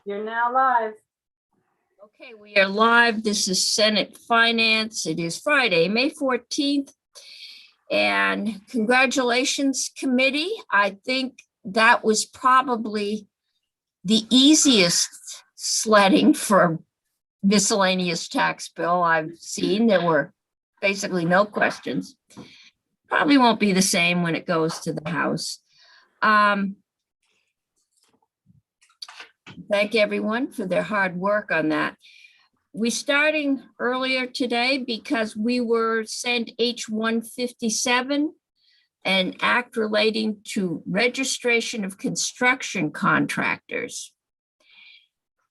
You're now live. Okay, we are live. This is Senate Finance. It is Friday, May 14th. And congratulations, committee. I think that was probably the easiest sledding for miscellaneous tax bill I've seen. There were basically no questions. Probably won't be the same when it goes to the House. Thank everyone for their hard work on that. We're starting earlier today because we were sent H-157, an act relating to registration of construction contractors.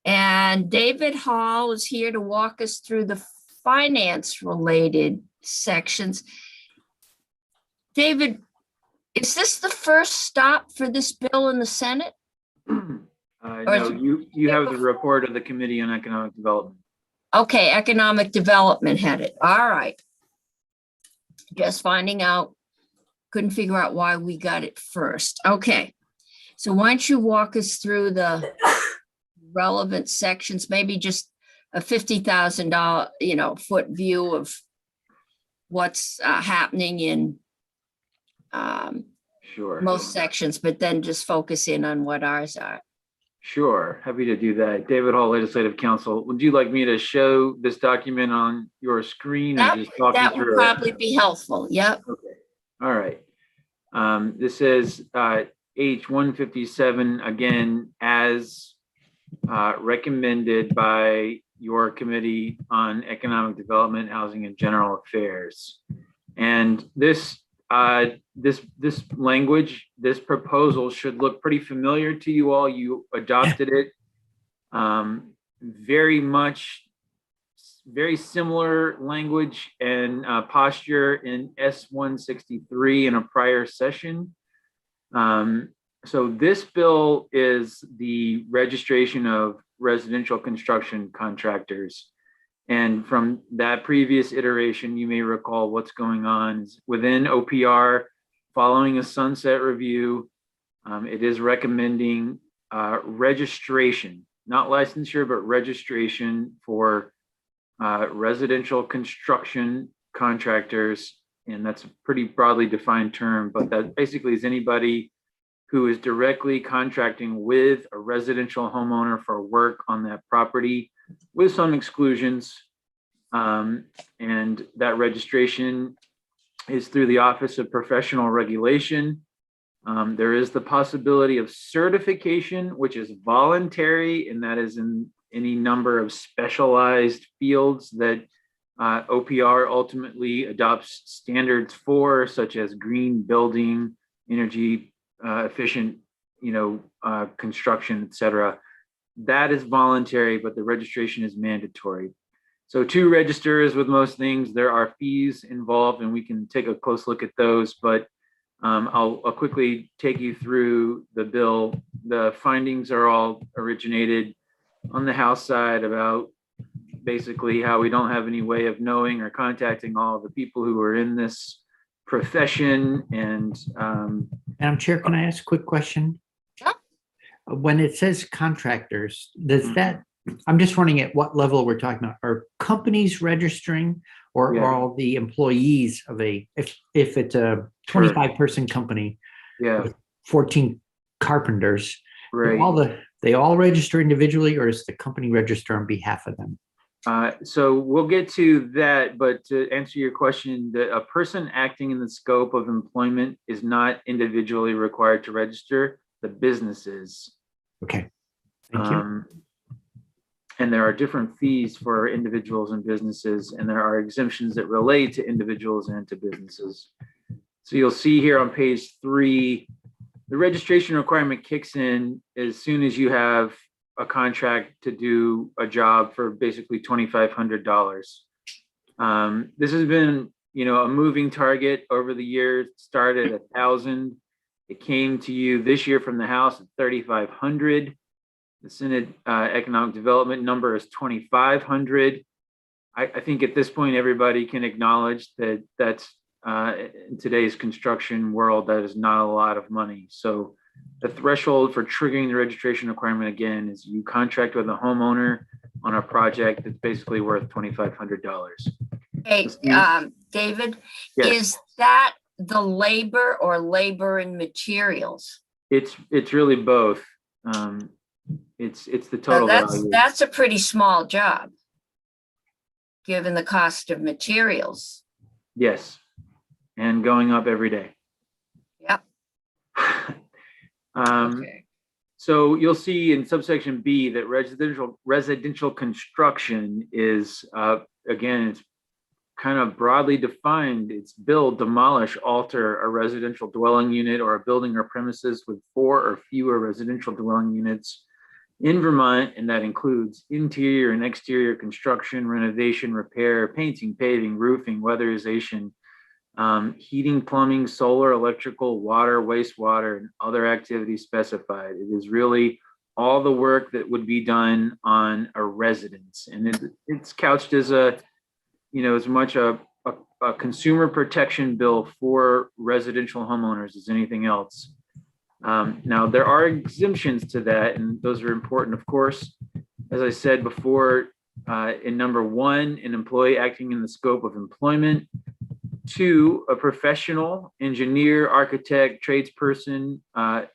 And David Hall is here to walk us through the finance-related sections. David, is this the first stop for this bill in the Senate? No, you have the report of the Committee on Economic Development. Okay, Economic Development had it. All right. Just finding out. Couldn't figure out why we got it first. Okay. So why don't you walk us through the relevant sections, maybe just a $50,000, foot view of what's happening in Sure. most sections, but then just focus in on what ours are. Sure, happy to do that. David Hall, Legislative Counsel. Would you like me to show this document on your screen or just talk you That through would probably be helpful. Yep. Okay. All right. This is H-157, again, as recommended by your Committee on Economic Development, Housing, and General Affairs. And this language, this proposal should look pretty familiar to you all. You adopted it very similar language and posture in S-163 in a prior session. So this bill is the registration of residential construction contractors. And from that previous iteration, you may recall what's going on is within OPR, following a sunset review, it is recommending registration, not licensure, but registration for residential construction contractors. And that's a pretty broadly defined term, but that basically is anybody who is directly contracting with a residential homeowner for work on that property, with some exclusions. And that registration is through the Office of Professional Regulation. There is the possibility of certification, which is voluntary, and that is in any number of specialized fields that OPR ultimately adopts standards for, such as green building, energy efficient, construction, et cetera. That is voluntary, but the registration is mandatory. So to register, as with most things, there are fees involved, and we can take a close look at those, but I'll quickly take you through the bill. The findings are all originated on the House side about basically how we don't have any way of knowing or contacting all of the people who are in this profession. And Madam Chair, can I ask a quick question? Sure. When it says contractors, does that, I'm just wondering at what level we're talking about. Are companies registering or Yeah. are all the employees of if it's a 25-person company, yeah, with 14 carpenters, right. they all register individually, or is the company register on behalf of them? So we'll get to that, but to answer your question, a person acting in the scope of employment is not individually required to register. The business is. Okay, thank you. And there are different fees for individuals and businesses, and there are exemptions that relate to individuals and to businesses. So you'll see here on page 3, the registration requirement kicks in as soon as you have a contract to do a job for basically $2,500. This has been, a moving target over the years. It started at 1,000. It came to you this year from the House at 3,500. The Senate Economic Development number is 2,500. I think at this point, everybody can acknowledge that's in today's construction world, that is not a lot of money. So The threshold for triggering the registration requirement, again, is you contract with a homeowner on a project that's basically worth $2,500. Hey, David, Yes, is that the labor or labor and materials? it's really both. It's the total value. That's a pretty small job, given the cost of materials. Yes, and going up every day. Yep. Okay. So you'll see in subsection B that residential construction is, again, it's kind of broadly defined. It's build, demolish, alter a residential dwelling unit or a building or premises with 4 or fewer residential dwelling units in Vermont, and that includes interior and exterior construction, renovation, repair, painting, paving, roofing, weatherization, heating, plumbing, solar, electrical, water, wastewater, and other activities specified. It is really all the work that would be done on a residence. And it's couched as a, as much a consumer protection bill for residential homeowners as anything else. Now, there are exemptions to that, and those are important, of course. As I said before, in number 1, an employee acting in the scope of employment. 2, a professional, engineer, architect, tradesperson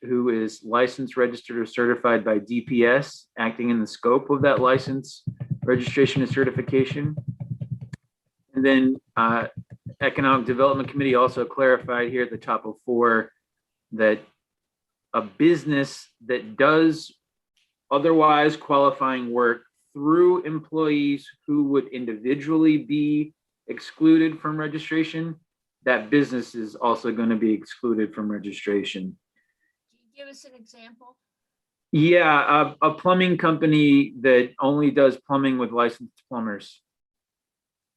who is licensed, registered, or certified by DPS, acting in the scope of that license, registration, and certification. And then Economic Development Committee also clarified here at the top of 4 that a business that does otherwise qualifying work through employees who would individually be excluded from registration, that business is also going to be excluded from registration. Can you give us an example? Yeah, a plumbing company that only does plumbing with licensed plumbers.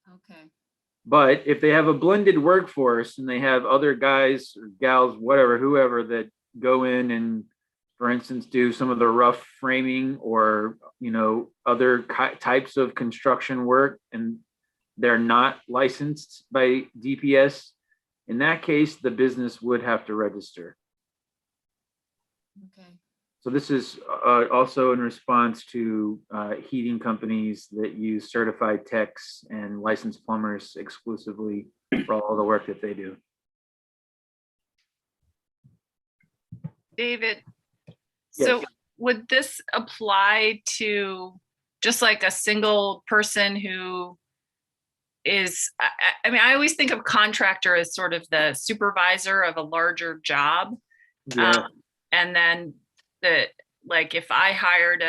Okay. But if they have a blended workforce and they have other guys or gals, whatever, whoever, that go in and, for instance, do some of the rough framing or, other types of construction work, and they're not licensed by DPS, in that case, the business would have to register. Okay. So this is also in response to heating companies that use certified techs and licensed plumbers exclusively for all the work that they do. David, Yes. so would this apply to just like a single person who is, I mean, I always think of contractor as sort of the supervisor of a larger job. Yeah. And then like if I hired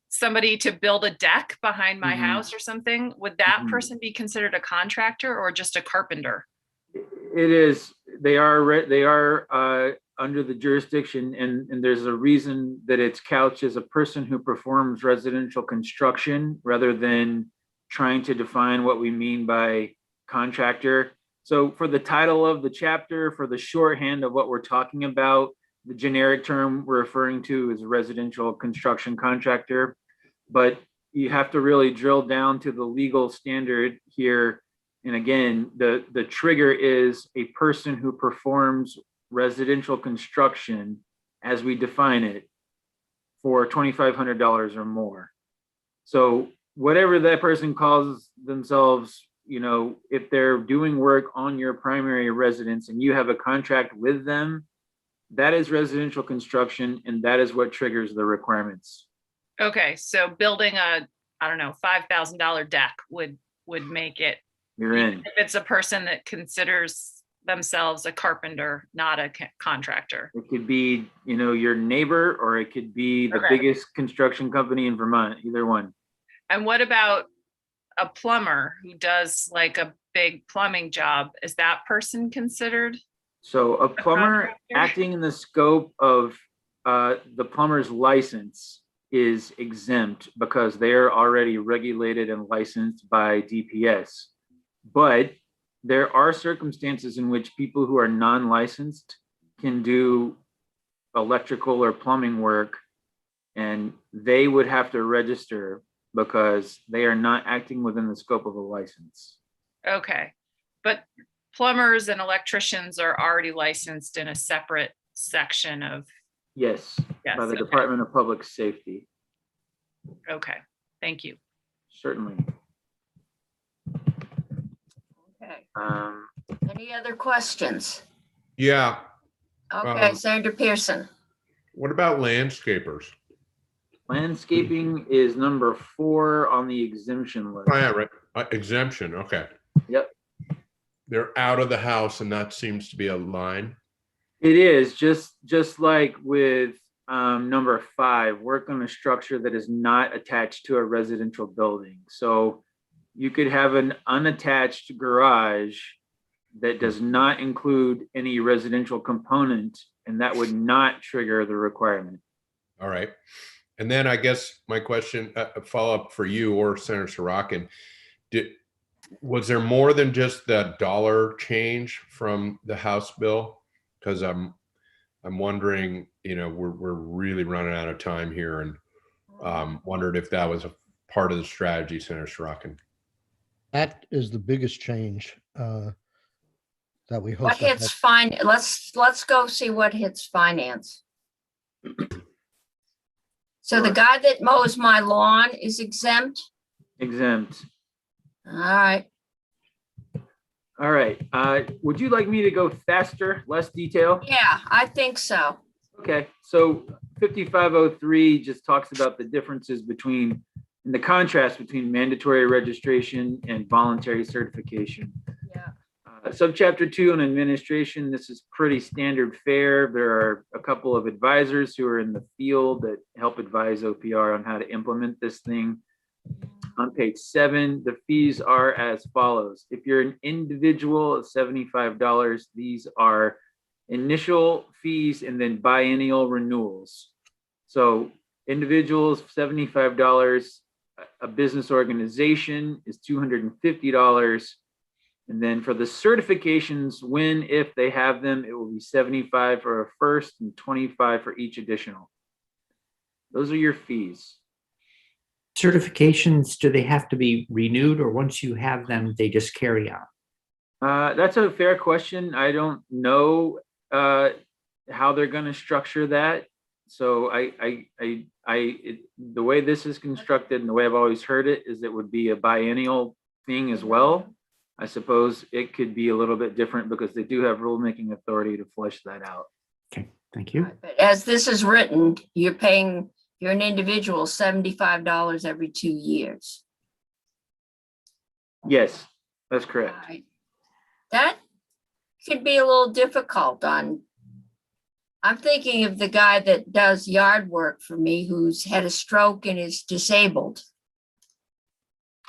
somebody to build a deck behind my house or something, would that person be considered a contractor or just a carpenter? It is. They are under the jurisdiction, and there's a reason that it's couched as a person who performs residential construction rather than trying to define what we mean by contractor. So for the title of the chapter, for the shorthand of what we're talking about, the generic term we're referring to is a residential construction contractor. But you have to really drill down to the legal standard here. And again, the trigger is a person who performs residential construction as we define it for $2,500 or more. So whatever that person calls themselves, if they're doing work on your primary residence and you have a contract with them, that is residential construction, and that is what triggers the requirements. Okay, so building a, I don't know, $5,000 deck would make it. You're in. If it's a person that considers themselves a carpenter, not a contractor. It could be, your neighbor, or it could be the biggest construction company in Vermont, either one. And what about a plumber who does like a big plumbing job? Is that person considered? So a plumber acting in the scope of the plumber's license is exempt because they're already regulated and licensed by DPS. But there are circumstances in which people who are non-licensed can do electrical or plumbing work, and they would have to register because they are not acting within the scope of a license. Okay. But plumbers and electricians are already licensed in a separate section of, Yes, yes, by the okay. Department of Public Safety, Okay, thank you. certainly. Okay. Um, Any other questions? Yeah. Okay, Senator Pearson. What about landscapers? Landscaping is number 4 on the exemption list. Oh, yeah, right. Exemption. Okay. Yep. They're out of the house, and that seems to be a line. It is just like with number 5, work on a structure that is not attached to a residential building. So you could have an unattached garage that does not include any residential component, and that would not trigger the requirement. All right. And then I guess my question, a follow-up for you or Senator Sorokin, was there more than just the dollar change from the House bill? Because I'm wondering, we're really running out of time here, and wondered if that was a part of the strategy, Senator Sorokin. That is the biggest change that we hope. What hits fine? Let's go see what hits finance. So the guy that mows my lawn is exempt? Exempt. All right. All right. Would you like me to go faster, less detail? Yeah, I think so. Okay, so 5503 just talks about the differences between, and the contrast between mandatory registration and voluntary certification. Yeah. Subchapter 2 on administration, this is pretty standard fare. There are a couple of advisors who are in the field that help advise OPR on how to implement this thing. On page 7, the fees are as follows. If you're an individual of $75, these are initial fees and then biennial renewals. So individuals, $75, a business organization is $250. And then for the certifications, when, if they have them, it will be $75 for a first and $25 for each additional. Those are your fees. Certifications, do they have to be renewed, or once you have them, they just carry on? That's a fair question. I don't know how they're going to structure that. So the way this is constructed and the way I've always heard it is it would be a biennial thing as well. I suppose it could be a little bit different because they do have rulemaking authority to flesh that out. Okay, thank you. But as this is written, you're an individual $75 every 2 years. Yes, that's correct. All right. That could be a little difficult on. I'm thinking of the guy that does yard work for me who's had a stroke and is disabled.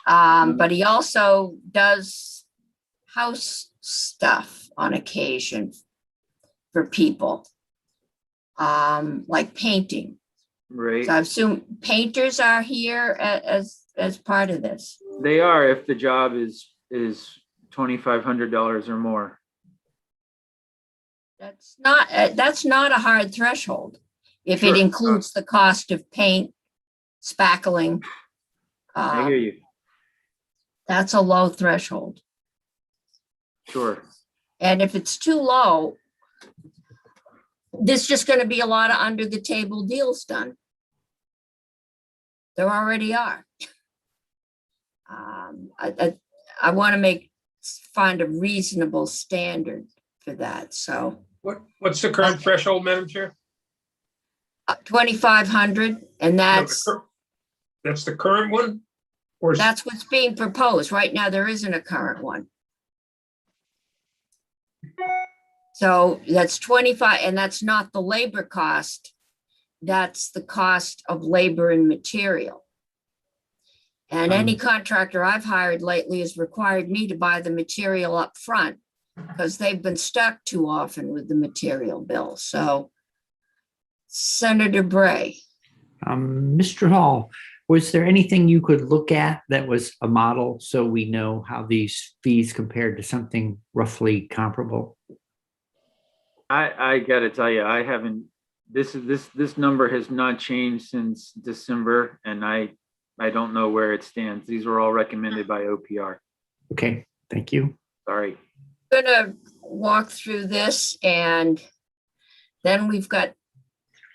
But he also does house stuff on occasion for people, like painting. Right. So I assume painters are here as part of this. They are if the job is $2,500 or more. That's not a hard threshold. If Sure. it includes the cost of paint, spackling. I hear you. That's a low threshold. Sure. And if it's too low, there's just going to be a lot of under the table deals done. There already are. I want to find a reasonable standard for that. So What's the current threshold, Madam Chair? 2,500, and that's the current one? Or that's what's being proposed. Right now, there isn't a current one. So that's 25, and that's not the labor cost. That's the cost of labor and material. And any contractor I've hired lately has required me to buy the material up front because they've been stuck too often with the material bill. So Senator Bray. Mr. Hall, was there anything you could look at that was a model so we know how these fees compared to something roughly comparable? I got to tell you, I haven't. This number has not changed since December, and I don't know where it stands. These were all recommended by OPR. Okay, thank you. Sorry. Gonna walk through this and then we've got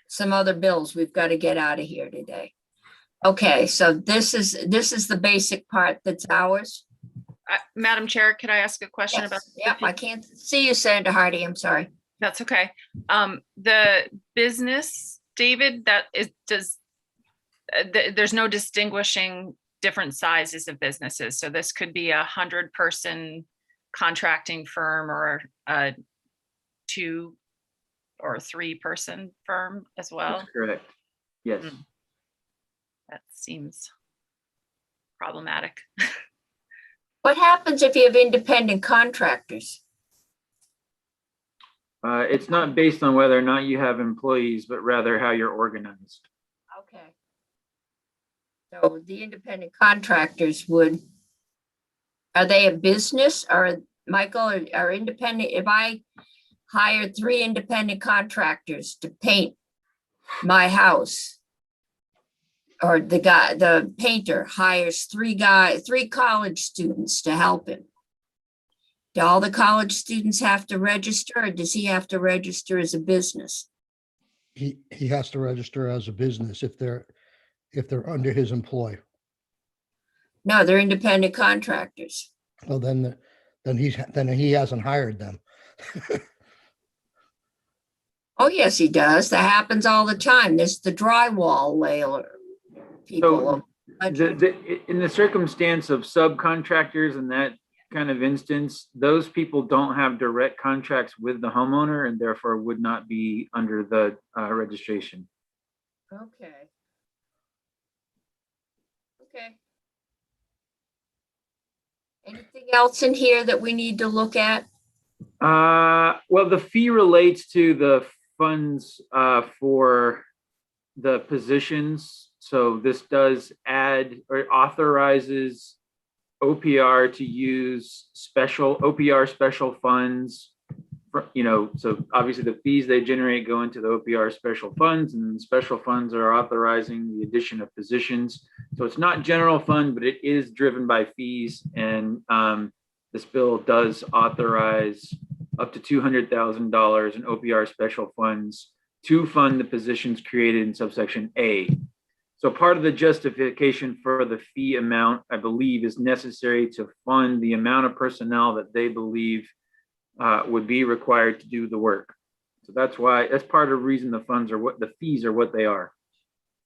some other bills we've got to get out of here today. Okay, so this is the basic part that's ours. Madam Chair, could I ask a question about? Yes, yep, I can't see you, Senator Hardy, I'm sorry. That's okay. The business, David, there's no distinguishing different sizes of businesses. So this could be 100-person contracting firm or a 2 or 3-person firm as well. That's correct. Yes. That seems problematic. What happens if you have independent contractors? It's not based on whether or not you have employees, but rather how you're organized. Okay. So the independent contractors are they a business or, Michael, are independent? If I hired 3 independent contractors to paint my house, or the painter hires 3 college students to help him, do all the college students have to register, or does he have to register as a business? He has to register as a business if they're under his employ. No, they're independent contractors. Well, then he hasn't hired them. Oh, yes, he does. That happens all the time. There's the drywall layer people. In the circumstance of subcontractors and that kind of instance, those people don't have direct contracts with the homeowner and therefore would not be under the registration. Okay. Okay. Anything else in here that we need to look at? Well, the fee relates to the funds for the positions. So this does add or authorizes OPR to use OPR special funds for, so obviously the fees they generate go into the OPR special funds, and the special funds are authorizing the addition of positions. So it's not general fund, but it is driven by fees. And this bill does authorize up to $200,000 in OPR special funds to fund the positions created in subsection A. So part of the justification for the fee amount, I believe, is necessary to fund the amount of personnel that they believe would be required to do the work. So that's part of the reason the fees are what they are.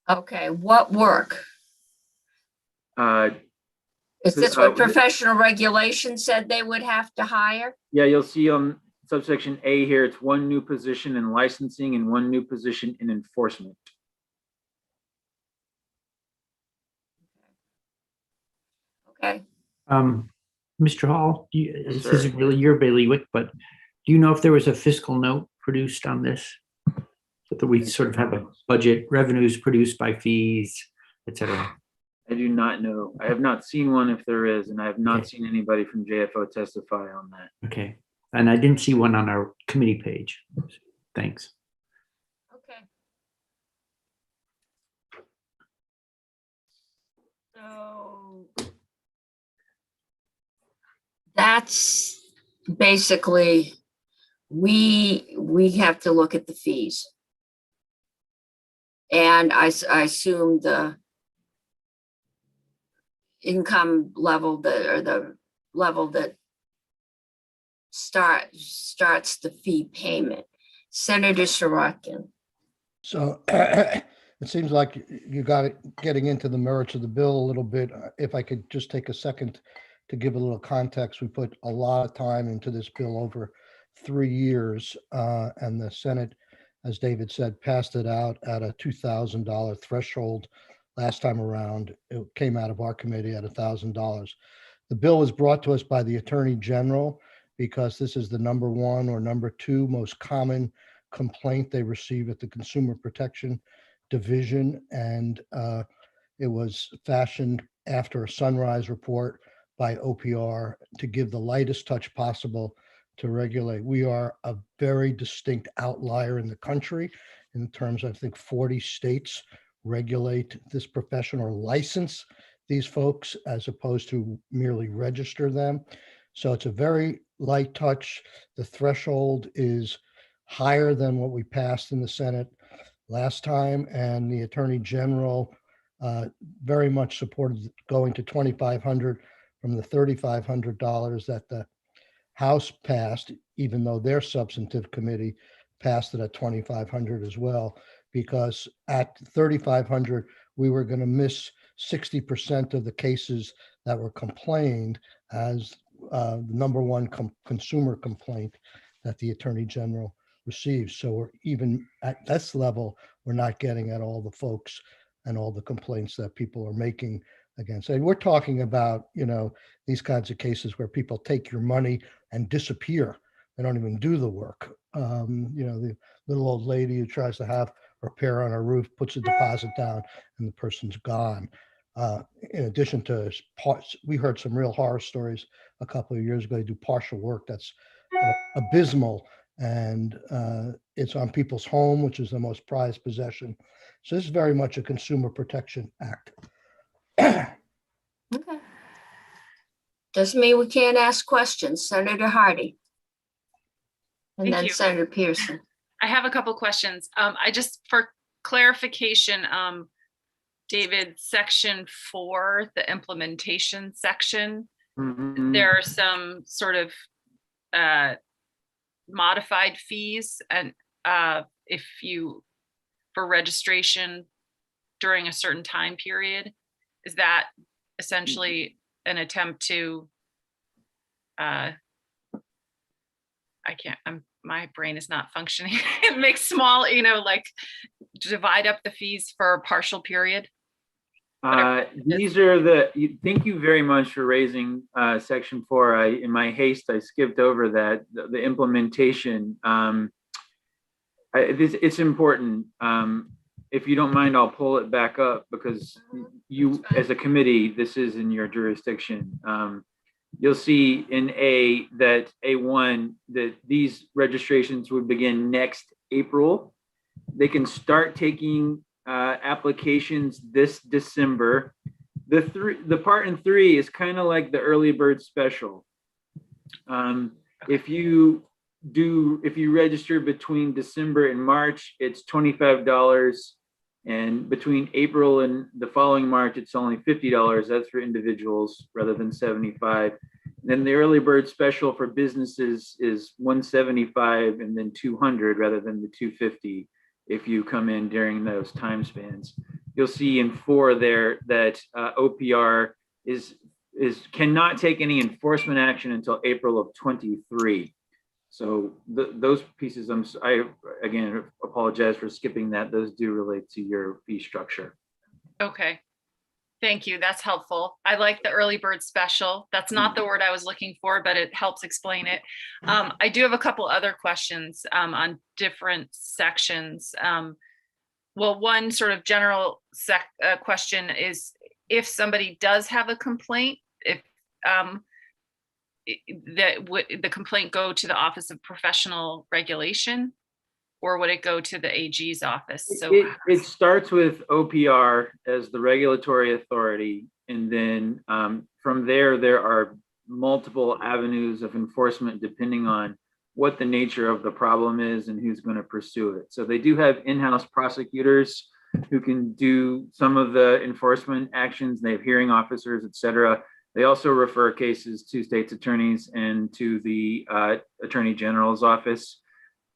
Okay, what work? Is this what professional regulation said they would have to hire? Yeah, you'll see on subsection A here, it's 1 new position in licensing and 1 new position in enforcement. Okay. Mr. Hall, Yes, this sir. isn't really your bailiwick, but do you know if there was a fiscal note produced on this? So that we sort of have a budget, revenues produced by fees, et cetera. I do not know. I have not seen one if there is, and I have not Okay. seen anybody from JFO testify on that. Okay. And I didn't see one on our committee page. Thanks. Okay. So that's basically, we have to look at the fees. And I assume the income level the level that starts the fee payment. Senator Sorokin. So it seems like you got it getting into the merits of the bill a little bit. If I could just take a second to give a little context, we put a lot of time into this bill over 3 years, and the Senate, as David said, passed it out at a $2,000 threshold. Last time around, it came out of our committee at $1,000. The bill was brought to us by the Attorney General because this is the number 1 or number 2 most common complaint they receive at the Consumer Protection Division. And it was fashioned after a Sunrise report by OPR to give the lightest touch possible to regulate. We are a very distinct outlier in the country in terms of, I think, 40 states regulate this profession or license these folks as opposed to merely register them. So it's a very light touch. The threshold is higher than what we passed in the Senate last time, and the Attorney General very much supported going to 2,500 from the $3,500 that the House passed, even though their substantive committee passed it at 2,500 as well, because at 3,500, we were going to miss 60% of the cases that were complained as the number one consumer complaint that the Attorney General receives. So we're even at this level, we're not getting at all the folks and all the complaints that people are making against. And we're talking about, these kinds of cases where people take your money and disappear. They don't even do the work. The little old lady who tries to have repair on her roof, puts a deposit down, and the person's gone. In addition to parts, we heard some real horror stories a couple of years ago. They do partial work that's abysmal, and it's on people's home, which is the most prized possession. So this is very much a Consumer Protection Act. Okay. Doesn't mean we can't ask questions. Senator Hardy. And Thank then you. Senator Pearson. I have a couple questions. I just, for clarification, David, section 4, the implementation section, there are some sort of modified fees, and if you, for registration during a certain time period, is that essentially an attempt to, my brain is not functioning. It makes small, like divide up the fees for a partial period. These are thank you very much for raising section 4. In my haste, I skipped over that, the implementation. It's important. If you don't mind, I'll pull it back up because you, as a committee, this is in your jurisdiction. You'll see in A1 that these registrations would begin next April. They can start taking applications this December. The part in 3 is kind of like the early bird special. If you register between December and March, it's $25, and between April and the following March, it's only $50. That's for individuals rather than $75. And then the early bird special for businesses is $175 and then $200 rather than the $250 if you come in during those time spans. You'll see in 4 there that OPR cannot take any enforcement action until April of 23. So those pieces, I again apologize for skipping that. Those do relate to your fee structure. Okay. Thank you. That's helpful. I like the early bird special. That's not the word I was looking for, but it helps explain it. I do have a couple other questions on different sections. Well, one sort of general question is, if somebody does have a complaint, if would the complaint go to the Office of Professional Regulation, or would it go to the AG's office? So it starts with OPR as the regulatory authority, and then from there are multiple avenues of enforcement depending on what the nature of the problem is and who's going to pursue it. So they do have in-house prosecutors who can do some of the enforcement actions. They have hearing officers, et cetera. They also refer cases to state's attorneys and to the Attorney General's office.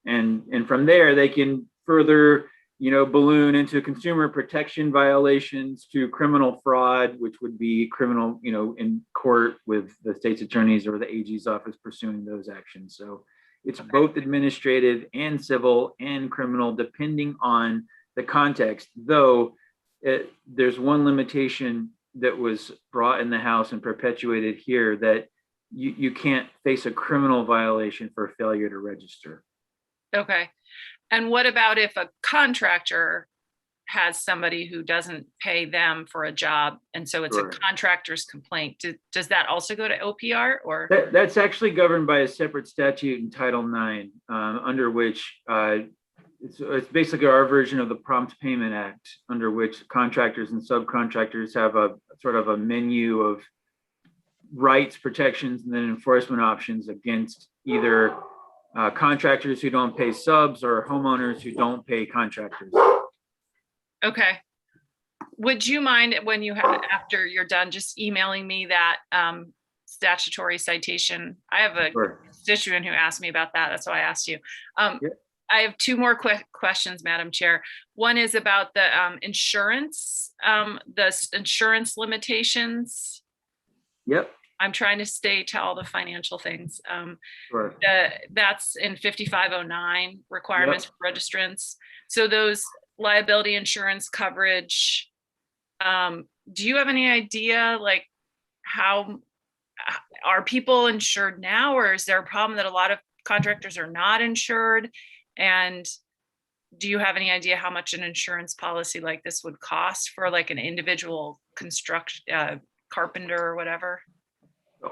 And from there, they can further, balloon into consumer protection violations, to criminal fraud, which would be criminal, in court with the state's attorneys or the AG's office pursuing those actions. So it's both administrative and civil and criminal, depending on the context, though there's one limitation that was brought in the House and perpetuated here, that you can't face a criminal violation for failure to register. Okay. And what about if a contractor has somebody who doesn't pay them for a job, and so it's Sure. a contractor's complaint? Does that also go to OPR, or? That's actually governed by a separate statute in Title IX, under which it's basically our version of the Prompt Payment Act, under which contractors and subcontractors have a sort of a menu of rights, protections, and then enforcement options against either contractors who don't pay subs or homeowners who don't pay contractors. Okay. Would you mind when you have, after you're done, just emailing me that statutory citation? I have a Sure. constituent who asked me about that. That's why I asked you. Yeah. I have two more questions, Madam Chair. One is about the insurance, insurance limitations. Yep. I'm trying to stay to all the financial things. Sure. That's in 5509 requirements for registrants. So those liability insurance coverage, do you have any idea, like, how are people insured now, or is there a problem that a lot of contractors are not insured? And do you have any idea how much an insurance policy like this would cost for like an individual construction carpenter or whatever?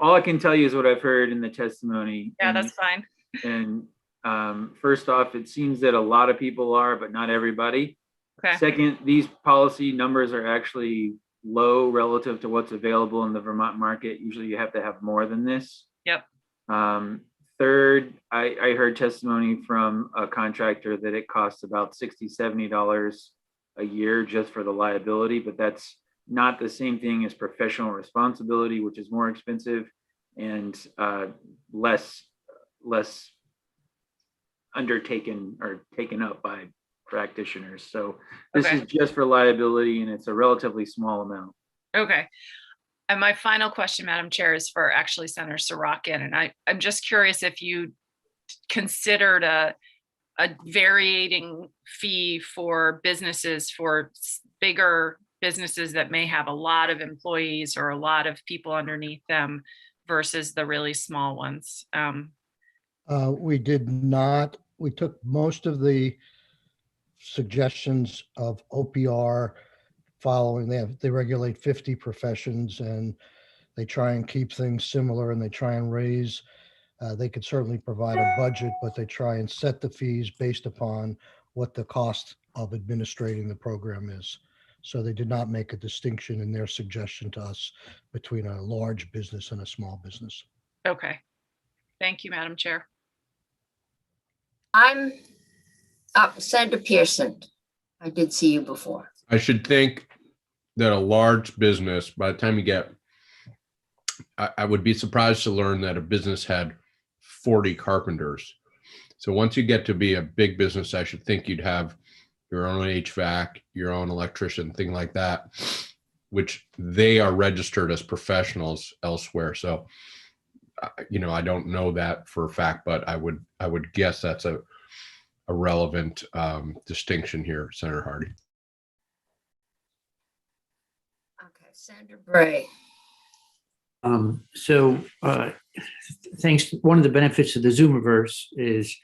All I can tell you is what I've heard in the testimony. Yeah, that's fine. And first off, it seems that a lot of people are, but not everybody. Okay. Second, these policy numbers are actually low relative to what's available in the Vermont market. Usually you have to have more than this. Yep. Third, I heard testimony from a contractor that it costs about $60, $70 a year just for the liability, but that's not the same thing as professional responsibility, which is more expensive and less undertaken or taken up by practitioners. So this is just for liability, and it's a relatively small amount. Okay. And my final question, Madam Chair, is for actually Senator Sorokin. And I'm just curious if you considered a varying fee for businesses, for bigger businesses that may have a lot of employees or a lot of people underneath them versus the really small ones. We did not. We took most of the suggestions of OPR following. They regulate 50 professions, and they try and keep things similar, and they try and raise. They could certainly provide a budget, but they try and set the fees based upon what the cost of administrating the program is. So they did not make a distinction in their suggestion to us between a large business and a small business. Okay. Thank you, Madam Chair. I'm Senator Pearson. I did see you before. I should think that a large business, by the time you get, I would be surprised to learn that a business had 40 carpenters. So once you get to be a big business, I should think you'd have your own HVAC, your own electrician, thing like that, which they are registered as professionals elsewhere. So, I don't know that for a fact, but I would guess that's a relevant distinction here, Senator Hardy. Okay, Senator Bray. Thanks. One of the benefits of the Zoomiverse is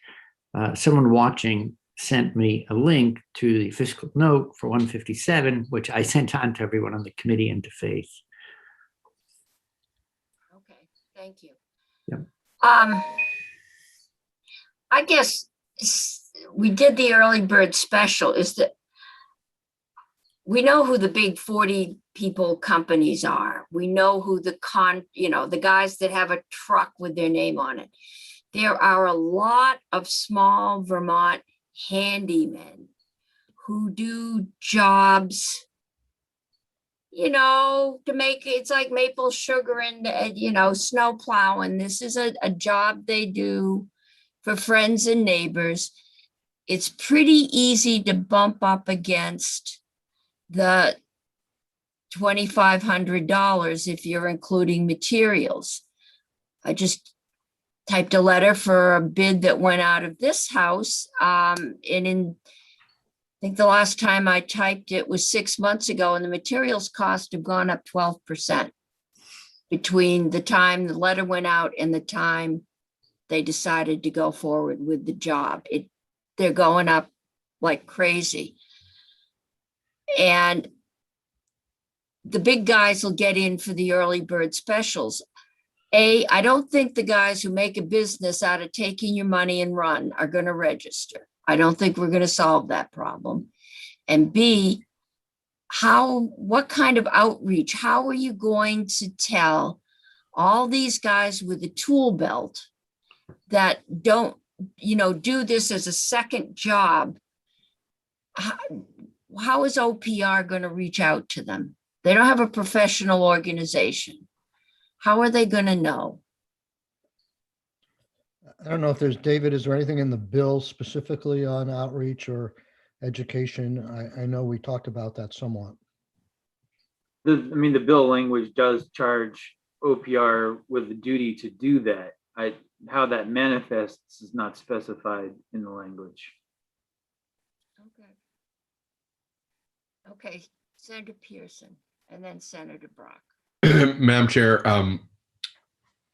someone watching sent me a link to the fiscal note for 157, which I sent on to everyone on the committee and to Faith. Okay, thank you. Yep. I guess we did the early bird special. Is that we know who the big 40 people companies are. We know who the guys that have a truck with their name on it. There are a lot of small Vermont handymen who do jobs, to make it's like maple sugar and, snow plowing. This is a job they do for friends and neighbors. It's pretty easy to bump up against the $2,500 if you're including materials. I just typed a letter for a bid that went out of this house. And I think the last time I typed it was 6 months ago, and the materials cost have gone up 12% between the time the letter went out and the time they decided to go forward with the job. They're going up like crazy. And the big guys will get in for the early bird specials. I don't think the guys who make a business out of taking your money and run are going to register. I don't think we're going to solve that problem. And B, what kind of outreach? How are you going to tell all these guys with a tool belt that don't, do this as a second job, how is OPR going to reach out to them? They don't have a professional organization. How are they going to know? I don't know if there's, David, is there anything in the bill specifically on outreach or education? I know we talked about that somewhat. The bill language does charge OPR with the duty to do that. How that manifests is not specified in the language. Okay, Senator Pearson and then Senator Brock. Madam Chair,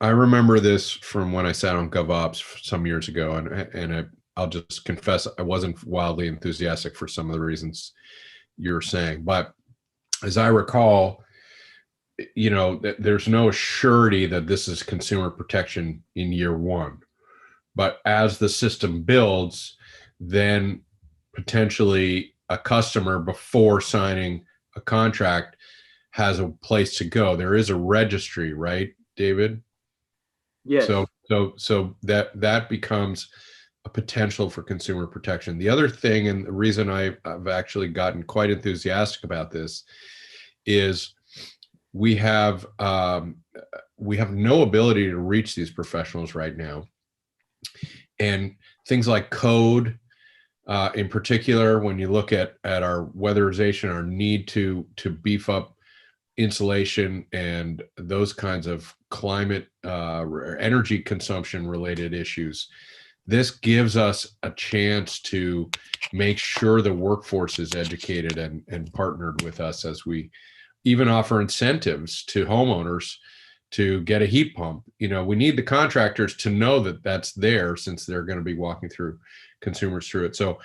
I remember this from when I sat on GovOps some years ago, and I'll just confess I wasn't wildly enthusiastic for some of the reasons you're saying. But as I recall, there's no surety that this is consumer protection in year one. But as the system builds, then potentially a customer before signing a contract has a place to go. There is a registry, right, David? Yes. So that becomes a potential for consumer protection. The other thing, and the reason I've actually gotten quite enthusiastic about this, is we have no ability to reach these professionals right now, and things like code, in particular, when you look at our weatherization, our need to beef up insulation and those kinds of climate energy consumption related issues, this gives us a chance to make sure the workforce is educated and partnered with us, as we even offer incentives to homeowners to get a heat pump. We need the contractors to know that that's there, since they're going to be walking through consumers through it. So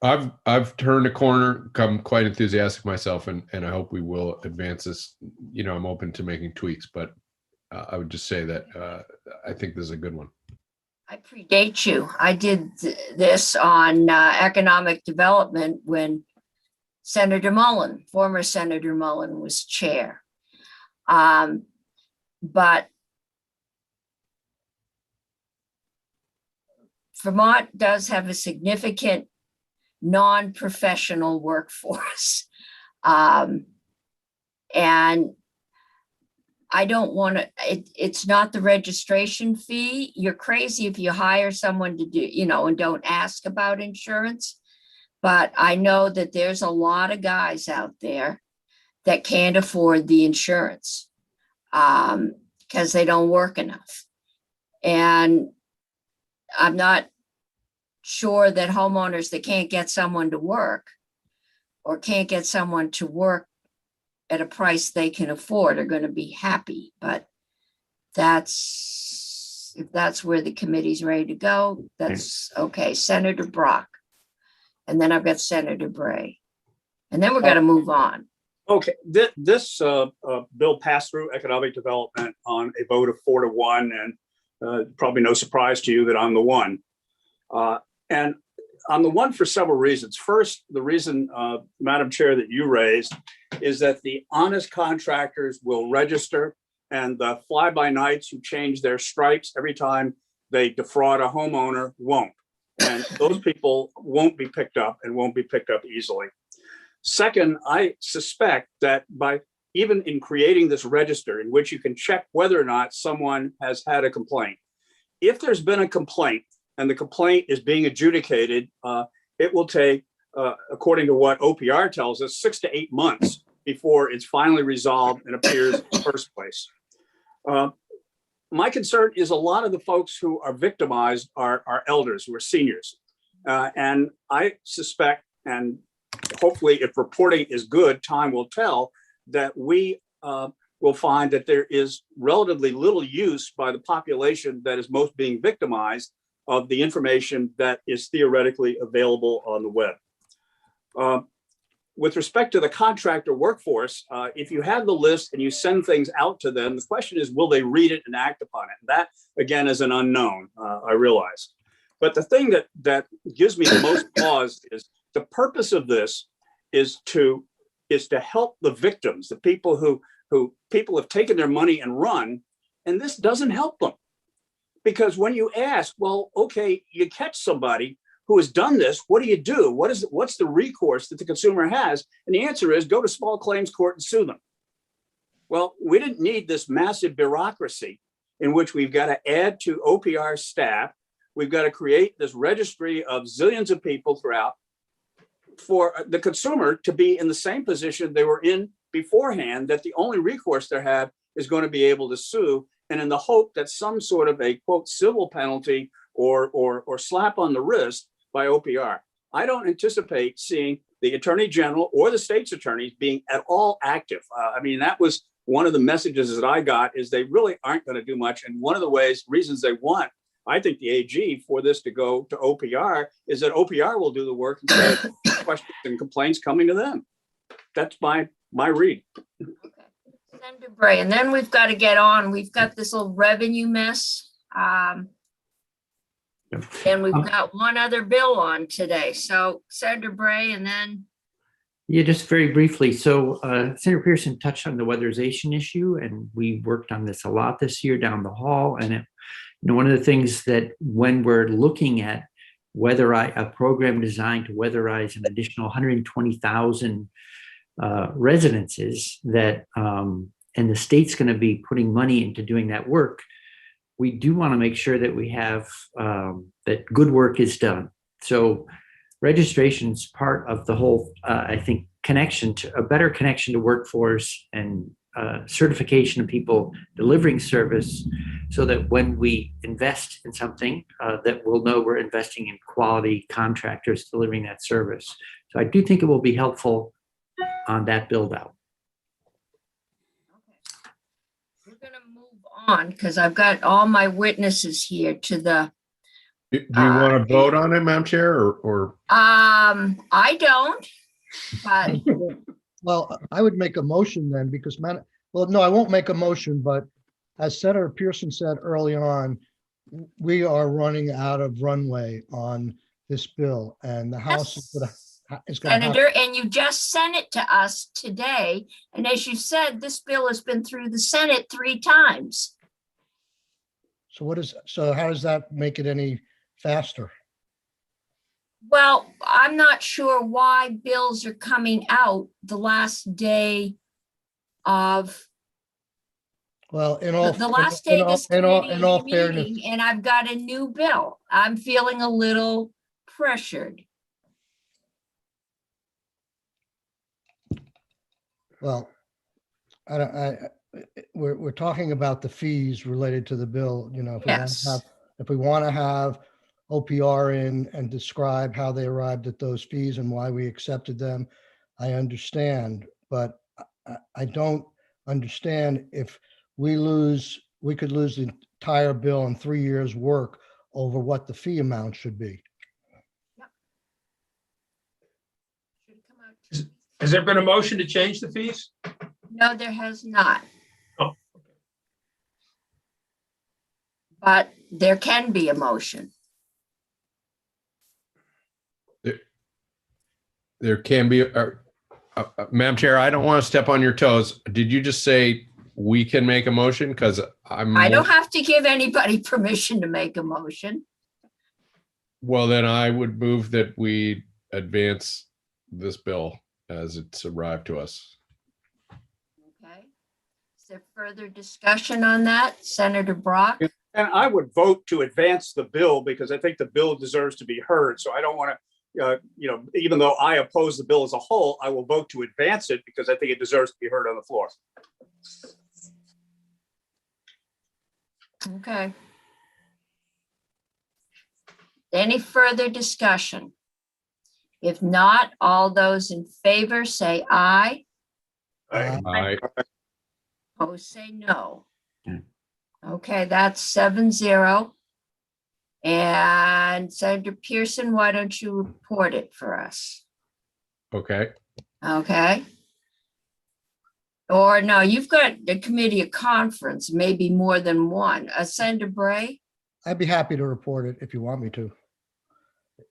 I've turned a corner, come quite enthusiastic myself, and I hope we will advance this. I'm open to making tweaks, but I would just say that I think this is a good one. I predate you. I did this on economic development when former Senator Mullen was chair. But Vermont does have a significant non-professional workforce. And I don't want to, it's not the registration fee. You're crazy if you hire someone to do, and don't ask about insurance. But I know that there's a lot of guys out there that can't afford the insurance because they don't work enough. And I'm not sure that homeowners that can't get someone to work or can't get someone to work at a price they can afford are going to be happy. But if that's where the committee's ready to go, that's okay. Senator Brock. And then I've got Senator Bray. And then we're going to move on. Okay, this bill passed through economic development on a vote of 4-1, and probably no surprise to you that I'm the one. And I'm the one for several reasons. First, the reason, Madam Chair, that you raised is that the honest contractors will register, and the fly-by-nights who change their stripes every time they defraud a homeowner won't. And those people won't be picked up and won't be picked up easily. Second, I suspect that by even in creating this register in which you can check whether or not someone has had a complaint, if there's been a complaint and the complaint is being adjudicated, it will take, according to what OPR tells us, 6 to 8 months before it's finally resolved and appears in the first place. My concern is a lot of the folks who are victimized are elders, who are seniors. And I suspect, and hopefully if reporting is good, time will tell, that we will find that there is relatively little use by the population that is most being victimized of the information that is theoretically available on the web. With respect to the contractor workforce, if you have the list and you send things out to them, the question is, will they read it and act upon it? And that, again, is an unknown, I realize. But the thing that gives me the most pause is the purpose of this is to help the victims, the people who who people have taken their money and run, and this doesn't help them. Because when you ask, well, okay, you catch somebody who has done this, what do you do? What's the recourse that the consumer has? And the answer is go to small claims court and sue them. Well, we didn't need this massive bureaucracy in which we've got to add to OPR staff. We've got to create this registry of zillions of people throughout for the consumer to be in the same position they were in beforehand, that the only recourse they have is going to be able to sue, and in the hope that some sort of a quote civil penalty or slap on the wrist by OPR. I don't anticipate seeing the attorney general or the state's attorneys being at all active. I mean, that was one of the messages that I got, is they really aren't going to do much. And one of the reasons they want, I think, the AG for this to go to OPR is that OPR will do the work instead of questions and complaints coming to them. That's my read. Okay. Senator Bray, and then we've got to get on. We've got this little revenue mess. And we've got one other bill on today. So Senator Bray, and then. Yeah, just very briefly. So Senator Pearson touched on the weatherization issue, and we worked on this a lot this year down the hall. And one of the things that when we're looking at a program designed to weatherize an additional 120,000 residences, that and the state's going to be putting money into doing that work, we do want to make sure that we have that good work is done. So registration is part of the whole, I think, a better connection to workforce and certification of people delivering service, so that when we invest in something, that we'll know we're investing in quality contractors delivering that service. So I do think it will be helpful on that build out. Okay. We're going to move on because I've got all my witnesses here to the. Do you want to vote on it, Madam Chair, or? I don't, but. Well, I would make a motion then, because no, I won't make a motion, but as Senator Pearson said early on, we are running out of runway on this bill, and the House is going to have. Senator, and you just sent it to us today. And as you said, this bill has been through the Senate 3 times. So how does that make it any faster? Well, I'm not sure why bills are coming out the last day of the last day this committee is meeting, and I've got a new bill. I'm feeling a little pressured. Well, we're talking about the fees related to the bill. You know, if we want to have OPR in and describe how they arrived at those fees and why we accepted them, I understand, but I don't understand if we could lose the entire bill and 3 years' work over what the fee amount should be. Has there been a motion to change the fees? No, there has not. Oh. But there can be a motion. There can be, Madam Chair, I don't want to step on your toes. Did you just say we can make a motion? Because I don't have to give anybody permission to make a motion. Well, then I would move that we advance this bill as it's arrived to us. Okay. Is there further discussion on that, Senator Brock? And I would vote to advance the bill because I think the bill deserves to be heard. So I don't want to, even though I oppose the bill as a whole, I will vote to advance it because I think it deserves to be heard on the floor. Okay. Any further discussion? If not, all those in favor say aye. Aye. Opposed say no. Okay, that's 7-0. And Senator Pearson, why don't you report it for us? Okay. Okay. Or no, you've got a committee of conference, maybe more than one. Senator Bray? I'd be happy to report it if you want me to.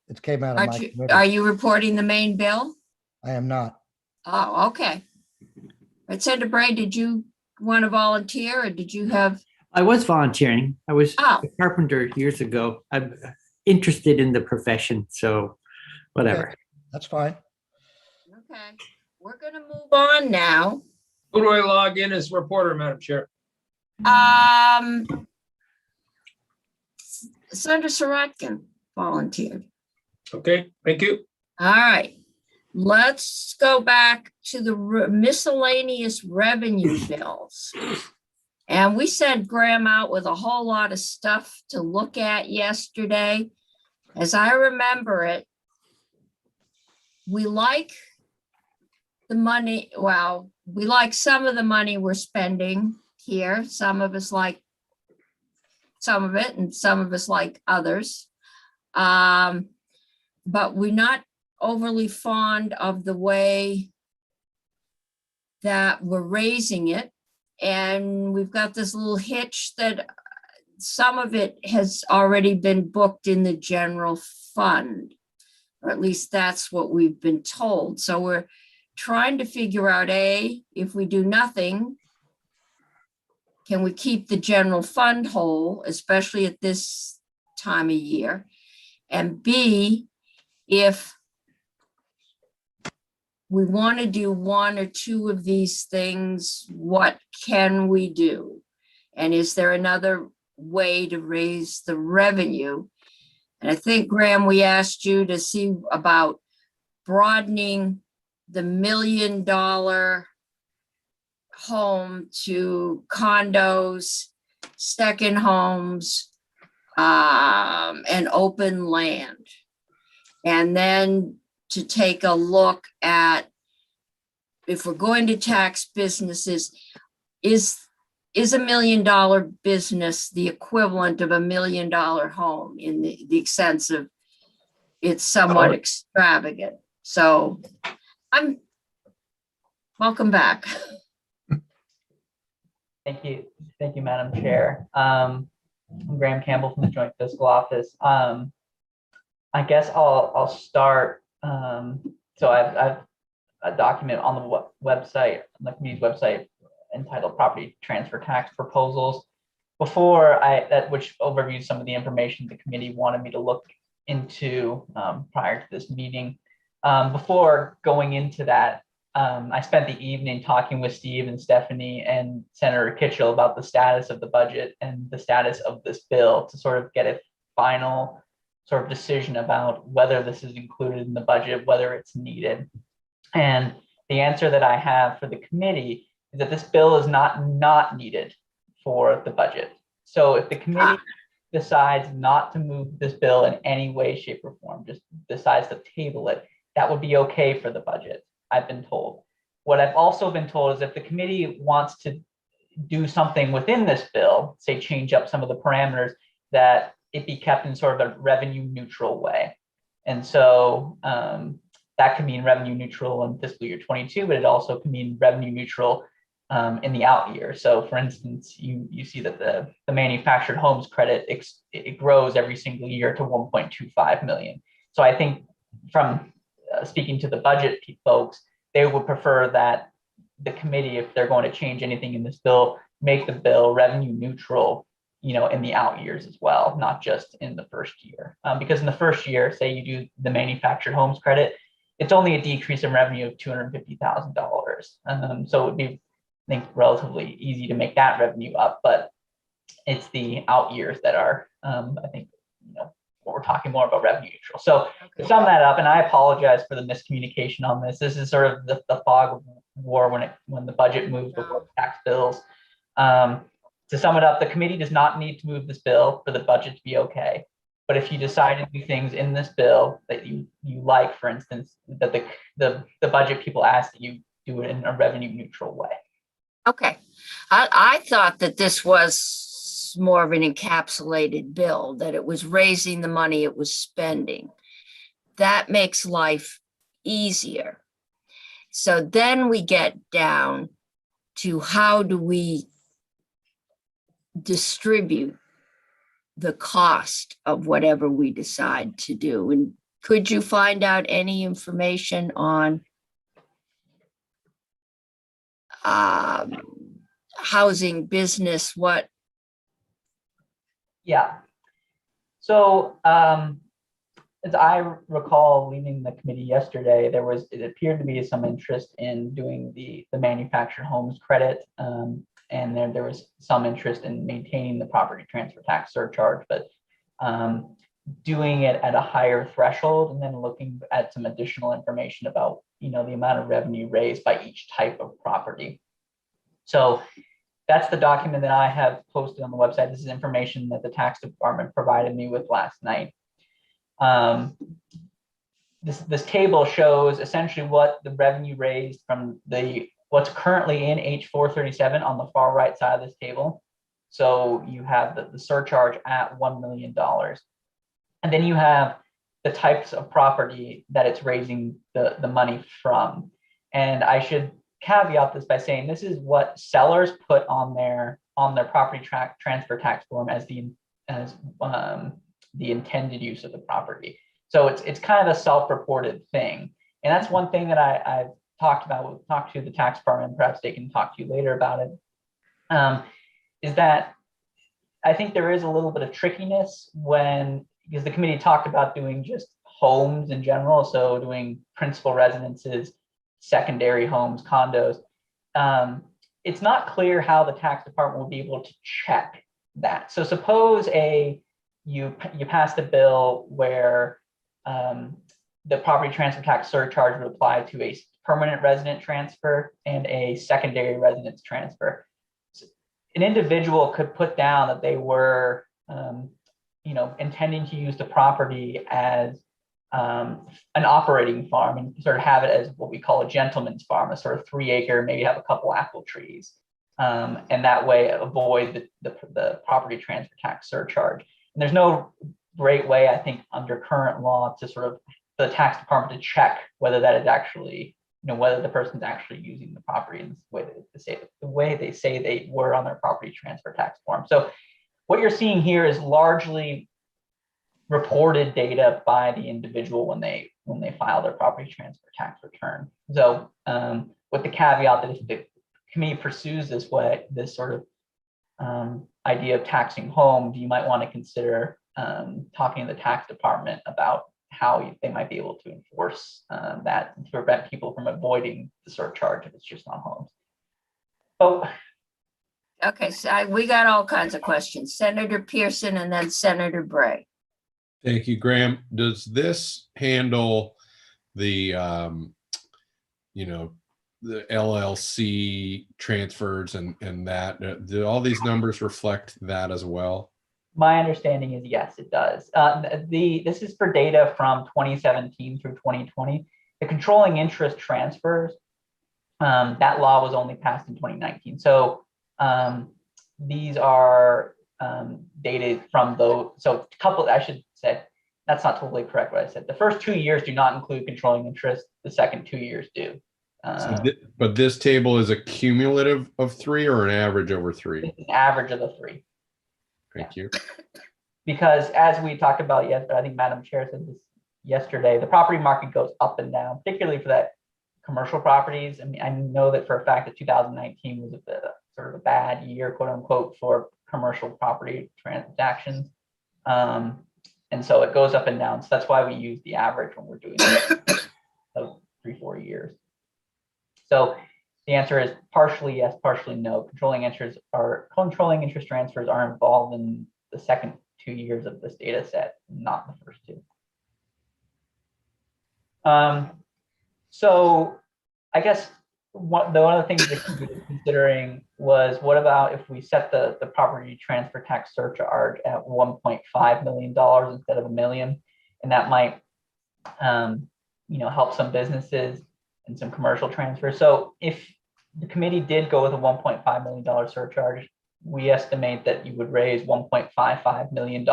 It came out of my committee. Are you reporting the main bill? I am not. Oh, okay. Right, Senator Bray, did you want to volunteer or did you have? I was volunteering. I was Oh. a carpenter years ago. I'm interested in the profession, so whatever. That's fine. Okay, we're gonna move on now. Who do I log in as reporter, Madam Chair? Senator Saratkin volunteered. Okay, thank you. All right, let's go back to the miscellaneous revenue bills. And we sent Graham out with a whole lot of stuff to look at yesterday. As I remember it, we like the money, well, we like some of the money we're spending here. Some of us like some of it and some of us like others. But we're not overly fond of the way that we're raising it. And we've got this little hitch that some of it has already been booked in the general fund, or at least that's what we've been told. So we're trying to figure out, A, if we do nothing, can we keep the general fund whole, especially at this time of year? And B, if we want to do one or two of these things, what can we do? And is there another way to raise the revenue? And I think, Graham, we asked you to see about broadening the $1 million home to condos, second homes, and open land. And then to take a look at, if we're going to tax businesses, is $1 million business the equivalent of $1 million home in the sense of it's somewhat extravagant? So welcome back. Thank you, Madam Chair. I'm Graham Campbell from the Joint Fiscal Office. I guess I'll start. So I've a document on the website, on the committee's website, entitled Property Transfer Tax Proposals. Which overviews some of the information the committee wanted me to look into prior to this meeting. Before going into that, I spent the evening talking with Steve and Stephanie and Senator Kitchell about the status of the budget and the status of this bill to sort of get a final sort of decision about whether this is included in the budget, whether it's needed. And the answer that I have for the committee is that this bill is not needed for the budget. So if the committee decides not to move this bill in any way, shape, or form, just decides to table it, that would be okay for the budget, I've been told. What I've also been told is if the committee wants to do something within this bill, say change up some of the parameters, that it be kept in sort of a revenue neutral way. And so that can mean revenue neutral in fiscal year 22, but it also can mean revenue neutral in the out year. So for instance, you see that the manufactured homes credit, it grows every single year to 1.25 million. So I think from speaking to the budget folks, they would prefer that the committee, if they're going to change anything in this bill, make the bill revenue neutral, in the out years as well, not just in the first year. Because in the first year, say you do the manufactured homes credit, it's only a decrease in revenue of $250,000. So it would be, I think, relatively easy to make that revenue up, but it's the out years that are, I think, what we're talking more about revenue neutral. So to sum that up, and I apologize for the miscommunication on this. This is sort of the fog of war when the budget moves before tax bills. To sum it up, the committee does not need to move this bill for the budget to be okay. But if you decide to do things in this bill that you like, for instance, that the budget people ask that you do it in a revenue neutral way. Okay, I thought that this was more of an encapsulated bill, that it was raising the money it was spending. That makes life easier. So then we get down to how do we distribute the cost of whatever we decide to do. And could you find out any information on housing, business, what? Yeah. So as I recall leaving the committee yesterday, it appeared to be some interest in doing the manufactured homes credit. And there was some interest in maintaining the property transfer tax surcharge, but doing it at a higher threshold, and then looking at some additional information about, the amount of revenue raised by each type of property. So that's the document that I have posted on the website. This is information that the tax department provided me with last night. This table shows essentially what the revenue raised from what's currently in H437 on the far right side of this table. So you have the surcharge at $1 million. And then you have the types of property that it's raising the money from. And I should caveat this by saying this is what sellers put on their property transfer tax form as the intended use of the property. So it's kind of a self-reported thing. And that's one thing that I've talked about. We'll talk to the tax department, perhaps they can talk to you later about it. Is that I think there is a little bit of trickiness because the committee talked about doing just homes in general. So doing principal residences, secondary homes, condos. It's not clear how the tax department will be able to check that. So suppose you passed a bill where the property transfer tax surcharge would apply to a permanent resident transfer and a secondary residence transfer. So an individual could put down that they were, intending to use the property as an operating farm and sort of have it as what we call a gentleman's farm, a sort of 3-acre, maybe have a couple apple trees, and that way avoid the property transfer tax surcharge. And there's no great way, I think, under current law to sort of the tax department to check whether that is actually, whether the person's actually using the property in the way they say they were on their property transfer tax form. So what you're seeing here is largely reported data by the individual when they file their property transfer tax return. So with the caveat that if the committee pursues this sort of idea of taxing homes, you might want to consider talking to the tax department about how they might be able to enforce that to prevent people from avoiding the surcharge if it's just on homes. Oh, Okay, so we got all kinds of questions. Senator Pearson and then Senator Bray. Thank you, Graham. Does this handle the, the LLC transfers and that? Do all these numbers reflect that as well? My understanding is yes, it does. This is for data from 2017 through 2020. The controlling interest transfers, that law was only passed in 2019. So these are data from those. So I should say, that's not totally correct what I said. The first 2 years do not include controlling interest. The second 2 years do. But this table is a cumulative of 3 or an average over 3? It's an average of the 3. Thank you. Because as we talked about yesterday, I think Madam Chair said this yesterday, the property market goes up and down, particularly for that commercial properties. I mean, I know that for a fact that 2019 was sort of a bad year, quote unquote, for commercial property transactions. And so it goes up and down. So that's why we use the average when we're doing it, so 3-4 years. So the answer is partially yes, partially no. Controlling interest transfers are involved in the second 2 years of this data set, not the first 2. So I guess one of the things that we were considering was, what about if we set the property transfer tax surcharge at $1.5 million instead of $1 million, and that might help some businesses and some commercial transfers. So if the committee did go with a $1.5 million surcharge, we estimate that you would raise $1.55 million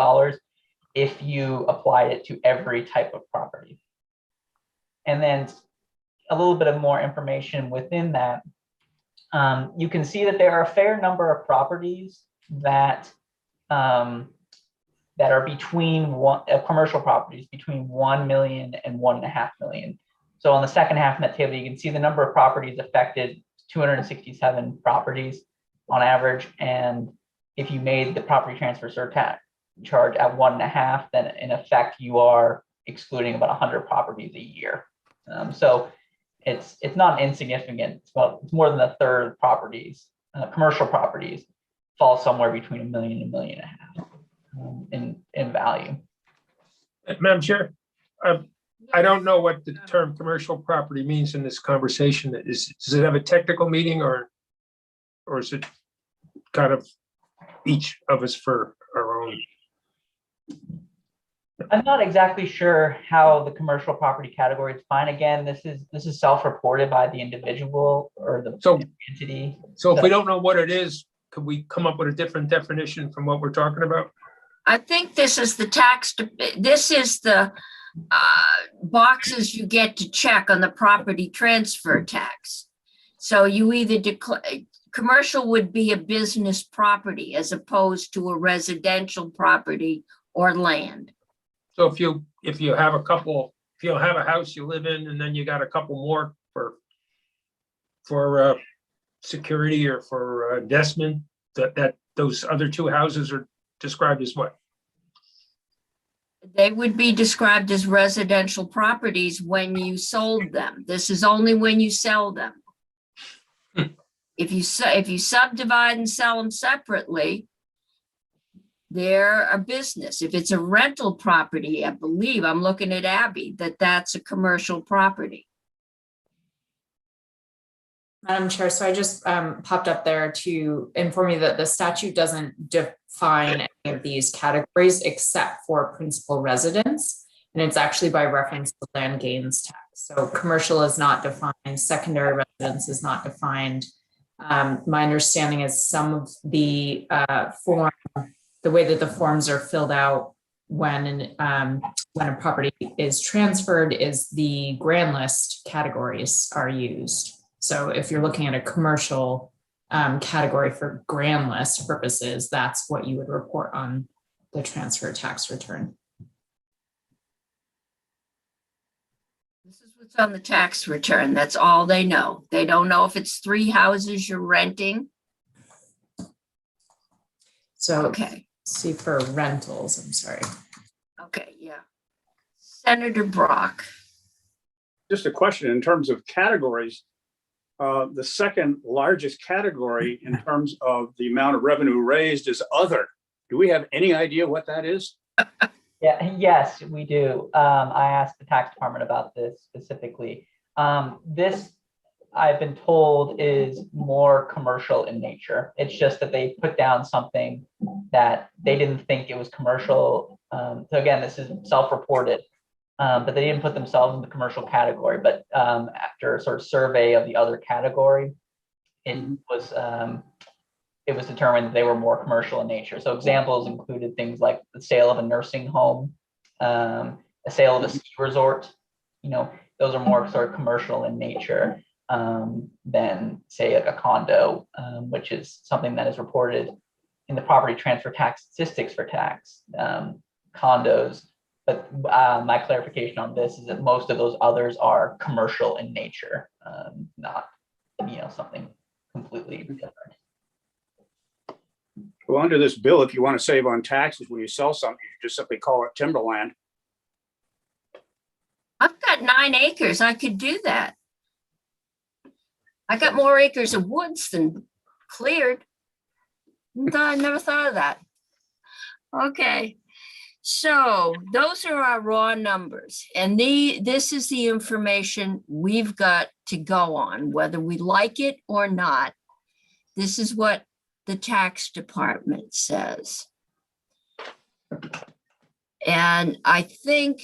if you applied it to every type of property. And then a little bit of more information within that, you can see that there are a fair number of properties that are between commercial properties between 1 million and 1.5 million. So on the second half of that table, you can see the number of properties affected 267 properties on average. And if you made the property transfer surtax charge at 1.5, then in effect, you are excluding about 100 properties a year. So it's not insignificant. It's more than a third of properties, commercial properties, fall somewhere between $1 million and $1.5 million in value. Madam Chair, I don't know what the term commercial property means in this conversation. Does it have a technical meaning, or is it kind of each of us for our own? I'm not exactly sure how the commercial property category is defined. Again, this is self-reported by the individual or the entity. So if we don't know what it is, could we come up with a different definition from what we're talking about? I think this is the boxes you get to check on the property transfer tax. So you either declare, commercial would be a business property as opposed to a residential property or land. So if you have a house you live in, and then you got a couple more for security or for investment, that those other two houses are described as what? They would be described as residential properties when you sold them. This is only when you sell them. If you subdivide and sell them separately, they're a business. If it's a rental property, I believe, I'm looking at Abby, that's a commercial property. Madam Chair, so I just popped up there to inform you that the statute doesn't define any of these categories except for principal residence, and it's actually by reference to land gains tax. So commercial is not defined, secondary residence is not defined. My understanding is some of the the way that the forms are filled out when a property is transferred is the grand list categories are used. So if you're looking at a commercial category for grand list purposes, that's what you would report on the transfer tax return. This is what's on the tax return. That's all they know. They don't know if it's 3 houses you're renting. So Okay. see for rentals, I'm sorry. Okay, yeah. Senator Brock. Just a question in terms of categories. The second largest category in terms of the amount of revenue raised is other. Do we have any idea what that is? Yeah, yes, we do. I asked the tax department about this specifically. This, I've been told, is more commercial in nature. It's just that they put down something that they didn't think it was commercial. So again, this is self-reported, but they didn't put themselves in the commercial category. But after a sort of survey of the other category, it was determined that they were more commercial in nature. So examples included things like the sale of a nursing home, a sale of a ski resort. Those are more sort of commercial in nature than, say, a condo, which is something that is reported in the property transfer tax statistics for tax condos. But my clarification on this is that most of those others are commercial in nature, not something completely different. Well, under this bill, if you want to save on taxes when you sell something, you just simply call it timberland. I've got 9 acres. I could do that. I got more acres of woods than cleared. I never thought of that. Okay. So those are our raw numbers, and this is the information we've got to go on, whether we like it or not. This is what the tax department says. And I think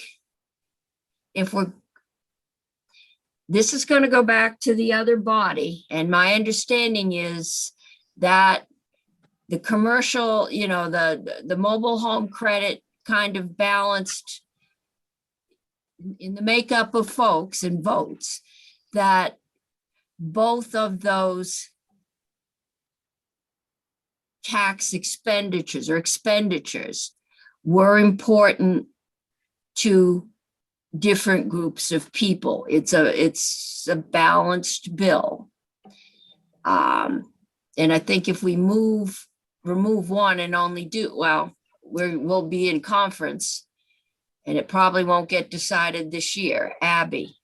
this is going to go back to the other body, and my understanding is that the commercial, the mobile home credit kind of balanced in the makeup of folks and votes, that both of those tax expenditures were important to different groups of people. It's a balanced bill. And I think if we remove one and only do, well, we'll be in conference and it probably won't get decided this year. Abby.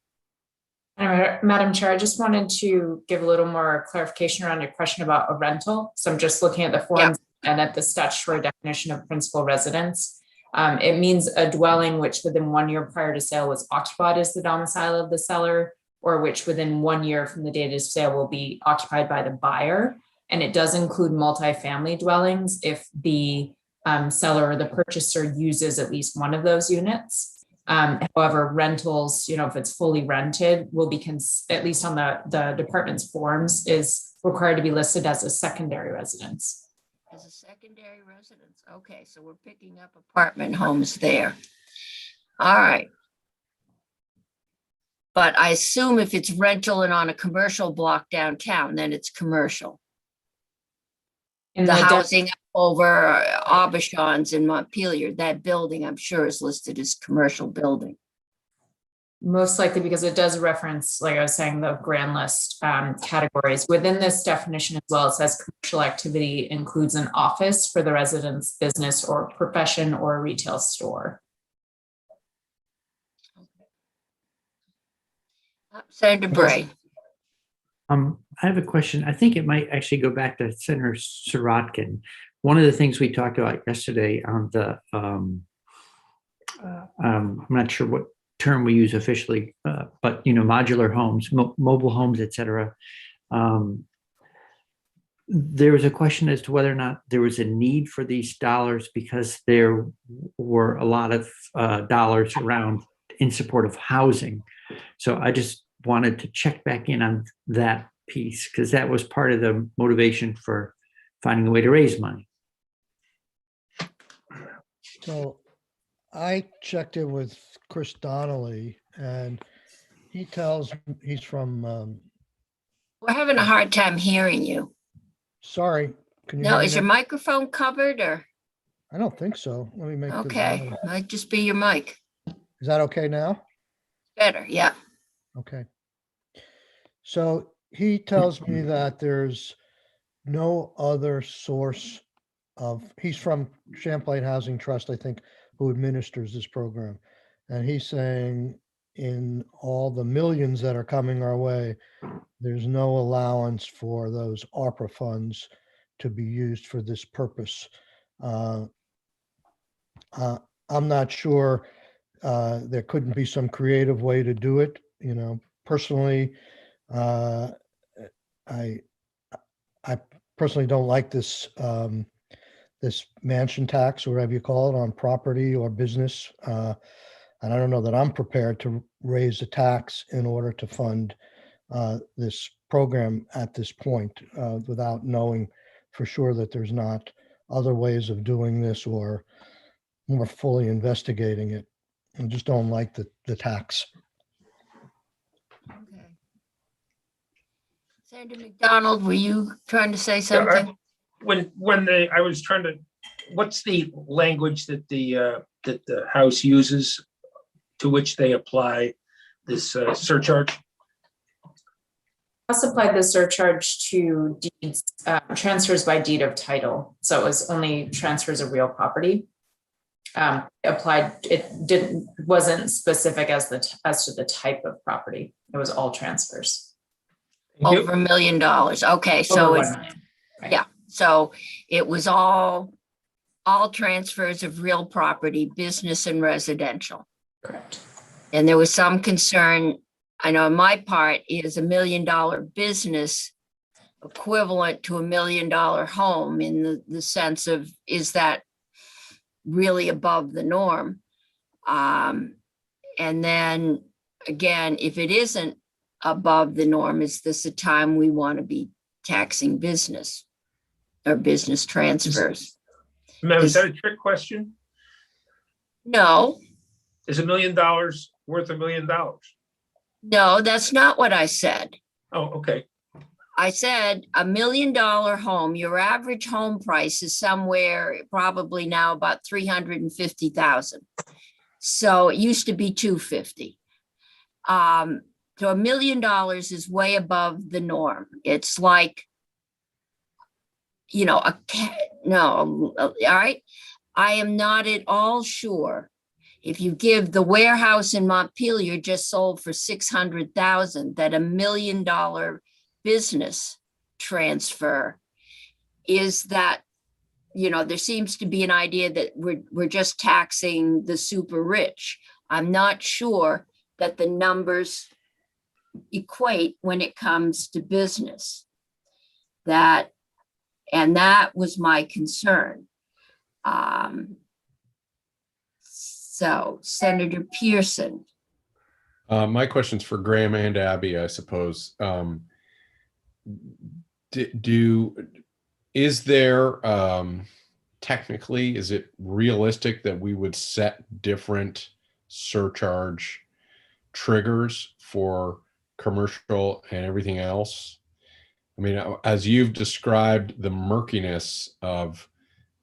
Madam Chair, I just wanted to give a little more clarification around your question about a rental. So I'm just looking at the forms and at the statutory definition of principal residence. It means a dwelling which within 1 year prior to sale was occupied as the domicile of the seller, or which within 1 year from the date of sale will be occupied by the buyer. And it does include multifamily dwellings if the seller or the purchaser uses at least one of those units. However, rentals, if it's fully rented, will be, at least on the department's forms, is required to be listed as a secondary residence. As a secondary residence. Okay, so we're picking up apartment homes there. All right. But I assume if it's rental and on a commercial block downtown, then it's commercial. In The the housing over Aubuchon's in Montpelier, that building, I'm sure, is listed as commercial building. Most likely because it does reference, like I was saying, the grand list categories. Within this definition as well, it says commercial activity includes an office for the resident's business or profession or a retail store. Senator Bray. I have a question. I think it might actually go back to Senator Sirotkin. One of the things we talked about yesterday on the, I'm not sure what term we use officially, but modular homes, mobile homes, et cetera. There was a question as to whether or not there was a need for these dollars because there were a lot of dollars around in support of housing. So I just wanted to check back in on that piece because that was part of the motivation for finding a way to raise money. So I checked it with Chris Donnelly and he tells me he's from, We're having a hard time hearing you. sorry, can you No, hear me is your now? microphone covered or? I don't think so. Let me make this Okay, louder. might just be your mic. Is that okay now? Better, yeah. Okay. So he tells me that there's no other source of, he's from Champlain Housing Trust, I think, who administers this program. And he's saying in all the millions that are coming our way, there's no allowance for those ARPA funds to be used for this purpose. I'm not sure there couldn't be some creative way to do it. Personally, I personally don't like this this mansion tax or whatever you call it on property or business. And I don't know that I'm prepared to raise a tax in order to fund this program at this point without knowing for sure that there's not other ways of doing this or more fully investigating it. I just don't like the tax. Okay. Senator McDonald, were you trying to say something? I was trying to, what's the language that the House uses to which they apply this surcharge? House applied the surcharge to deeds, transfers by deed of title. So it was only transfers of real property. Wasn't specific as to the type of property. It was all transfers. Thank you. Over $1 million. Okay, so Over it's, 1 million. Right. yeah, so it was all transfers of real property, business and residential. Correct. And there was some concern, I know on my part, is $1 million business equivalent to $1 million home in the sense of, is that really above the norm? And then again, if it isn't above the norm, is this a time we want to be taxing business or business transfers? Ma'am, is that a trick question? No, Is $1 million worth $1 million? no, that's not what I said. Oh, okay. I said $1 million home, your average home price is somewhere probably now about 350,000. So it used to be 250. So $1 million is way above the norm. It's like no, all right. I am not at all sure. If you give the warehouse in Montpelier just sold for 600,000, that $1 million business transfer is that, there seems to be an idea that we're just taxing the super rich. I'm not sure that the numbers equate when it comes to business. That was my concern. So Senator Pearson. My question's for Graham and Abby, I suppose. Is there technically, is it realistic that we would set different surcharge triggers for commercial and everything else? I mean, as you've described the murkiness of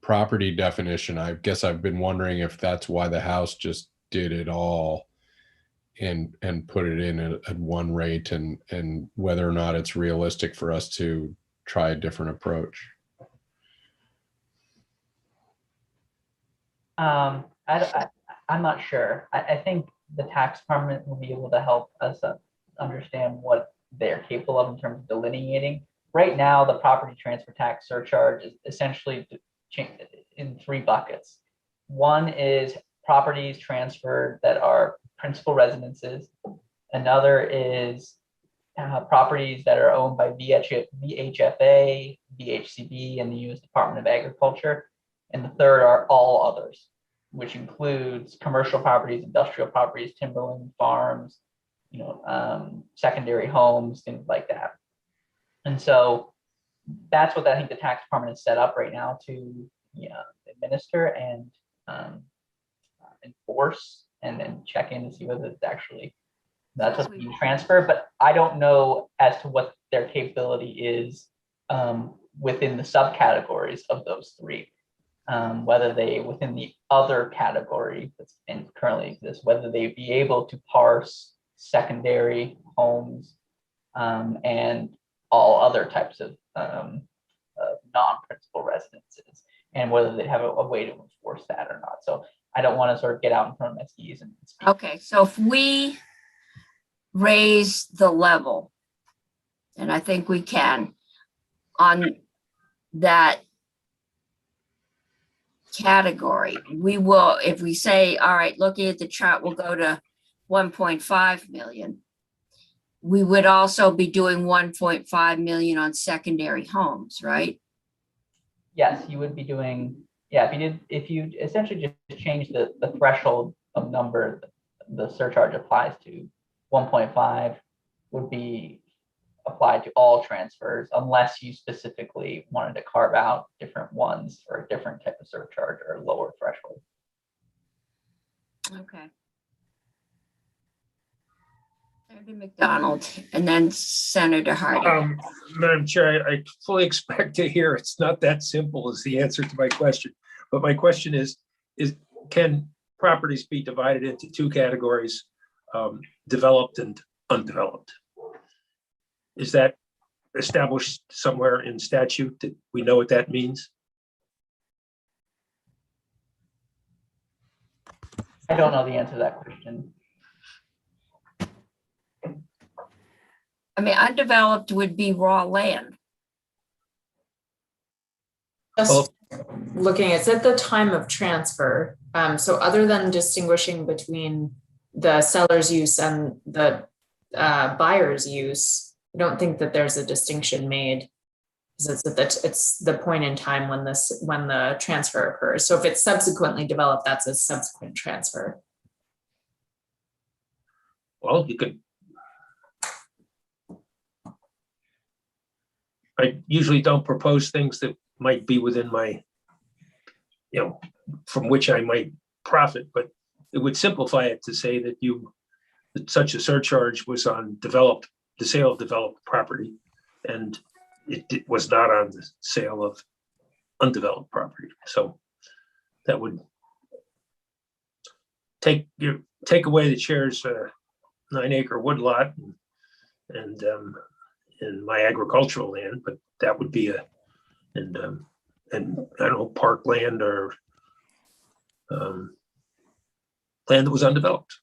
property definition, I guess I've been wondering if that's why the House just did it all and put it in at one rate, and whether or not it's realistic for us to try a different approach. I'm not sure. I think the tax department will be able to help us understand what they're capable of in terms of delineating. Right now, the property transfer tax surcharge is essentially in 3 buckets. One is properties transferred that are principal residences. Another is properties that are owned by VHFA, VHCB, and the U.S. Department of Agriculture. And the third are all others, which includes commercial properties, industrial properties, timberland farms, secondary homes, things like that. And so that's what I think the tax department is set up right now to administer and enforce, and then check in to see whether it's actually that's what's being transferred. But I don't know as to what their capability is within the subcategories of those 3. Whether they, within the other category that's currently exists, whether they'd be able to parse secondary homes and all other types of non-principal residences, and whether they have a way to enforce that or not. So I don't want to sort of get out in front of my skis and speak. Okay, so if we raise the level, and I think we can, on that category, we will, if we say, all right, looking at the chart, we'll go to 1.5 million. We would also be doing 1.5 million on secondary homes, right? Yes, you would be doing, if you essentially just change the threshold of number the surcharge applies to, 1.5 would be applied to all transfers, unless you specifically wanted to carve out different ones for a different type of surcharge or lower threshold. Okay. Senator McDonald, and then Senator Hardy. Madam Chair, I fully expect to hear it's not that simple as the answer to my question. But my question is can properties be divided into 2 categories, developed and undeveloped? Is that established somewhere in statute that we know what that means? I don't know the answer to that question. I mean, undeveloped would be raw land. Just looking, it's at the time of transfer. So other than distinguishing between the seller's use and the buyer's use, I don't think that there's a distinction made. It's the point in time when the transfer occurs. So if it's subsequently developed, that's a subsequent transfer. Well, you could. I usually don't propose things that might be within my, from which I might profit, but it would simplify it to say that such a surcharge was on the sale of developed property, and it was not on the sale of undeveloped property. So that would take away the chair's 9-acre woodlot and my agricultural land, but that would be and I don't know, parkland or land that was undeveloped.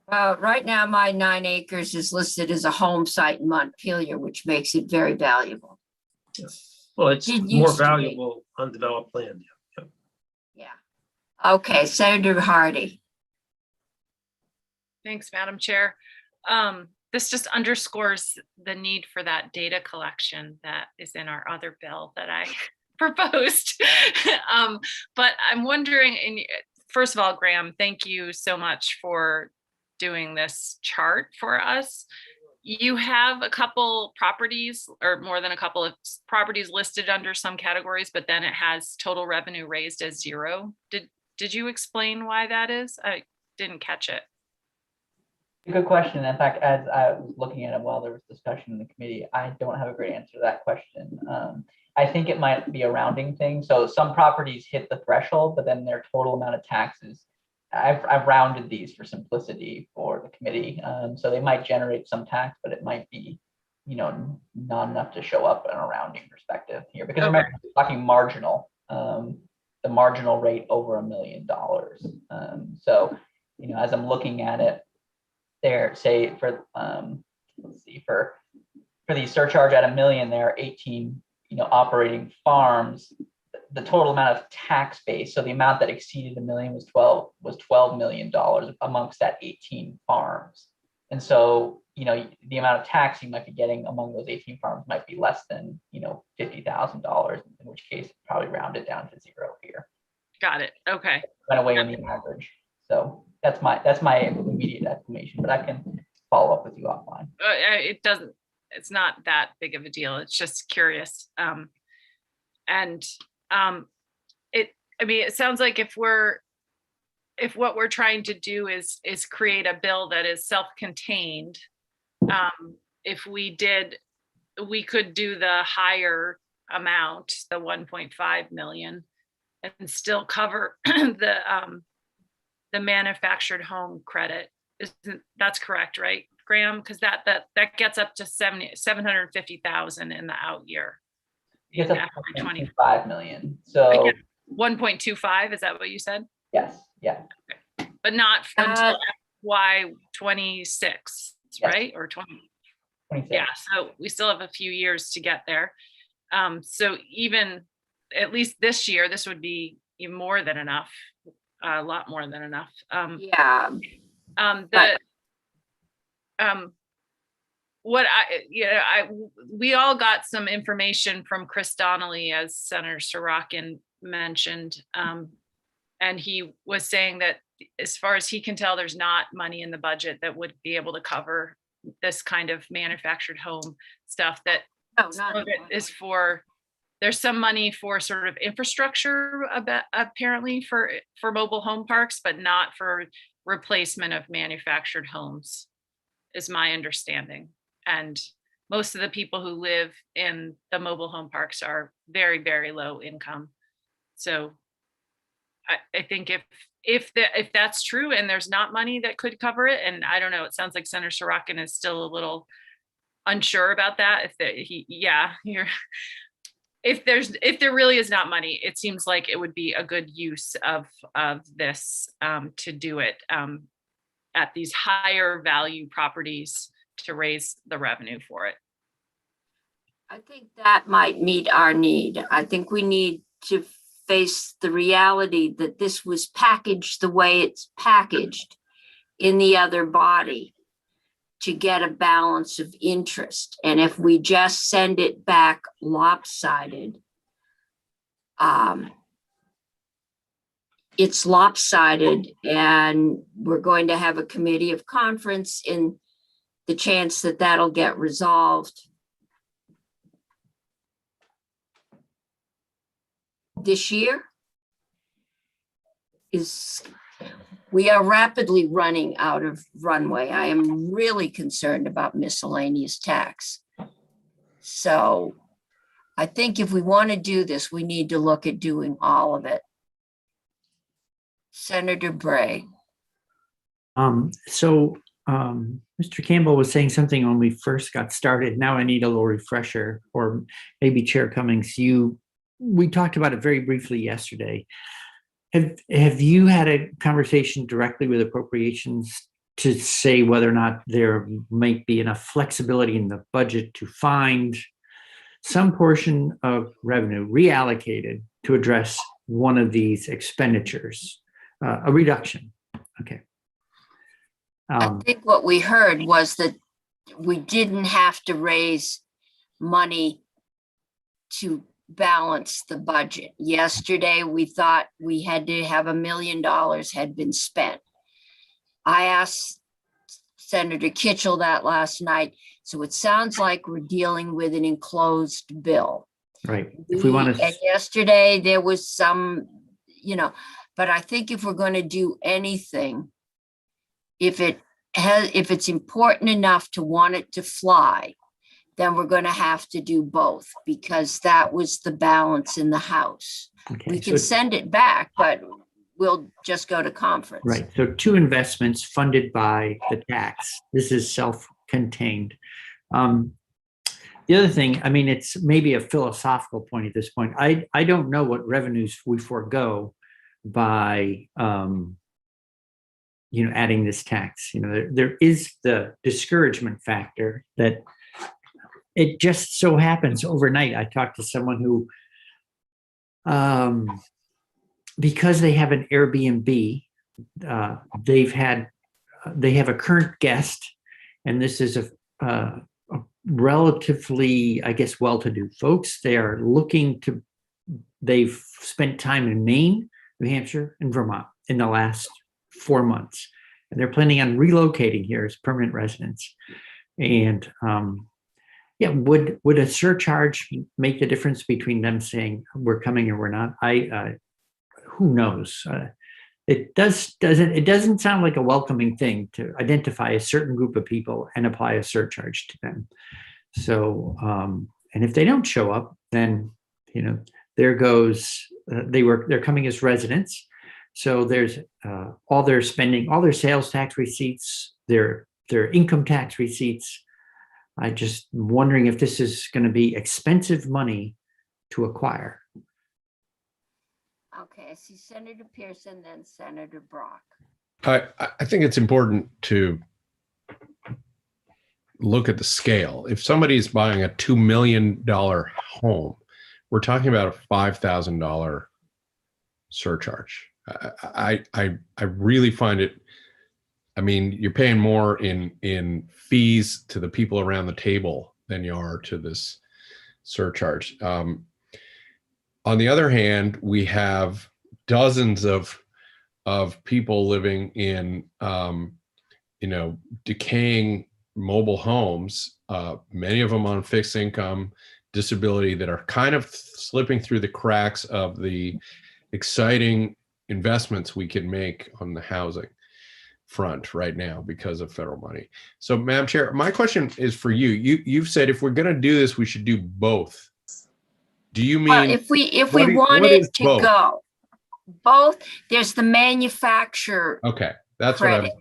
Right now, my 9 acres is listed as a home site in Montpelier, which makes it very valuable. Well, it's It more used to be. valuable undeveloped land. Yeah. Okay, Senator Hardy. Thanks, Madam Chair. This just underscores the need for that data collection that is in our other bill that I proposed. But I'm wondering, first of all, Graham, thank you so much for doing this chart for us. You have a couple properties, or more than a couple of properties listed under some categories, but then it has total revenue raised as 0. Did you explain why that is? I didn't catch it. Good question. In fact, as I was looking at it while there was discussion in the committee, I don't have a great answer to that question. I think it might be a rounding thing. So some properties hit the threshold, but then their total amount of taxes, I've rounded these for simplicity for the committee. So they might generate some tax, but it might be, not enough to show up in a rounding perspective here, because we're talking marginal, the marginal rate over $1 million. So, as I'm looking at it, there, say for let's see, for the surcharge at $1 million, there are 18 operating farms. The total amount of tax base, so the amount that exceeded $1 million was $12 million amongst that 18 farms. And so the amount of tax you might be getting among those 18 farms might be less than $50,000, in which case probably round it down to 0 here. Got it. Okay. Went away in the average. So that's my immediate estimation, but I can follow up with you offline. It's not that big of a deal. It's just curious. It sounds like if what we're trying to do is create a bill that is self-contained, if we could do the higher amount, the 1.5 million, and still cover the manufactured home credit. That's correct, right, Graham? Because that gets up to 750,000 in the out year. It's up to 1.25 million. So 1.25, is that what you said? Yes. Yeah. Okay. But not until FY 26, yes. Right? Or 20. 26. Yeah. So we still have a few years to get there. So even at least this year, this would be more than enough. A lot more than enough. We all got some information from Chris Donnelly, as Senator Sorokin mentioned, and he was saying that as far as he can tell, there's not money in the budget that would be able to cover this kind of manufactured home stuff. That some of it is for. There's some money for sort of infrastructure apparently for mobile home parks, but not for replacement of manufactured homes, is my understanding. And most of the people who live in the mobile home parks are very, very low income. So I think if that's true and there's not money that could cover it, and I don't know, it sounds like Senator Sorokin is still a little unsure about that. If there really is not money, it seems like it would be a good use of this to do it at these higher value properties to raise the revenue for it. I think that might meet our need. I think we need to face the reality that this was packaged the way it's packaged in the other body to get a balance of interest. And if we just send it back lopsided, it's lopsided, and we're going to have a committee of conference in the chance that that'll get resolved this year. We are rapidly running out of runway. I am really concerned about miscellaneous tax. So I think if we want to do this, we need to look at doing all of it. Senator Bray. Mr. Campbell was saying something when we first got started. Now I need a little refresher, or maybe Chair Cummings, you we talked about it very briefly yesterday. Have you had a conversation directly with appropriations to say whether or not there might be enough flexibility in the budget to find some portion of revenue reallocated to address one of these expenditures, a reduction? Okay. I think what we heard was that we didn't have to raise money to balance the budget. Yesterday, we thought we had to have $1 million had been spent. I asked Senator Kitchell that last night. So it sounds like we're dealing with an enclosed bill. Right. If we want to. And yesterday there was some, but I think if we're going to do anything, if it's important enough to want it to fly, then we're going to have to do both, because that was the balance in the House. Okay, we can send it back, but we'll just go to conference. Right. So 2 investments funded by the tax. This is self-contained. The other thing, I mean, it's maybe a philosophical point at this point. I don't know what revenues we forego by adding this tax. There is the discouragement factor that it just so happens overnight. I talked to someone who, because they have an Airbnb, they have a current guest, and this is a relatively, I guess, well-to-do folks. They've spent time in Maine, New Hampshire, and Vermont in the last 4 months, and they're planning on relocating here as permanent residents. And would a surcharge make the difference between them saying we're coming or we're not? Who knows? It doesn't sound like a welcoming thing to identify a certain group of people and apply a surcharge to them. So, and if they don't show up, then there goes. They're coming as residents. So there's all their spending, all their sales tax receipts, their income tax receipts. I just wondering if this is going to be expensive money to acquire. Okay, I see Senator Pearson, then Senator Brock. I think it's important to look at the scale. If somebody's buying a $2 million home, we're talking about a $5,000 surcharge. I really find it. I mean, you're paying more in fees to the people around the table than you are to this surcharge. On the other hand, we have dozens of people living in decaying mobile homes, many of them on fixed income, disability, that are kind of slipping through the cracks of the exciting investments we can make on the housing front right now because of federal money. So, Madam Chair, my question is for you. You've said if we're going to do this, we should do both. Do you mean if we wanted to go both? There's the manufacturer. Okay, that's credit. what I'm.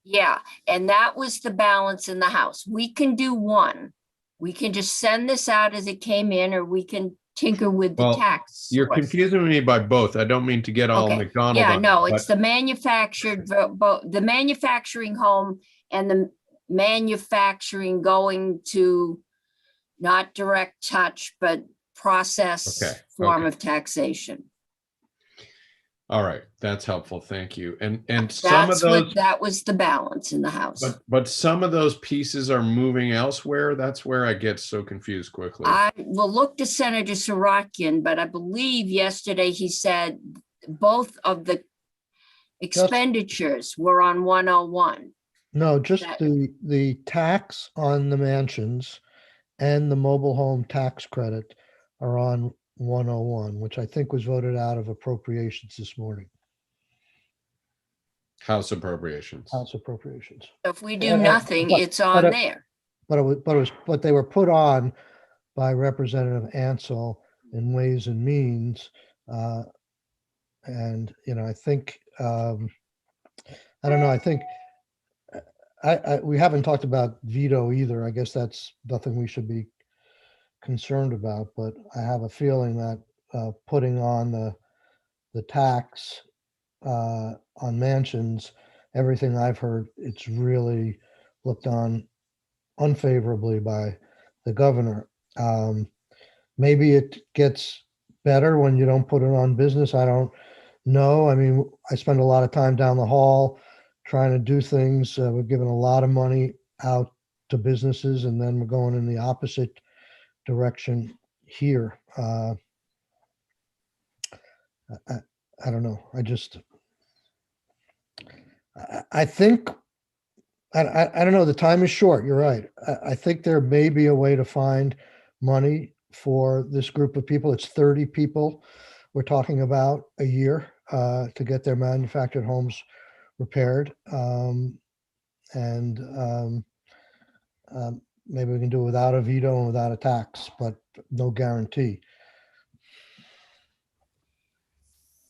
Yeah, and that was the balance in the House. We can do one. We can just send this out as it came in, or we can tinker with the tax. You're confusing me by both. I don't mean to get all McDonald. Yeah, no, it's the manufactured, the manufacturing home and the manufacturing going to not direct touch, but process form of taxation. All right, that's helpful. Thank you. And some of those, that was the balance in the House. But some of those pieces are moving elsewhere. That's where I get so confused quickly. I will look to Senator Sorokin, but I believe yesterday he said both of the expenditures were on 101. No, just the tax on the mansions and the mobile home tax credit are on 101, which I think was voted out of appropriations this morning. House appropriations. House appropriations. So if we do nothing, it's on there. But they were put on by Representative Ansel in Ways and Means, and I think I don't know. I think we haven't talked about veto either. I guess that's nothing we should be concerned about, but I have a feeling that putting on the tax on mansions, everything I've heard, it's really looked on unfavorably by the governor. Maybe it gets better when you don't put it on business. I don't know. I mean, I spend a lot of time down the hall trying to do things. We're giving a lot of money out to businesses, and then we're going in the opposite direction here. I don't know. I think, I don't know. The time is short. You're right. I think there may be a way to find money for this group of people. It's 30 people we're talking about a year to get their manufactured homes repaired. Maybe we can do it without a veto and without a tax, but no guarantee.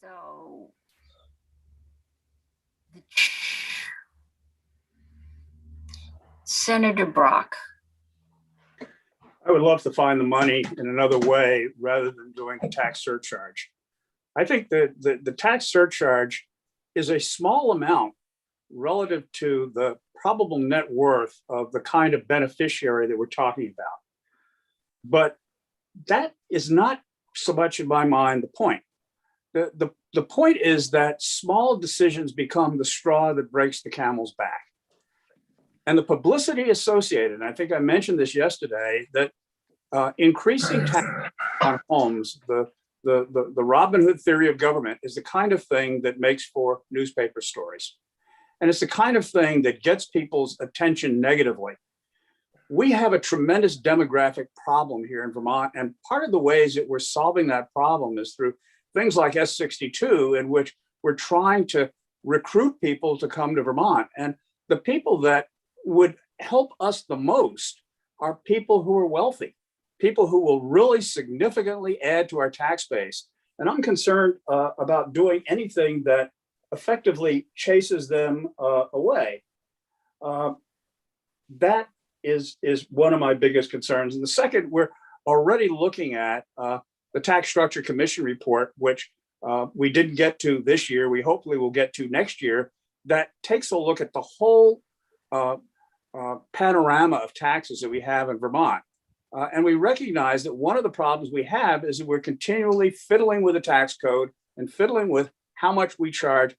So Senator Brock. I would love to find the money in another way rather than doing a tax surcharge. I think that the tax surcharge is a small amount relative to the probable net worth of the kind of beneficiary that we're talking about. But that is not so much in my mind the point. The point is that small decisions become the straw that breaks the camel's back. And the publicity associated, and I think I mentioned this yesterday, that increasing tax on homes, the Robin Hood theory of government, is the kind of thing that makes for newspaper stories. And it's the kind of thing that gets people's attention negatively. We have a tremendous demographic problem here in Vermont. And part of the ways that we're solving that problem is through things like S62, in which we're trying to recruit people to come to Vermont. And the people that would help us the most are people who are wealthy, people who will really significantly add to our tax base. And I'm concerned about doing anything that effectively chases them away. That is one of my biggest concerns. And the second, we're already looking at the Tax Structure Commission report, which we didn't get to this year. We hopefully will get to next year. That takes a look at the whole panorama of taxes that we have in Vermont. And we recognize that one of the problems we have is that we're continually fiddling with the tax code and fiddling with how much we charge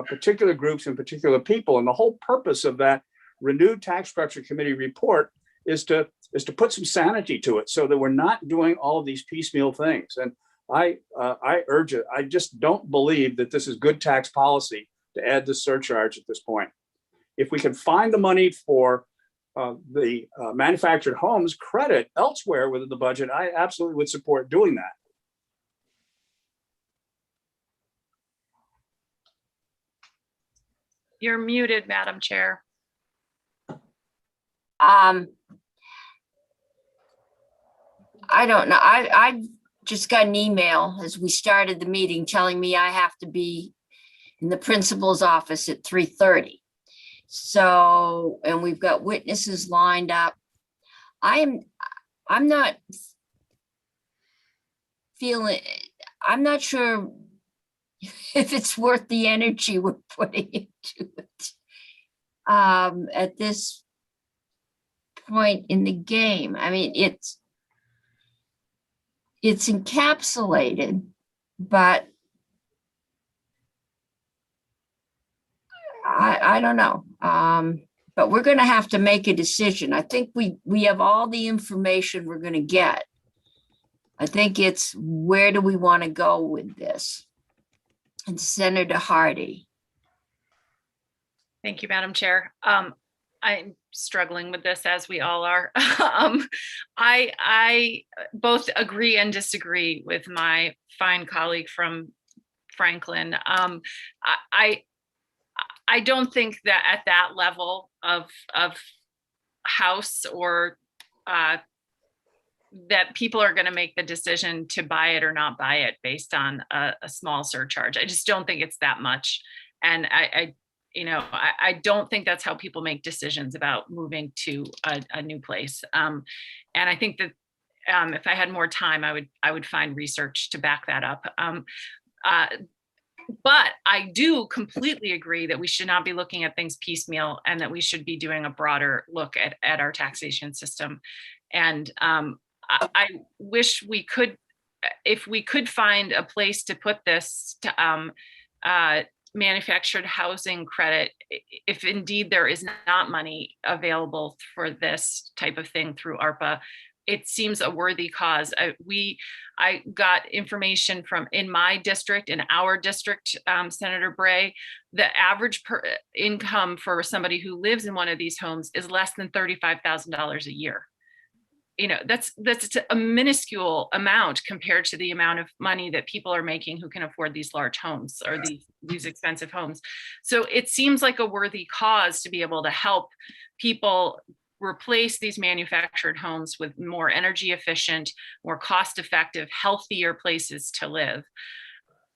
particular groups and particular people. And the whole purpose of that renewed Tax Structure Committee report is to put some sanity to it so that we're not doing all of these piecemeal things. And I urge it. I just don't believe that this is good tax policy to add this surcharge at this point. If we can find the money for the manufactured homes credit elsewhere within the budget, I absolutely would support doing that. You're muted, Madam Chair. I don't know. I just got an email as we started the meeting telling me I have to be in the principal's office at 3:30. So, and we've got witnesses lined up. I'm not sure if it's worth the energy we're putting into it at this point in the game. I mean, it's encapsulated, but I don't know. But we're going to have to make a decision. I think we have all the information we're going to get. I think it's where do we want to go with this? And Senator Hardy. Thank you, Madam Chair. I'm struggling with this, as we all are. I both agree and disagree with my fine colleague from Franklin. I don't think that at that level of house or that people are going to make the decision to buy it or not buy it based on a small surcharge. I just don't think it's that much. And I don't think that's how people make decisions about moving to a new place. And I think that if I had more time, I would find research to back that up. But I do completely agree that we should not be looking at things piecemeal, and that we should be doing a broader look at our taxation system. And I wish we could, if we could find a place to put this to, manufactured housing credit, if indeed there is not money available for this type of thing through ARPA, it seems a worthy cause. I got information from in my district, in our district, Senator Bray, the average income for somebody who lives in one of these homes is less than $35,000 a year. You know, that's a minuscule amount compared to the amount of money that people are making who can afford these large homes or these expensive homes. So it seems like a worthy cause to be able to help people replace these manufactured homes with more energy efficient, more cost effective, healthier places to live.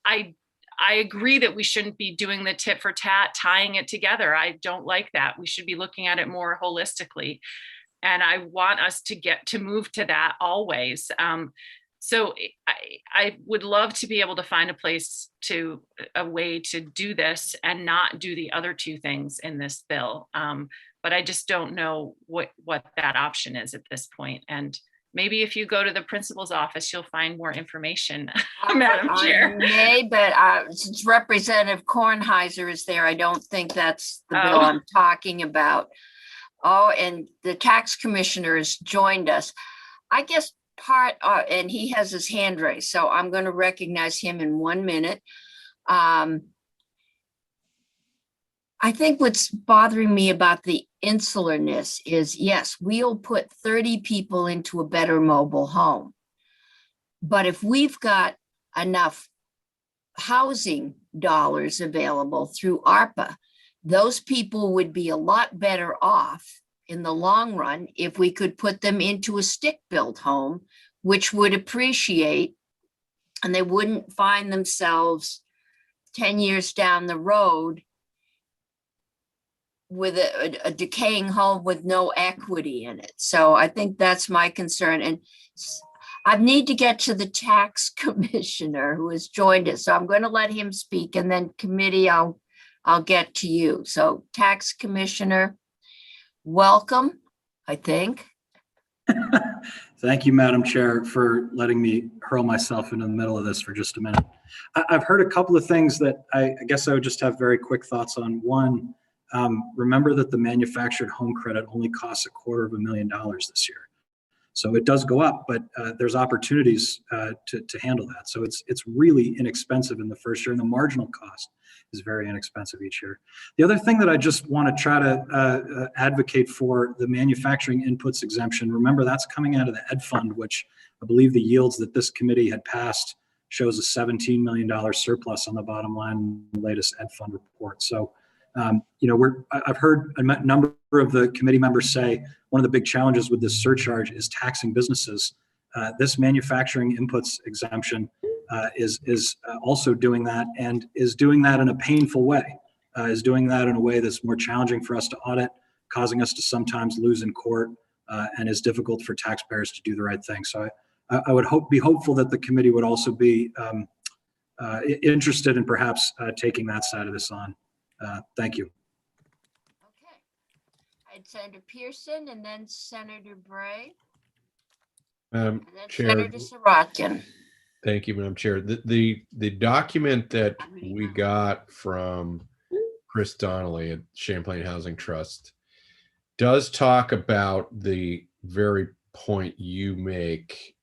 I agree that we shouldn't be doing the tit for tat, tying it together. I don't like that. We should be looking at it more holistically. And I want us to move to that always. So I would love to be able to find a way to do this and not do the other two things in this bill. But I just don't know what that option is at this point. And maybe if you go to the principal's office, you'll find more information, Madam Chair. I may, but since Representative Kornheiser is there, I don't think that's the bill I'm talking about. Oh, and the tax commissioner has joined us. I guess and he has his hand raised, so I'm going to recognize him in 1 minute. I think what's bothering me about the insularness is, yes, we'll put 30 people into a better mobile home. But if we've got enough housing dollars available through ARPA, those people would be a lot better off in the long run if we could put them into a stick-built home, which would appreciate, and they wouldn't find themselves 10 years down the road with a decaying home with no equity in it. So I think that's my concern. And I need to get to the tax commissioner who has joined us. So I'm going to let him speak, and then committee, I'll get to you. So tax commissioner, welcome, I think. Thank you, Madam Chair, for letting me hurl myself into the middle of this for just a minute. I've heard a couple of things that I guess I would just have very quick thoughts on. One, remember that the manufactured home credit only costs $250,000 this year. So it does go up, but there's opportunities to handle that. So it's really inexpensive in the first year, and the marginal cost is very inexpensive each year. The other thing that I just want to try to advocate for, the manufacturing inputs exemption. Remember, that's coming out of the Ed Fund, which I believe the yields that this committee had passed shows a $17 million surplus on the bottom line in the latest Ed Fund report. So, I've heard a number of the committee members say one of the big challenges with this surcharge is taxing businesses. This manufacturing inputs exemption is also doing that, and is doing that in a painful way, is doing that in a way that's more challenging for us to audit, causing us to sometimes lose in court, and is difficult for taxpayers to do the right thing. So I would be hopeful that the committee would also be interested in perhaps taking that side of this on. Thank you. Okay. I had Senator Pearson, and then Senator Bray, and then Chair, Senator Sirotkin. thank you, Madam Chair. The document that we got from Chris Donnelly at Champlain Housing Trust does talk about the very point you make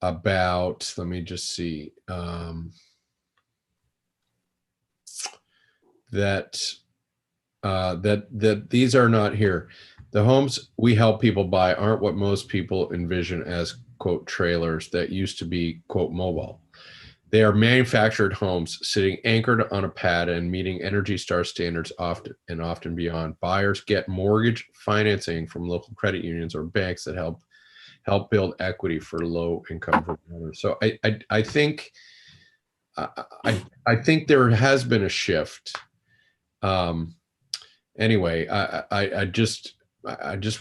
about, let me just see, that these are not here. The homes we help people buy aren't what most people envision as, quote, trailers that used to be, quote, mobile. They are manufactured homes sitting anchored on a pad and meeting Energy Star standards often beyond. Buyers get mortgage financing from local credit unions or banks that help build equity for low income homeowners. So I think there has been a shift. Anyway, I just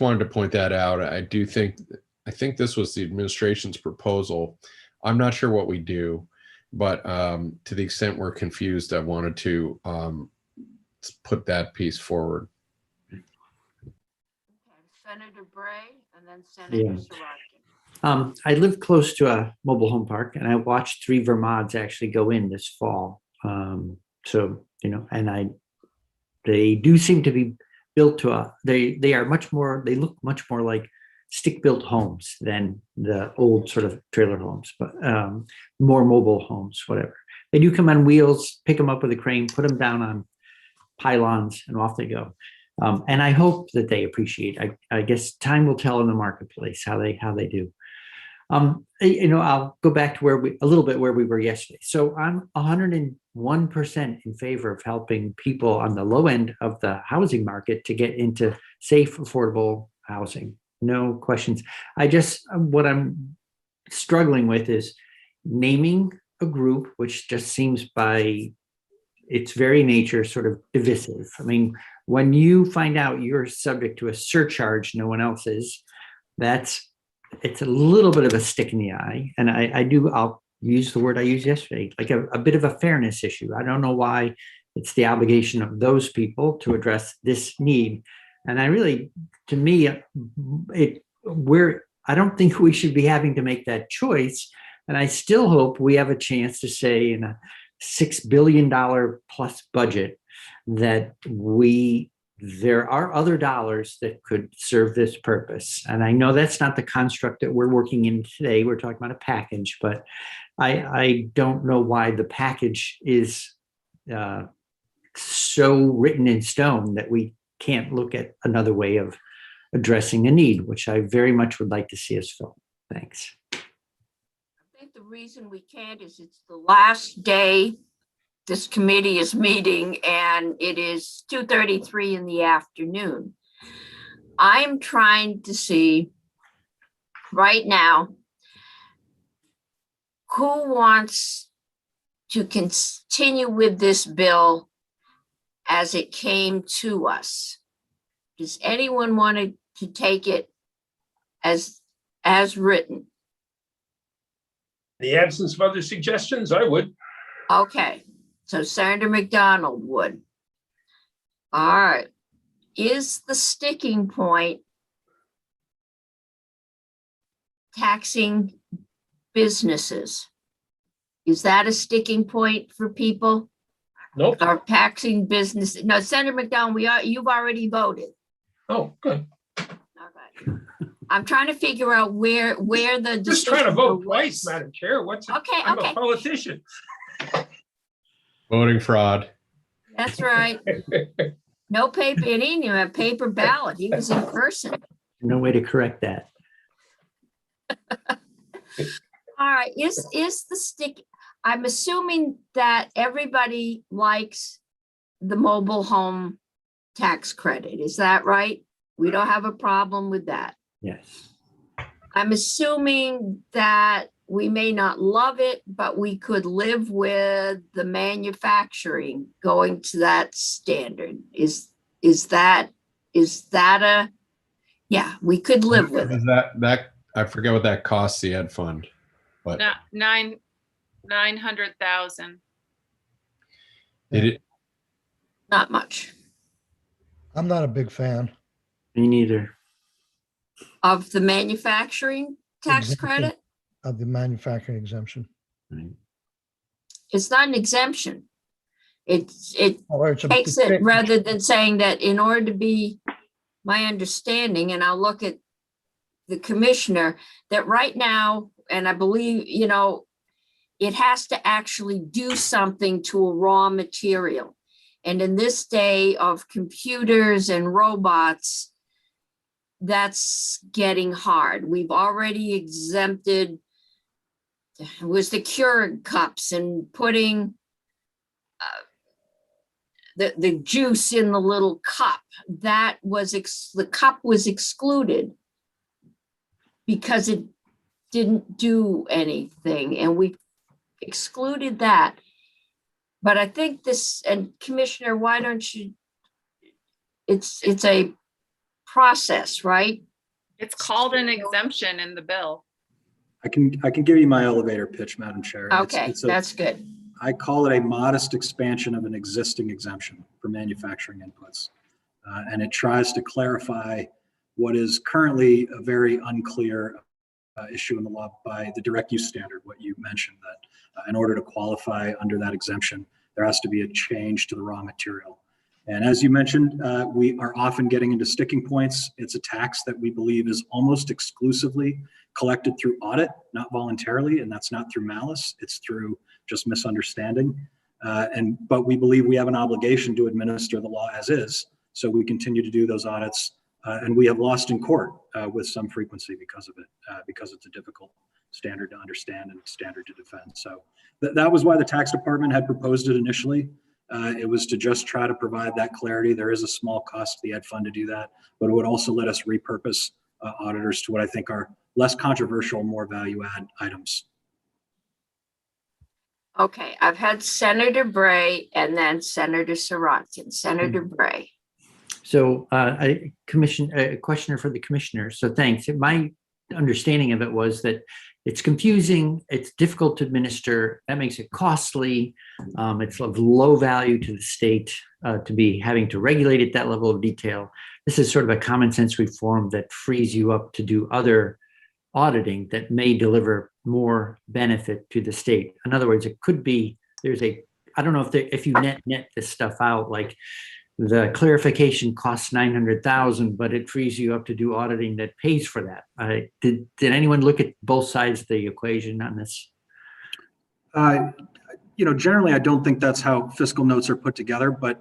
wanted to point that out. I do think I think this was the administration's proposal. I'm not sure what we do, but to the extent we're confused, I wanted to put that piece forward. Senator Bray and then Yeah. Senator Sorokin. I live close to a mobile home park, and I watched 3 Vermonts actually go in this fall. So, you know, and they do seem to be built to they are much more, they look much more like stick-built homes than the old sort of trailer homes, but more mobile homes, whatever. They do come on wheels, pick them up with a crane, put them down on pylons, and off they go. And I hope that they appreciate. I guess time will tell in the marketplace how they do. You know, I'll go back to a little bit where we were yesterday. So I'm 101% in favor of helping people on the low end of the housing market to get into safe, affordable housing. No questions. What I'm struggling with is naming a group, which just seems by its very nature sort of divisive. I mean, when you find out you're subject to a surcharge no one else is, it's a little bit of a stick in the eye. And I'll use the word I used yesterday, like a bit of a fairness issue. I don't know why it's the obligation of those people to address this need. And to me, I don't think we should be having to make that choice. And I still hope we have a chance to say in a $6 billion plus budget that there are other dollars that could serve this purpose. And I know that's not the construct that we're working in today. We're talking about a package, but I don't know why the package is so written in stone that we can't look at another way of addressing a need, which I very much would like to see us fill. Thanks. I think the reason we can't is it's the last day this committee is meeting and it is 2:33 in the afternoon. I'm trying to see right now who wants to continue with this bill as it came to us. Does anyone want to take it as written? In the absence of other suggestions, I would. Okay, so Senator McDonald would. All right. Is the sticking point taxing businesses? Is that a sticking point for people? Nope. Or taxing business? No, Senator McDonald, you've already voted. Oh, good. Okay. I'm trying to figure out where the Just trying to decision vote was. twice, Madam Chair. Okay, I'm okay. a politician. Voting fraud. That's right. No paper, it ain't even a paper ballot. He was in person. No way to correct that. All right, is the stick, I'm assuming that everybody likes the mobile home tax credit. Is that right? We don't have a problem with that. Yes. I'm assuming that we may not love it, but we could live with the manufacturing going to that standard. Is that yeah, we could live with it. That I forget what that costs the ed fund, but Not 900,000. it Not much I'm not a big fan. Me neither. of the manufacturing tax Exemption. credit. Of the manufacturing exemption. Right. It's not an exemption. It Or it's a- takes it rather than saying that in order to be my understanding, and I'll look at the commissioner, that right now, and I believe, it has to actually do something to a raw material. And in this day of computers and robots, that's getting hard. We've already exempted was the Keurig cups and putting the juice in the little cup. That was the cup was excluded because it didn't do anything, and we excluded that. But I think this, and Commissioner, why don't you? It's a process, right? It's called an exemption in the bill. I can give you my elevator pitch, Madam Chair. Okay, that's good. I call it a modest expansion of an existing exemption for manufacturing inputs. And it tries to clarify what is currently a very unclear issue in the law by the direct use standard, what you mentioned, that in order to qualify under that exemption, there has to be a change to the raw material. And as you mentioned, we are often getting into sticking points. It's a tax that we believe is almost exclusively collected through audit, not voluntarily, and that's not through malice, it's through just misunderstanding. But we believe we have an obligation to administer the law as is, so we continue to do those audits, and we have lost in court with some frequency because of it, because it's a difficult standard to understand and standard to defend. So that was why the tax department had proposed it initially. It was to just try to provide that clarity. There is a small cost to the ed fund to do that, but it would also let us repurpose auditors to what I think are less controversial, more value add items. Okay, I've had Senator Bray and then Senator Sorokin. Senator Bray. So a questioner for the commissioner. So thanks. My understanding of it was that it's confusing, it's difficult to administer, that makes it costly. It's of low value to the state to be having to regulate at that level of detail. This is sort of a common sense reform that frees you up to do other auditing that may deliver more benefit to the state. In other words, it could be, I don't know if you net this stuff out, like the clarification costs 900,000, but it frees you up to do auditing that pays for that. Did anyone look at both sides of the equation on this? Generally, I don't think that's how fiscal notes are put together, but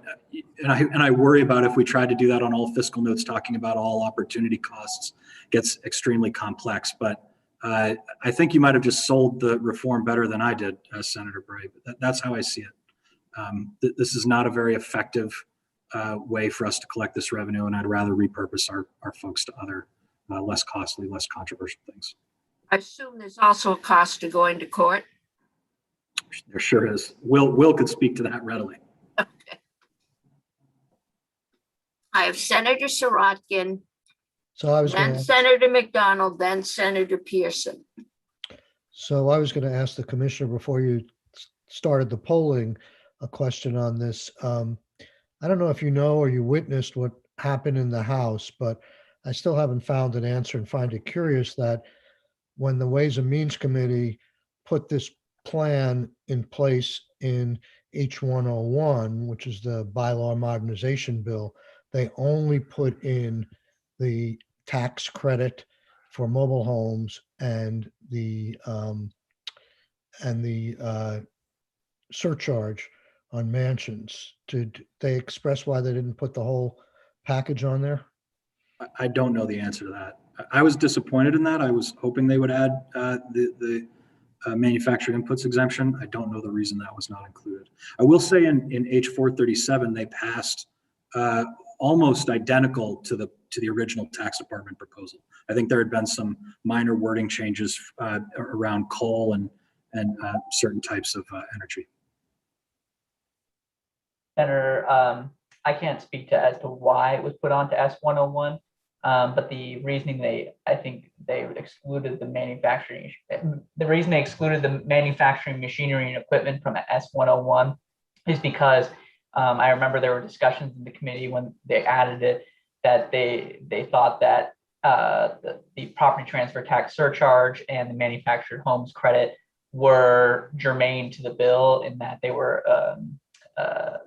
and I worry about if we tried to do that on all fiscal notes, talking about all opportunity costs gets extremely complex. But I think you might have just sold the reform better than I did, Senator Bray. But that's how I see it. This is not a very effective way for us to collect this revenue, and I'd rather repurpose our folks to other less costly, less controversial things. I assume there's also a cost to going to court. There sure is. Will could speak to that readily. Okay. I have Senator Sorokin, So I was then going to, Senator McDonald, then Senator Pearson. so I was going to ask the commissioner before you started the polling, a question on this. I don't know if you know or you witnessed what happened in the House, but I still haven't found an answer and find it curious that when the Ways and Means Committee put this plan in place in H101, which is the bylaw modernization bill, they only put in the tax credit for mobile homes and the surcharge on mansions. Did they express why they didn't put the whole package on there? I don't know the answer to that. I was disappointed in that. I was hoping they would add the manufactured inputs exemption. I don't know the reason that was not included. I will say in H437, they passed almost identical to the original tax department proposal. I think there had been some minor wording changes around coal and certain types of energy. Senator, I can't speak as to why it was put on to S101, but the reasoning I think they excluded the manufacturing. The reason they excluded the manufacturing machinery and equipment from S101 is because I remember there were discussions in the committee when they added it that they thought that the property transfer tax surcharge and the manufactured homes credit were germane to the bill in that they were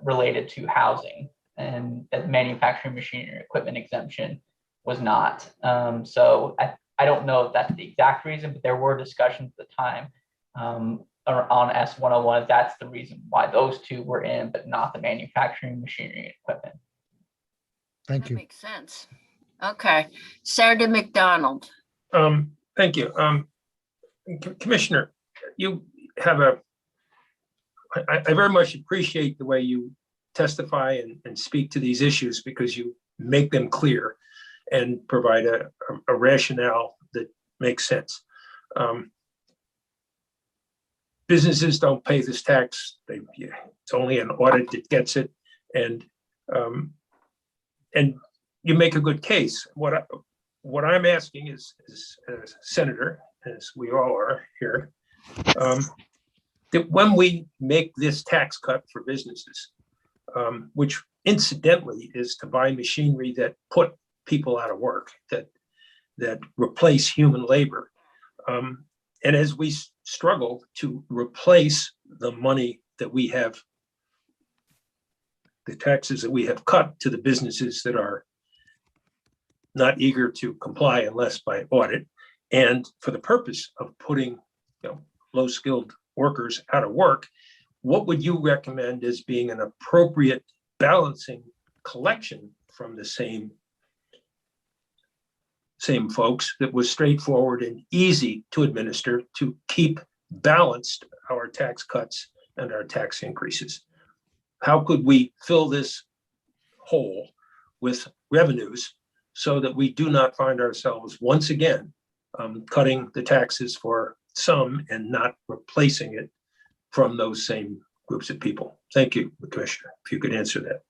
related to housing, and that manufacturing machinery and equipment exemption was not. So I don't know if that's the exact reason, but there were discussions at the time on S101. That's the reason why those two were in, but not the manufacturing machinery and equipment. Thank That you. makes sense. Okay, Senator McDonald. Thank you. Commissioner, you have I very much appreciate the way you testify and speak to these issues because you make them clear and provide a rationale that makes sense. Businesses don't pay this tax. It's only an audit that gets it. And you make a good case. what I'm asking is as a senator, as we all are here, that when we make this tax cut for businesses, which incidentally is to buy machinery that put people out of work, that replace human labor. And as we struggle to replace the money that we have, the taxes that we have cut to the businesses that are not eager to comply unless by audit, and for the purpose of putting low-skilled workers out of work, what would you recommend as being an appropriate balancing collection from the same folks that was straightforward and easy to administer to keep balanced our tax cuts and our tax increases? How could we fill this hole with revenues so that we do not find ourselves once again cutting the taxes for some and not replacing it from those same groups of people? Thank you, Commissioner, if you could answer that.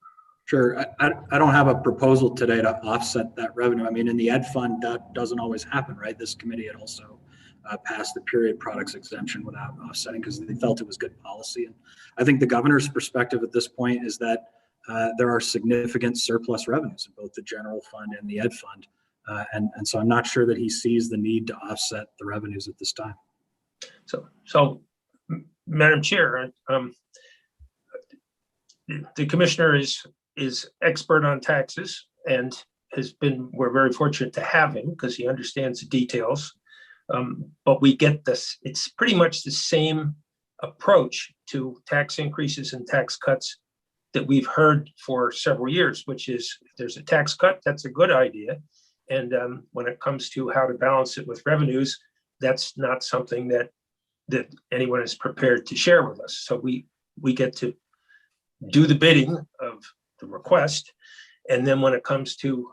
Sure. I don't have a proposal today to offset that revenue. I mean, in the ed fund, that doesn't always happen, right? This committee had also passed the period products exemption without offsetting because they felt it was good policy. And I think the governor's perspective at this point is that there are significant surplus revenues in both the general fund and the ed fund. And so I'm not sure that he sees the need to offset the revenues at this time. So Madam Chair, the commissioner is expert on taxes and we're very fortunate to have him because he understands the details. But we get this, it's pretty much the same approach to tax increases and tax cuts that we've heard for several years, which is if there's a tax cut, that's a good idea. And when it comes to how to balance it with revenues, that's not something that anyone is prepared to share with us. So we get to do the bidding of the request. And then when it comes to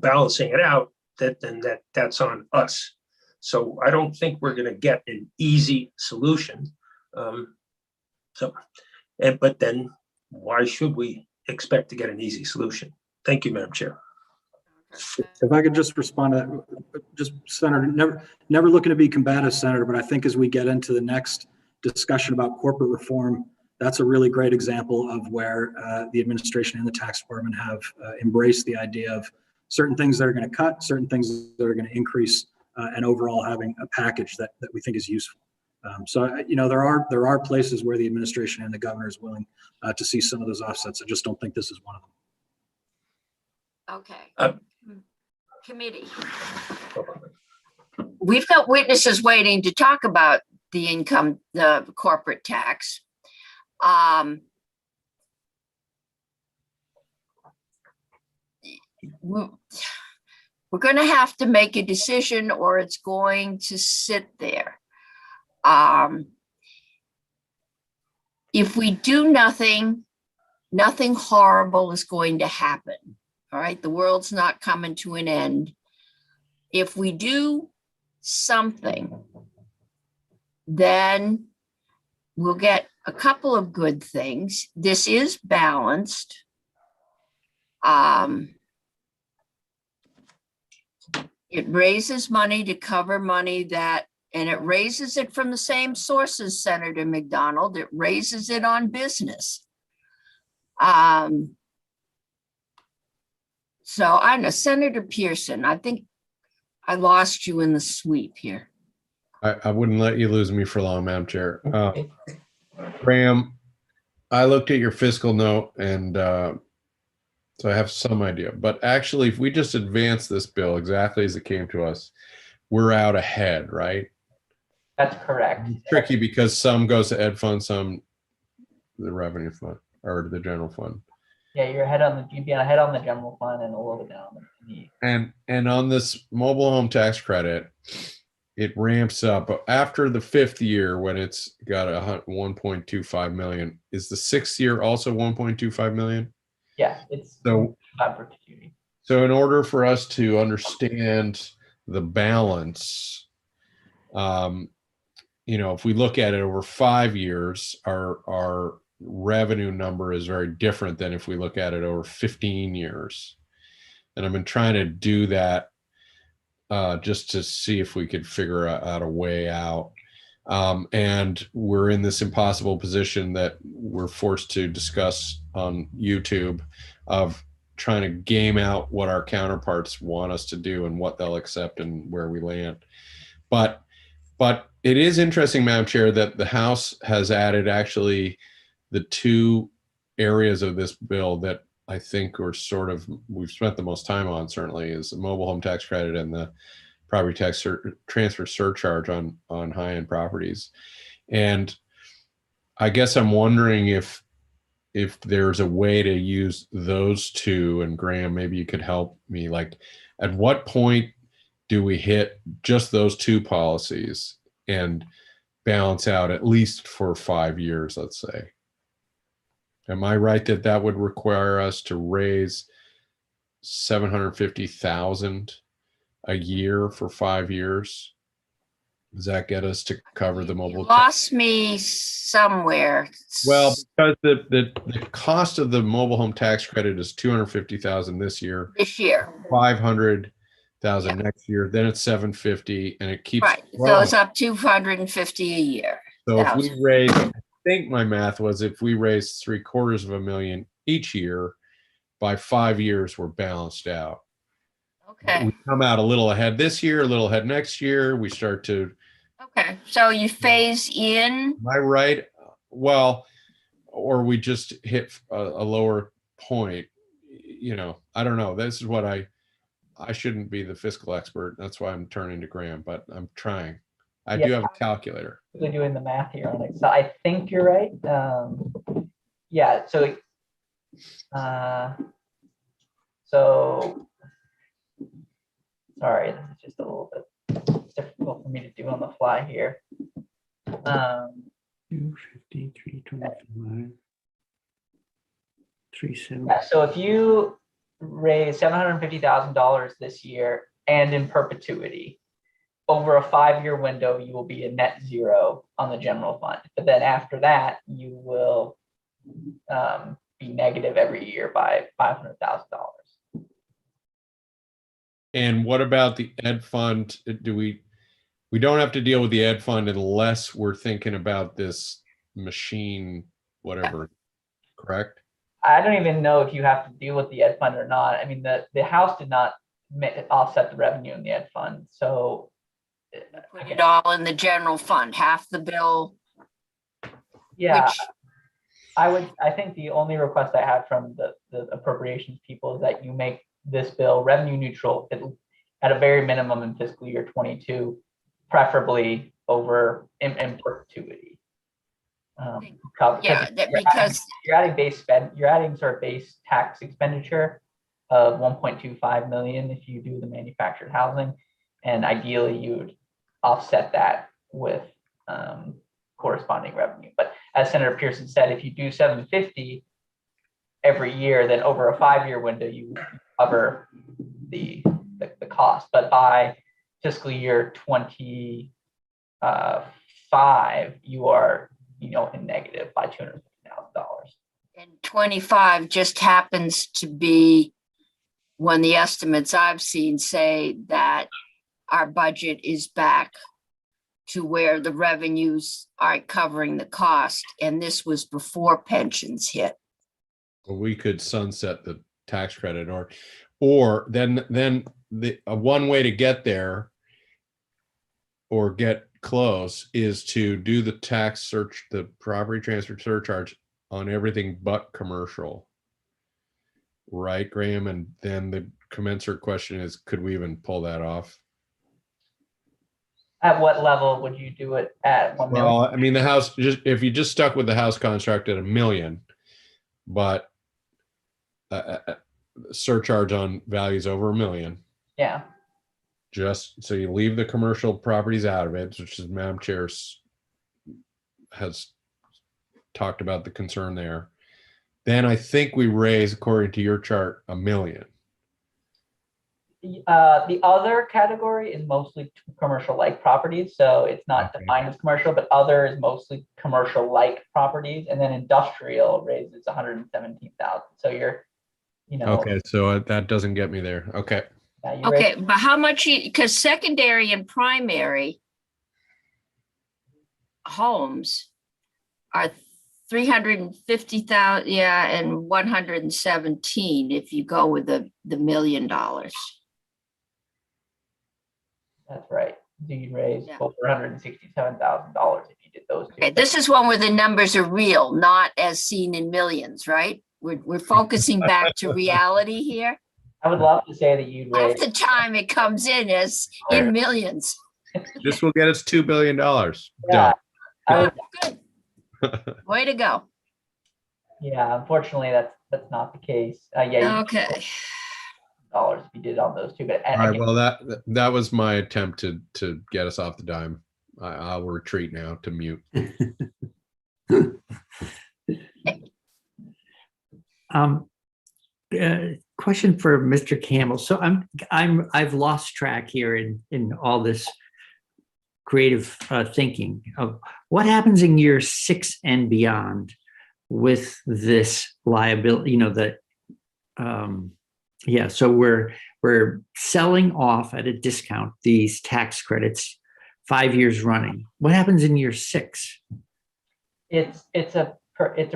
balancing it out, that's on us. So I don't think we're going to get an easy solution. But then why should we expect to get an easy solution? Thank you, Madam Chair. If I could just respond to that, just Senator, never looking to be combative, Senator, but I think as we get into the next discussion about corporate reform, that's a really great example of where the administration and the tax department have embraced the idea of certain things that are going to cut, certain things that are going to increase, and overall having a package that we think is useful. So there are places where the administration and the governor is willing to see some of those offsets. I just don't think this is one of them. Okay. Committee. We've got witnesses waiting to talk about the corporate tax. We're going to have to make a decision or it's going to sit there. If we do nothing horrible is going to happen. All right, the world's not coming to an end. If we do something, then we'll get a couple of good things. This is balanced. It raises money to cover money and it raises it from the same sources, Senator McDonald. It raises it on business. So I know, Senator Pearson, I think I lost you in the sweep here. I wouldn't let you lose me for long, Madam Chair. Graham, I looked at your fiscal note and so I have some idea. But actually, if we just advance this bill exactly as it came to us, we're out ahead, right? That's correct. It's tricky because some goes to ed fund, some the revenue fund or the general fund. Yeah, you'd be ahead on the general fund and a little bit down on the And on this mobile home tax credit, it ramps up after the 5th year when it's got a 1.25 million. Is the 6th year also 1.25 million? Yeah, it's so opportunity. So in order for us to understand the balance, if we look at it over 5 years, our revenue number is very different than if we look at it over 15 years. And I've been trying to do that just to see if we could figure out a way out. And we're in this impossible position that we're forced to discuss on YouTube of trying to game out what our counterparts want us to do and what they'll accept and where we land. But it is interesting, Madam Chair, that the House has added actually the two areas of this bill that I think are sort of, we've spent the most time on, certainly, is the mobile home tax credit and the property tax transfer surcharge on high-end properties. And I guess I'm wondering if there's a way to use those two, and Graham, maybe you could help me, like at what point do we hit just those two policies and balance out at least for 5 years, let's say? Am I right that that would require us to raise 750,000 a year for 5 years? Does that get us to cover the mobile? You lost me somewhere. Well, because the cost of the mobile home tax credit is 250,000 this year, 500,000 next year, then it's 750, and it keeps Right, growing. goes up 250 a year. So if we raise, I think my math was, if we raise $750,000 each year, by 5 years, we're balanced out. Okay. We come out a little ahead this year, a little ahead next year. We start to. Okay, so you phase in. Am I right? Well, or we just hit a lower point. You know, I don't know. This is what I shouldn't be the fiscal expert. That's why I'm turning to Graham, but I'm trying. I do have a calculator. We're doing the math here on it. So I think you're right. Yeah. So, sorry, this is just a little bit difficult for me to do on the fly here. 250, 325, 370. Yeah, so if you raise $750,000 this year and in perpetuity, over a 5-year window, you will be a net zero on the general fund. But then after that, you will be negative every year by $500,000. And what about the ed fund? Do we don't have to deal with the ed fund unless we're thinking about this machine, whatever, correct? I don't even know if you have to deal with the ed fund or not. I mean, the House did not offset the revenue in the ed fund. So Put it all in the general fund, half the bill. yeah, which- I think the only request I have from the appropriations people is that you make this bill revenue neutral at a very minimum in fiscal year 22, preferably over in perpetuity. Yeah, because you're adding sort of base tax expenditure of 1.25 million if you do the manufactured housing, and ideally you would offset that with corresponding revenue. But as Senator Pearson said, if you do 750 every year, then over a 5-year window you cover the cost. But by fiscal year 25, you are in negative by $250,000. and 25 just happens to be when the estimates I've seen say that our budget is back to where the revenues aren't covering the cost. And this was before pensions hit. We could sunset the tax credit, or then the one way to get there or get close is to do the the property transfer surcharge on everything but commercial. Right, Graham? And then the commensurate question is, could we even pull that off? At what level would you do it at? 1 million? Well, I mean, the House, if you just stuck with the House construct at $1 million, but surcharge on values over $1 million. Yeah. Just so you leave the commercial properties out of it, which is Madam Chair has talked about the concern there. Then I think we raise, according to your chart, $1 million. The other category is mostly commercial-like properties, so it's not defined as commercial, but other is mostly commercial-like properties, and then industrial raises 117,000. So you know. Okay, so that doesn't get me there. Okay. Yeah, you raised- Okay, but how much, because secondary and primary homes are 350,000, yeah, and 117 if you go with the $1 million. That's right. So you raised Yeah. $467,000 if you did those two. Okay, this is one where the numbers are real, not as seen in millions, right? We're focusing back to reality here. I would love to say that you'd Half raise. the time it comes in as in millions. This will get us $2 billion. Yeah, I would, Good. Way to go. yeah, unfortunately, that's not the case. Yeah, you Okay. dollars if you did on those two, but All right. again, Well, that was my attempt to get us off the dime. I'll retreat now to mute. Question for Mr. Campbell. So I've lost track here in all this creative thinking of what happens in year 6 and beyond with this liability. So we're selling off at a discount these tax credits 5 years running. What happens in year 6? it's a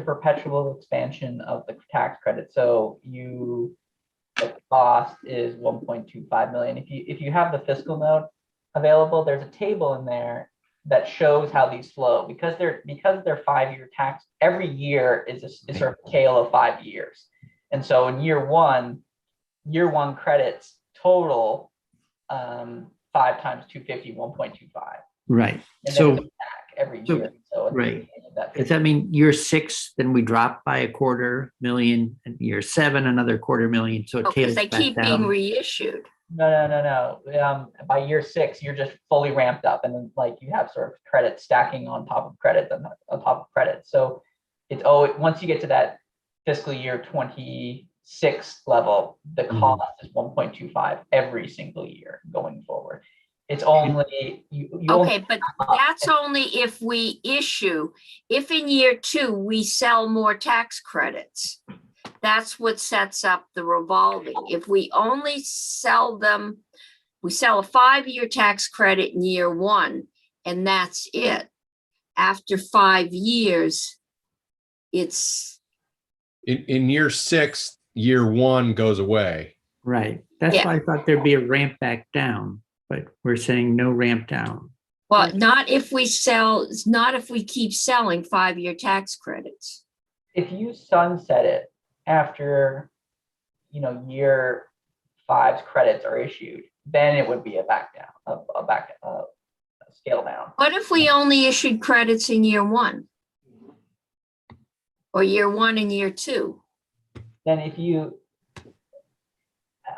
perpetual expansion of the tax credit. So the cost is 1.25 million. If you have the fiscal note available, there's a table in there that shows how these flow because they're 5-year tax. Every year is sort of a tale of 5 years, and so in year one credits total 5 times 250, 1.25. Right. And So then it's back every year. So it's right. that Does that mean year 6, then we drop by $250,000, and year 7, another $250,000? So it Because tails they back keep being down. reissued. No. By year 6, you're just fully ramped up, and then like you have sort of credit stacking on top of credits on top of credits. So it's once you get to that fiscal year 26 level, the cost is 1.25 every single year going forward. It's only you Okay, but that's only if we issue. If in year 2 we sell more tax credits, that's what sets up the revolving. If we only sell them, we sell a 5-year tax credit in year 1, and that's it. After 5 years, it's In year 6, year 1 goes away. Right. That's Yeah. why I thought there'd be a ramp back down, but we're saying no ramp down. well, not if we keep selling 5-year tax credits. if you sunset it after year 5's credits are issued, then it would be a scale down. What if we only issued credits in year 1? Or year 1 and year 2? Then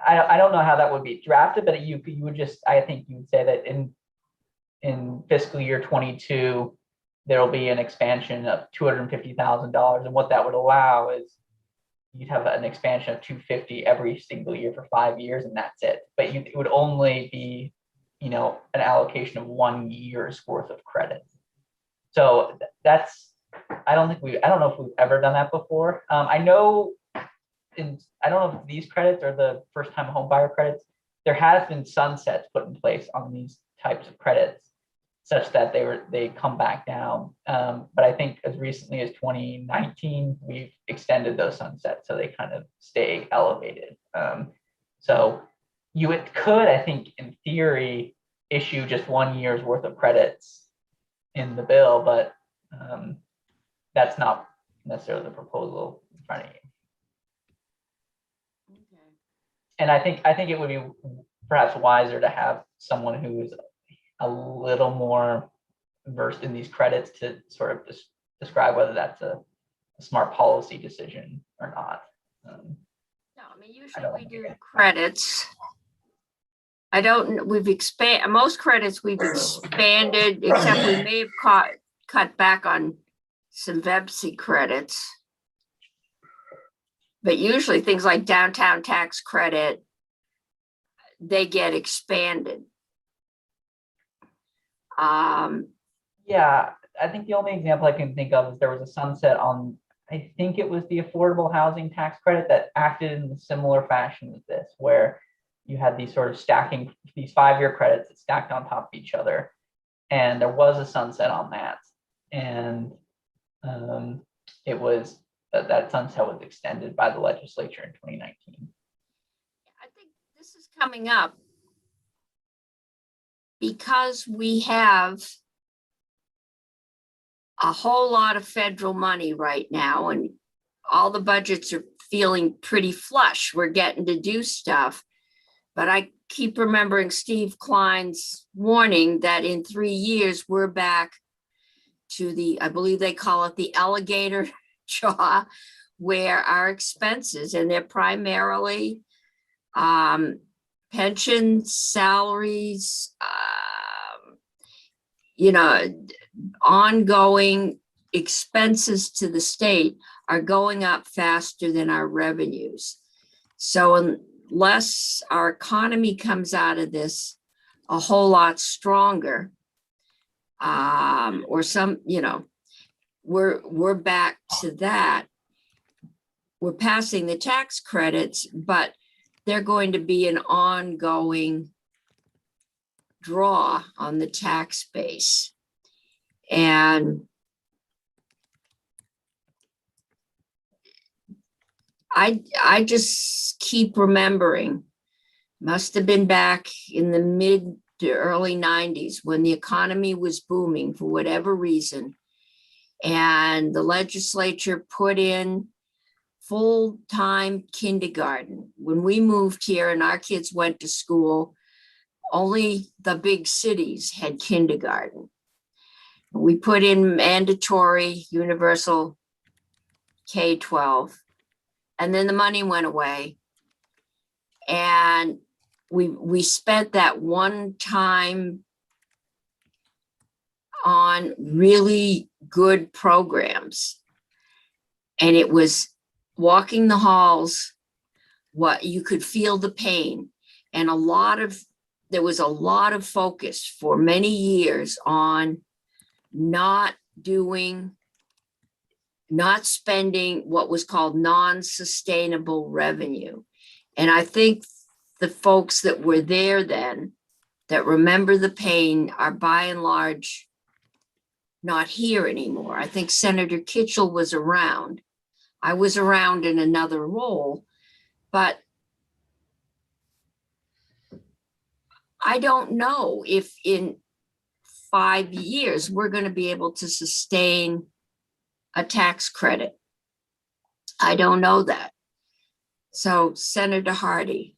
I don't know how that would be drafted, but you would just, I think you would say that in fiscal year 22, there'll be an expansion of $250,000. And what that would allow is you'd have an expansion of 250 every single year for 5 years, and that's it. But it would only be, an allocation of 1 year's worth of credit. So I don't know if we've ever done that before. I don't know if these credits are the first time home buyer credits. There has been sunsets put in place on these types of credits such that they come back down. But I think as recently as 2019, we've extended those sunsets so they kind of stay elevated. So you could, I think, in theory, issue just 1 year's worth of credits in the bill, but that's not necessarily the proposal in front of you. And I think it would be perhaps wiser to have someone who is a little more versed in these credits to sort of just describe whether that's a smart policy decision or not. No, I mean, usually we do credits. Most credits we've expanded, except we may have cut back on some VEBC credits. But usually things like downtown tax credit, they get expanded. Yeah, I think the only example I can think of is there was a sunset on I think it was the affordable housing tax credit that acted in a similar fashion as this, where you had these sort of stacking, these 5-year credits that stacked on top of each other. And there was a sunset on that. And it was that sunset was extended by the legislature in 2019. I think this is coming up because we have a whole lot of federal money right now, and all the budgets are feeling pretty flush. We're getting to do stuff. But I keep remembering Steve Klein's warning that in 3 years, we're back to the, I believe they call it the alligator jaw, where our expenses, and they're primarily pensions, salaries, ongoing expenses to the state are going up faster than our revenues. So unless our economy comes out of this a whole lot stronger, or some, we're back to that. We're passing the tax credits, but they're going to be an ongoing draw on the tax base. And I just keep remembering, must have been back in the mid to early 90s when the economy was booming for whatever reason. And the legislature put in full-time kindergarten. When we moved here and our kids went to school, only the big cities had kindergarten. We put in mandatory universal K-12, and then the money went away. And we spent that one time on really good programs. And it was walking the halls, what you could feel the pain. And there was a lot of focus for many years on not spending what was called non-sustainable revenue. And I think the folks that were there then that remember the pain are by and large not here anymore. I think Senator Kitchell was around. I was around in another role, but I don't know if in 5 years we're going to be able to sustain a tax credit. I don't know that. So Senator Hardy.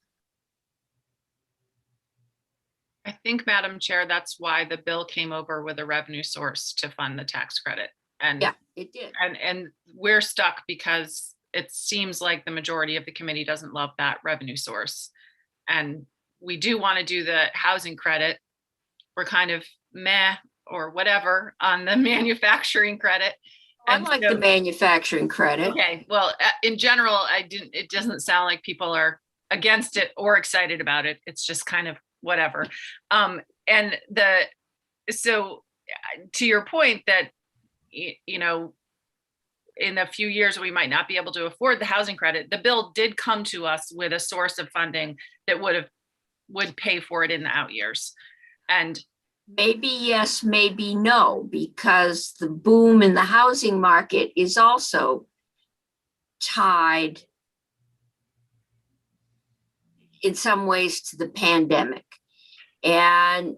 I think, Madam Chair, that's why the bill came over with a revenue source to fund the tax credit. And Yeah, it did. And we're stuck because it seems like the majority of the committee doesn't love that revenue source. And we do want to do the housing credit. We're kind of meh or whatever on the manufacturing credit. I And like so- the manufacturing credit. Okay, well, in general, it doesn't sound like people are against it or excited about it. It's just kind of whatever. So to your point that, in a few years, we might not be able to afford the housing credit. The bill did come to us with a source of funding that would pay for it in the out years. And Maybe yes, maybe no, because the boom in the housing market is also tied in some ways to the pandemic. And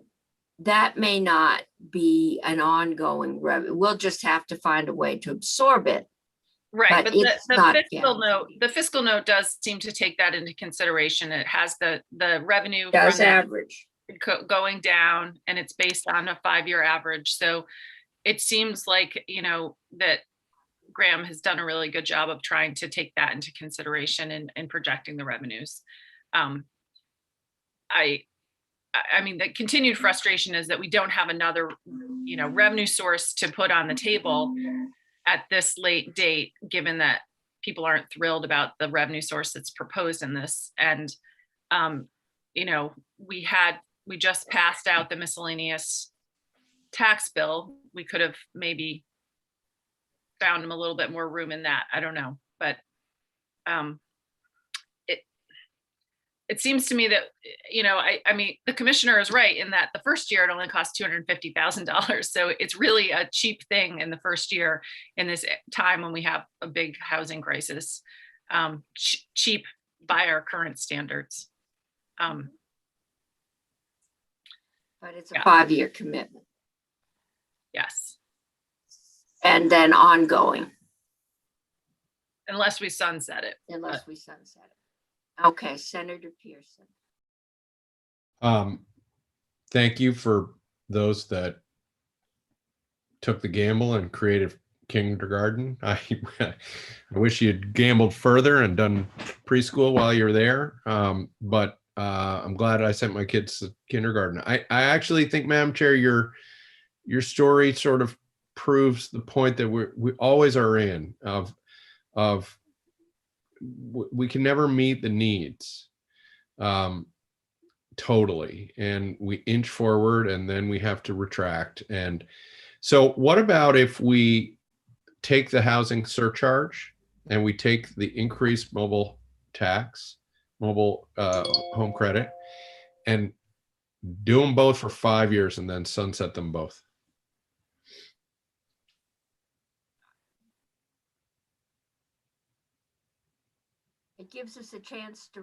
that may not be an ongoing revenue. We'll just have to find a way to absorb it. right, But but it's not the fiscal note does seem to take that into consideration. It has the revenue Does from average. going down, and it's based on a 5-year average. So it seems like, that Graham has done a really good job of trying to take that into consideration in projecting the revenues. I mean, the continued frustration is that we don't have another, revenue source to put on the table at this late date, given that people aren't thrilled about the revenue source that's proposed in this. And, we just passed out the miscellaneous tax bill. We could have maybe found a little bit more room in that. I don't know, but it seems to me that, I mean, the commissioner is right in that the first year it only costs $250,000. So it's really a cheap thing in the first year in this time when we have a big housing crisis, cheap by our current standards. But it's a Yeah. 5-year commitment Yes, and then ongoing unless we sunset it. unless we sunset it. Okay, Senator Pearson. Thank you for those that took the gamble and created kindergarten. I wish you'd gambled further and done preschool while you're there. But I'm glad I sent my kids to kindergarten. I actually think, Madam Chair, your story sort of proves the point that we always are in of we can never meet the needs totally, and we inch forward and then we have to retract. And so what about if we take the housing surcharge and we take the increased mobile home credit, and do them both for 5 years and then sunset them both? It gives us a chance to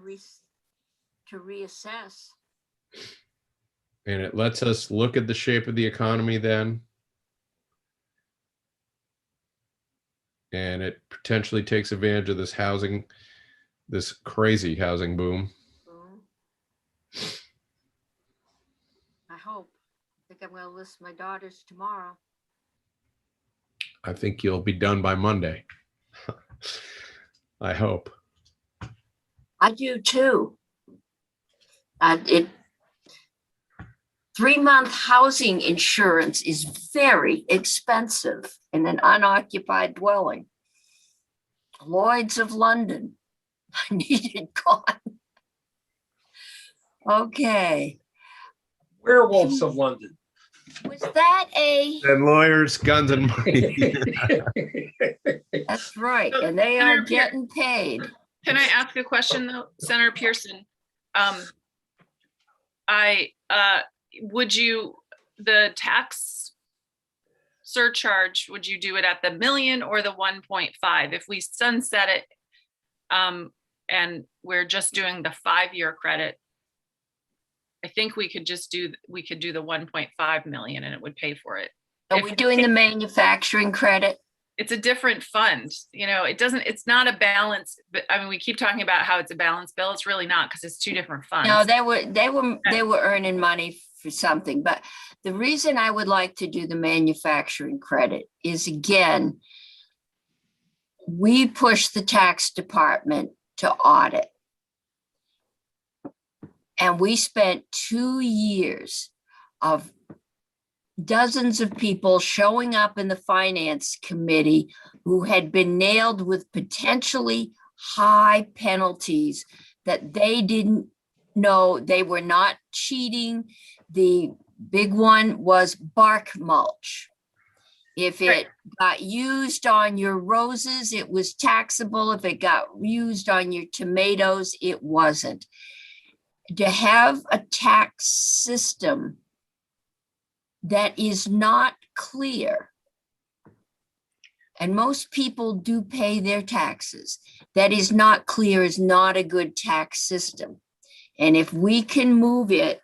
reassess. And it lets us look at the shape of the economy then. And it potentially takes advantage of this crazy housing boom. I hope. I think I'm going to list my daughters tomorrow. I think you'll be done by Monday. I hope. I do too. 3-month housing insurance is very expensive in an unoccupied dwelling. Lloyd's of London, I need it gone. Okay. Werewolves of London. Was that a? And lawyers, guns, and money. That's right, and they are getting paid. Can I ask a question though, Senator Pearson? The tax surcharge, would you do it at the million or the 1.5? If we sunset it, and we're just doing the 5-year credit, I think we could do the 1.5 million and it would pay for it. Are we doing the manufacturing credit? It's a different fund, it's not a balance, but I mean, we keep talking about how it's a balance bill. It's really not, because it's two different funds. No, they were earning money for something, but the reason I would like to do the manufacturing credit is, again, we push the tax department to audit. And we spent 2 years of dozens of people showing up in the finance committee who had been nailed with potentially high penalties that they didn't know. They were not cheating. The big one was bark mulch. If it got used on your roses, it was taxable. If it got used on your tomatoes, it wasn't. To have a tax system that is not clear, and most people do pay their taxes, that is not clear is not a good tax system. And if we can move it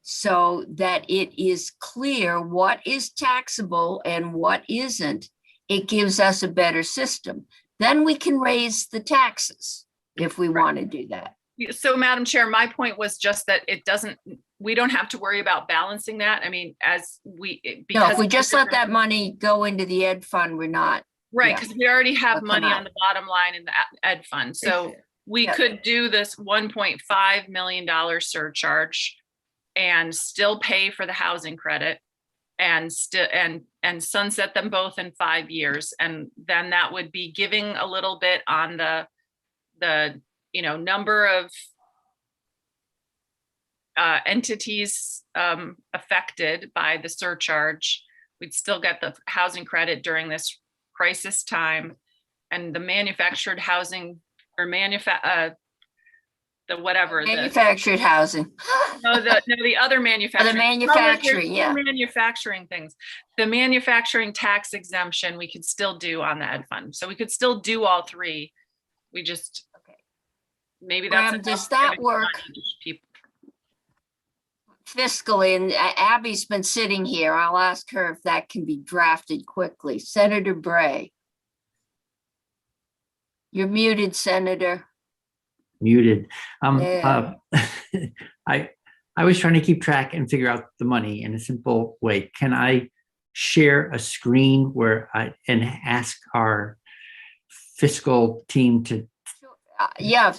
so that it is clear what is taxable and what isn't, it gives us a better system. Then we can raise the taxes if we want to do that. So, Madam Chair, my point was just that we don't have to worry about balancing that. I mean, No, if we just let that money go into the ed fund, we're not. Right, yeah. because we already have It'll money come on the bottom line in the ed fund. So we could do this $1.5 million surcharge and still pay for the housing credit and sunset them both in 5 years. And then that would be giving a little bit on the number of entities affected by the surcharge. We'd still get the housing credit during this crisis time, and the manufactured housing or the whatever. Manufactured housing. The other manufacturing. manufacturing, yeah. Manufacturing things. The manufacturing tax exemption we could still do on the ed fund. So we could still do all three. We just, Okay. maybe that's. Graham, does enough that for work people. fiscally? And Abby's been sitting here. I'll ask her if that can be drafted quickly. Senator Bray. You're muted, Senator. Muted. Yeah. I was trying to keep track and figure out the money in a simple way. Can I share a screen and ask our fiscal team to? Yeah,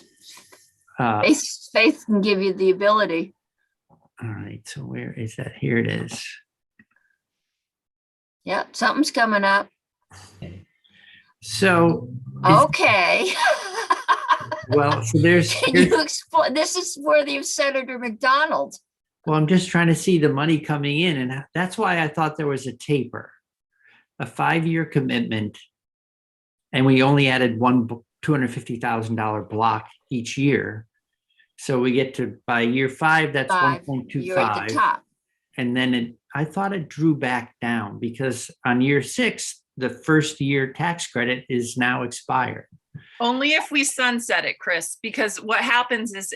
All Faith can give you the ability. right. So where is that? Here it is. Yeah, something's coming up. So. Okay. Well, so here's, Can you explain? This is worthy of Senator McDonald. well, I'm just trying to see the money coming in, and that's why I thought there was a taper, a 5-year commitment, and we only added one $250,000 block each year. So we get to, by year 5, that's 1.25. You're at the top. And then I thought it drew back down because on year 6, the first year tax credit is now expired. Only if we sunset it, Chris, because what happens is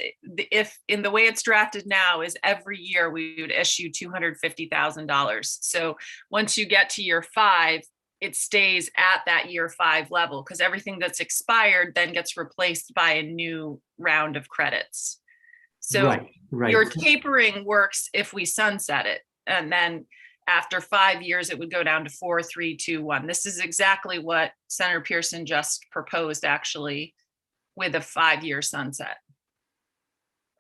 if in the way it's drafted now is every year we would issue $250,000. So once you get to year 5, it stays at that year 5 level because everything that's expired then gets replaced by a new round of credits. So right. your tapering works if we sunset it. And then after 5 years, it would go down to 4, 3, 2, 1. This is exactly what Senator Pearson just proposed, actually, with a 5-year sunset.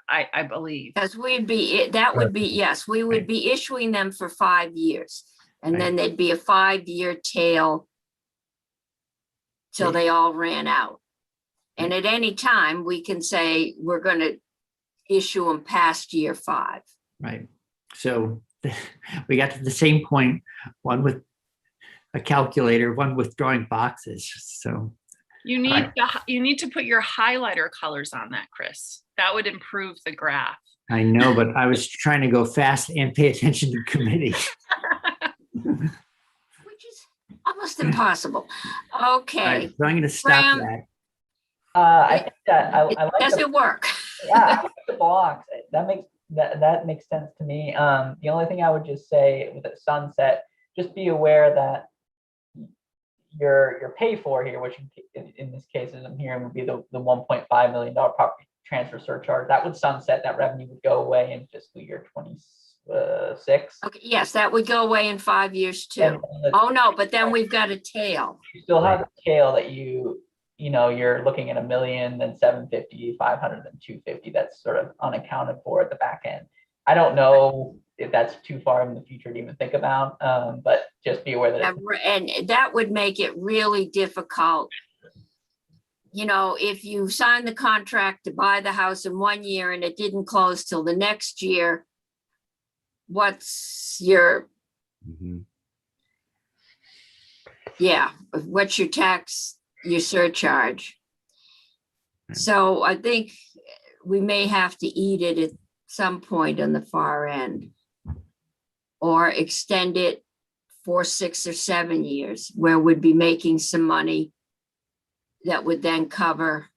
I believe. Because that would be, yes, we would be issuing them for 5 years. And then there'd be a 5-year tail till they all ran out. And at any time, we can say, we're going to issue them past year 5. Right. So we got to the same point, one with a calculator, one with drawing boxes. So you need to put your highlighter colors on that, Chris. That would improve the graph. I know, but I was trying to go fast and pay attention to committee. Which is almost impossible. Okay. Right, so I'm going to stop Graham, that. I think that I like does it work? Yeah, I like the blocks. That makes sense to me. The only thing I would just say with a sunset, just be aware that your pay for here, which in this case, as I'm hearing, would be the $1.5 million property transfer surcharge. That would sunset. That revenue would go away in fiscal year 26. Okay, yes, that would go away in 5 years too. Oh no, but then we've got a tail. You still have a tail that you're looking at $1 million, then 750, 500, then 250. That's sort of unaccounted for at the back end. I don't know if that's too far in the future to even think about, but just be aware that. And that would make it really difficult. If you sign the contract to buy the house in 1 year and it didn't close till the next year, what's your tax, your surcharge? So I think we may have to eat it at some point on the far end, or extend it for 6 or 7 years where we'd be making some money that would then cover.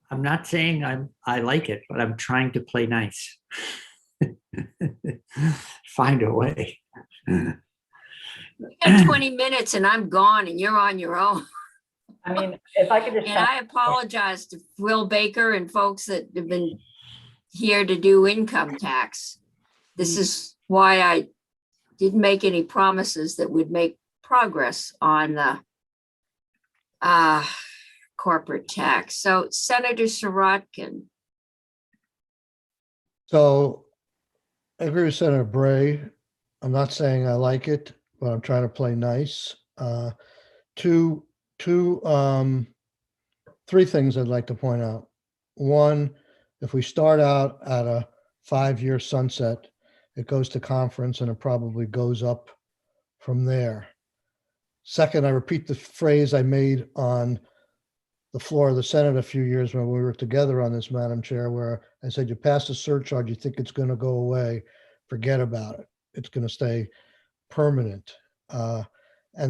I'm not saying I like it, but I'm trying to play nice. Find a way. We got 20 minutes and I'm gone and you're on your own. I mean, if I could just. And I apologize to Will Baker and folks that have been here to do income tax. This is why I didn't make any promises that would make progress on the corporate tax. So Senator Sirotkin. So I agree with Senator Bray. I'm not saying I like it, but I'm trying to play nice. Three things I'd like to point out. One, if we start out at a 5-year sunset, it goes to conference and it probably goes up from there. Second, I repeat the phrase I made on the floor of the Senate a few years when we were together on this, Madam Chair, where I said, you pass a surcharge, you think it's going to go away, forget about it. It's going to stay permanent. And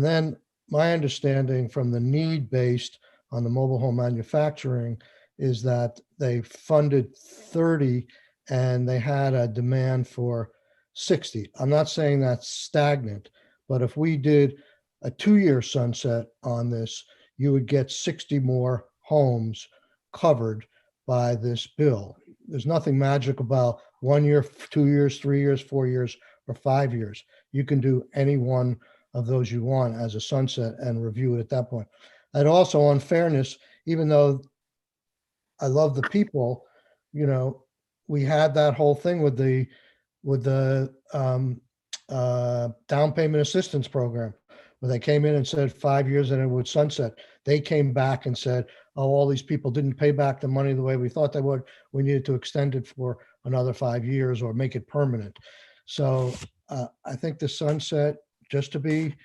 then my understanding from the need-based on the mobile home manufacturing is that they funded 30 and they had a demand for 60. I'm not saying that's stagnant, but if we did a 2-year sunset on this, you would get 60 more homes covered by this bill. There's nothing magic about 1 year, 2 years, 3 years, 4 years, or 5 years. You can do any one of those you want as a sunset and review it at that point. And also on fairness, even though I love the people, you know, we had that whole thing with the down payment assistance program, where they came in and said 5 years and it would sunset. They came back and said, oh, all these people didn't pay back the money the way we thought they would. We needed to extend it for another 5 years or make it permanent. So I think the sunset, just to be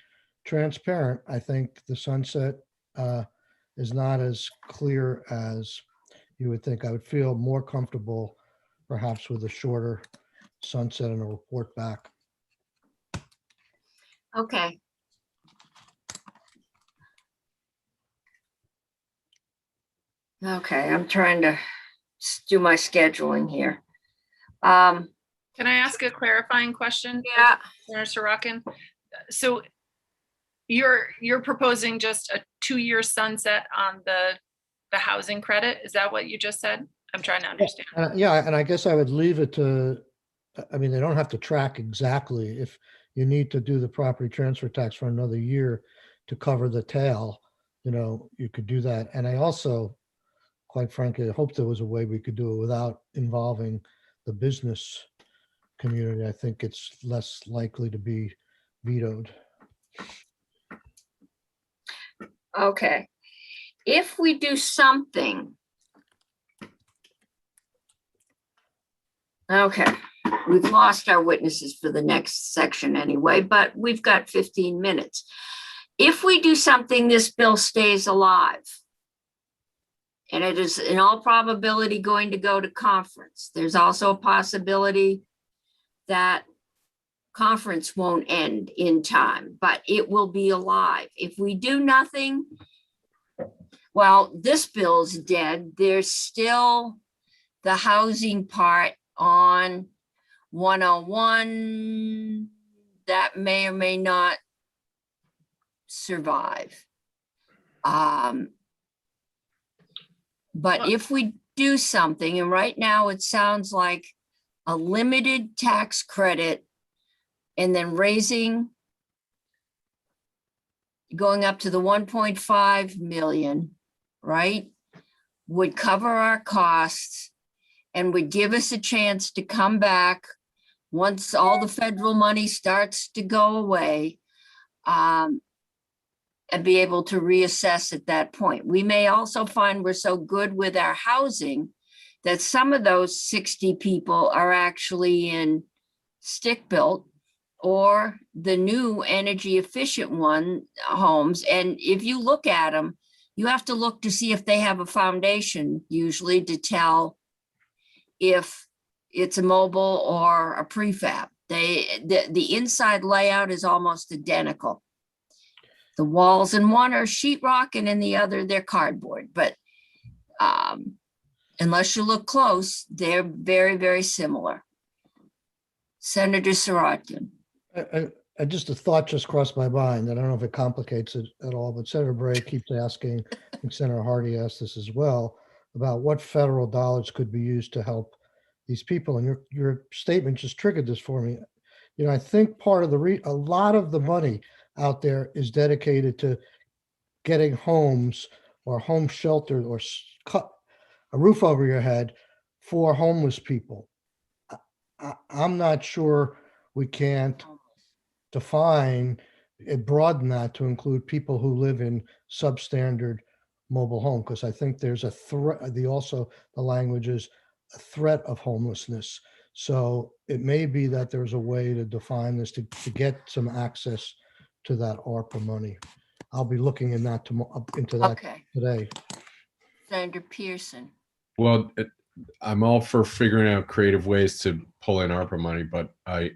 transparent, I think the sunset is not as clear as you would think. I would feel more comfortable perhaps with a shorter sunset and a report back. Okay. Okay, I'm trying to do my scheduling here. Can I ask a clarifying question? Yeah. Senator Sorokin? So you're proposing just a 2-year sunset on the housing credit? Is that what you just said? I'm trying to understand. Yeah, and I guess I would leave it to, I mean, they don't have to track exactly. If you need to do the property transfer tax for another year to cover the tail, you know, you could do that. And I also, quite frankly, I hope there was a way we could do it without involving the business community. I think it's less likely to be vetoed. Okay. If we do something. Okay, we've lost our witnesses for the next section anyway, but we've got 15 minutes. If we do something, this bill stays alive. And it is in all probability going to go to conference. There's also a possibility that conference won't end in time, but it will be alive. If we do nothing, well, this bill's dead. There's still the housing part on 101 that may or may not survive. But if we do something, and right now it sounds like a limited tax credit and then going up to the 1.5 million, right, would cover our costs and would give us a chance to come back once all the federal money starts to go away, and be able to reassess at that point. We may also find we're so good with our housing that some of those 60 people are actually in stick-built or the new energy efficient homes. And if you look at them, you have to look to see if they have a foundation, usually, to tell if it's a mobile or a prefab. The inside layout is almost identical. The walls in one are sheetrock and in the other they're cardboard, but unless you look close, they're very, very similar. Senator Sorokin. Just a thought just crossed my mind. I don't know if it complicates it at all, but Senator Bray keeps asking, I think Senator Hardy asked this as well, about what federal dollars could be used to help these people. And your statement just triggered this for me. You know, I think part of a lot of the money out there is dedicated to getting homes or home shelter or a roof over your head for homeless people. I'm not sure we can't define it, broaden that to include people who live in substandard mobile home, because I think there's a threat. The language is a threat of homelessness. So it may be that there's a way to define this to get some access to that ARPA money. I'll be looking in that into that Okay, today. Senator Pearson. Well, I'm all for figuring out creative ways to pull in ARPA money, but I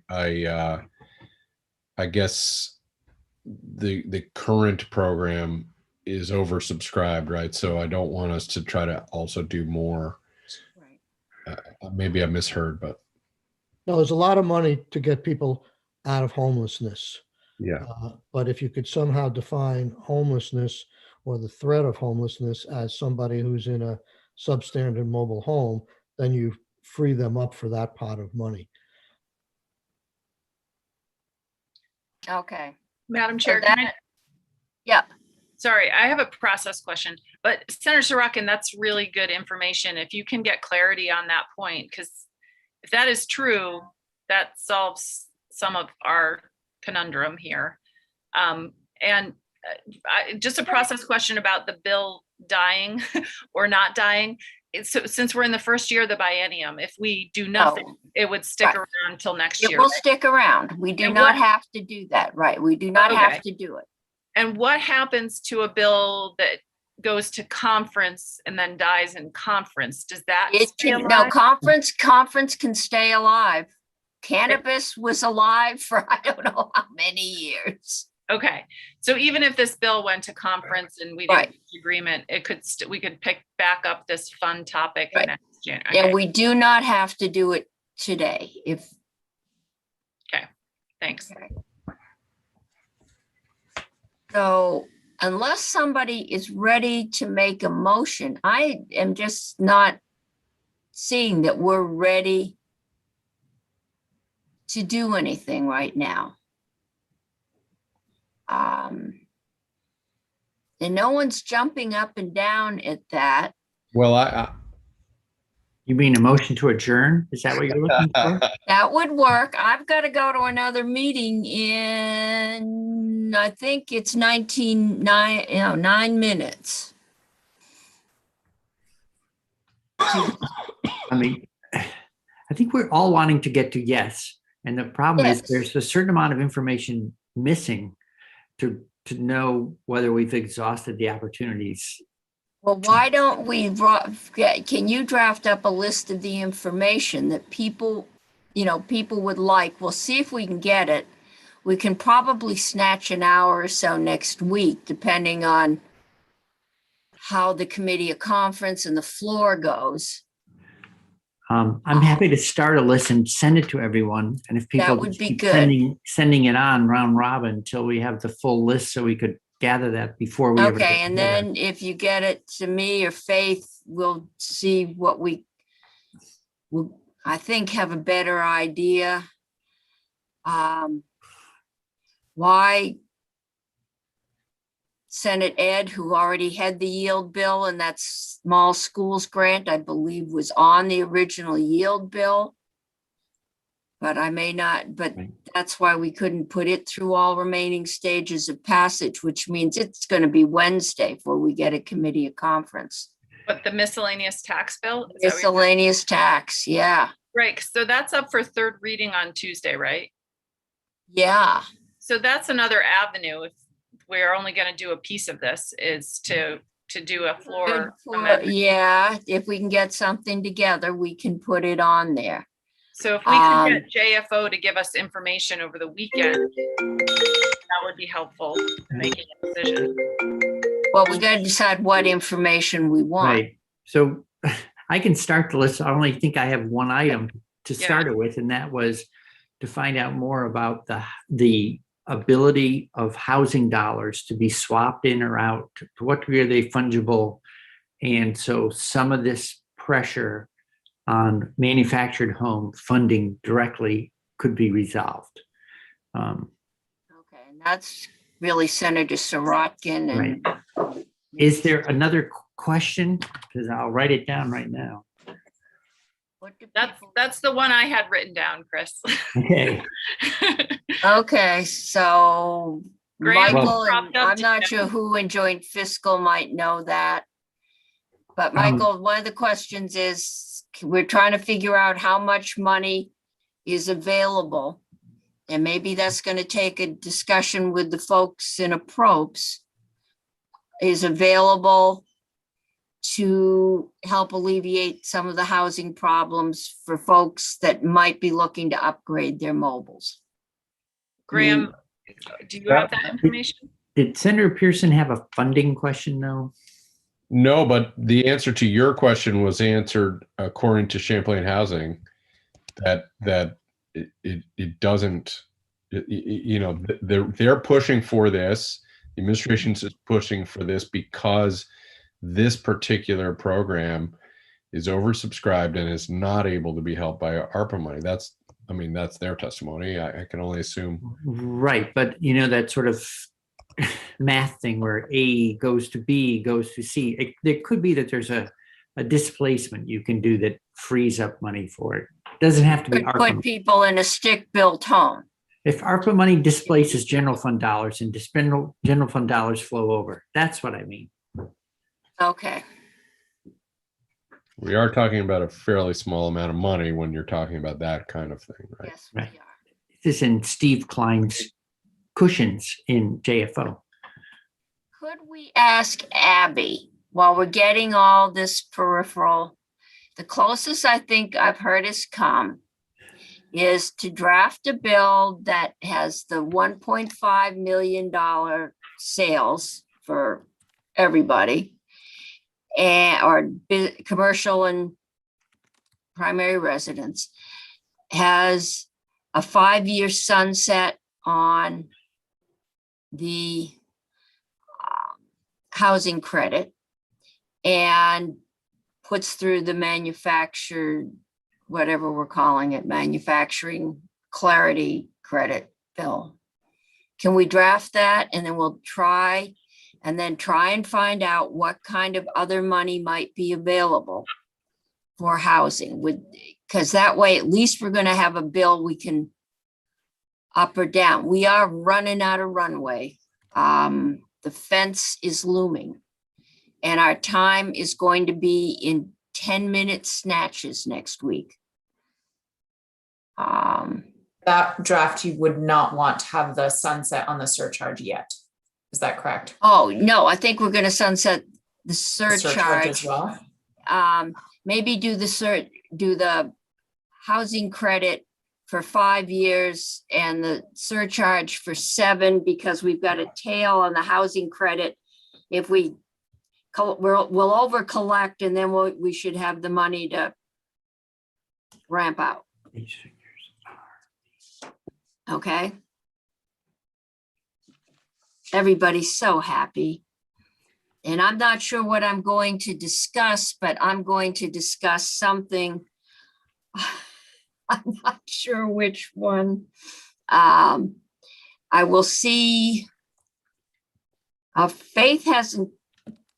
guess the current program is oversubscribed, right? So I don't want us to try to also do more. Right. Maybe I misheard, but No, there's a lot of money to get people out of homelessness. yeah. But if you could somehow define homelessness or the threat of homelessness as somebody who's in a substandard mobile home, then you free them up for that pot of money. Okay. Madam So Chair, can I- that- Yeah, sorry, I have a process question, but Senator Sorokin, that's really good information. If you can get clarity on that point, because if that is true, that solves some of our conundrum here. Just a process question about the bill dying or not dying. So since we're in the first year of the biennium, if we do nothing, it would stick Right. around until next it year. will right? stick around. We do And not what- have to do that, right? We do not Okay. have to do it. And what happens to a bill that goes to conference and then dies in conference? Does that It stay can, no, alive? conference can stay alive. Cannabis was alive for I don't know how many years. Okay, so even if this bill went to conference and we Right. didn't reach agreement, it could, we could pick back up this fun topic Right. next January. And Okay, we do not have to do it today. If thanks. so, unless somebody is ready to make a motion, I am just not seeing that we're ready to do anything right now. And no one's jumping up and down at that. Well, You mean a motion to adjourn? Is that what you're looking for? That would work. I've got to go to another meeting in, I think it's 9 minutes. I mean, I think we're all wanting to get to yes. And the problem is Yes. there's a certain amount of information missing to know whether we've exhausted the opportunities. Well, why don't we, can you draft up a list of the information that people would like? We'll see if we can get it. We can probably snatch an hour or so next week, depending on how the committee of conference and the floor goes. I'm happy to start a list and send it to everyone. And if people That would just be keep good. sending it on round robin until we have the full list, so we could gather that before we ever Okay, get and together. then if you get it to me or Faith, we'll see what we will, I think, have a better idea. Why Senate Ed, who already had the yield bill and that small schools grant, I believe, was on the original yield bill. But I may not, but Right. that's why we couldn't put it through all remaining stages of passage, which means it's going to be Wednesday before we get a committee of conference. But the miscellaneous tax bill? Is that what you're- Miscellaneous tax, yeah, Right, so that's up for third reading on Tuesday, right? yeah. So that's another avenue. If we're only going to do a piece of this, is to do a Good floor for- amendment. Yeah, if we can get something together, we can put it on there. So if we could get JFO to give us information over the weekend, that would be helpful in making a decision. Well, we got to decide what information we want. Right. So I can start the list. I only think I have one item to Yeah. start it with, and that was to find out more about the ability of housing dollars to be swapped in or out. To what degree are they fungible? And so some of this pressure on manufactured home funding directly could be resolved. Okay, and that's really Senator Sorokin and. Right. Is there another question? Because I'll write it down right now. What do That's people- that's the one I had written down, Chris. Okay. Okay, so Graham Michael, and propped up I'm not to- sure who in joint fiscal might know that. But Michael, one of the questions is, we're trying to figure out how much money is available. And maybe that's going to take a discussion with the folks in approps is available to help alleviate some of the housing problems for folks that might be looking to upgrade their mobiles. Graham, do you have that information? Did Senator Pearson have a funding question though? No, but the answer to your question was answered according to Champlain Housing, that it doesn't, you know, they're pushing for this. The administration is pushing for this because this particular program is oversubscribed and is not able to be helped by ARPA money. That's their testimony. I can only assume. Right, but you know, that sort of math thing where A goes to B goes to C. There could be that there's a displacement you can do that frees up money for it. Doesn't have to be Could ARPA. put people in a stick-built home. If ARPA money displaces general fund dollars and general fund dollars flow over, that's what I mean. Okay. We are talking about a fairly small amount of money when you're talking about that kind of thing, right? Yes, we Right. are. This is in Steve Klein's cushions in JFO. Could we ask Abby, while we're getting all this peripheral, the closest I think I've heard has come is to draft a bill that has the $1.5 million sales for everybody, and commercial and primary residence, has a 5-year sunset on the housing credit, and puts through the manufactured, whatever we're calling it, manufacturing clarity credit bill. Can we draft that, and then we'll try and find out what kind of other money might be available for housing, because that way at least we're going to have a bill we can up or down. We are running out of runway. The fence is looming, and our time is going to be in 10-minute snatches next week. That draft, you would not want to have the sunset on the surcharge yet. Is that correct? Oh, no, I think we're going to sunset the The surcharge as surcharge. well? Maybe do the housing credit for 5 years and the surcharge for 7, because we've got a tail on the housing credit. If we'll over collect, and then we should have the money to ramp out. Okay. Everybody's so happy. And I'm not sure what I'm going to discuss, but I'm going to discuss something. I'm not sure which one. I will see. Faith hasn't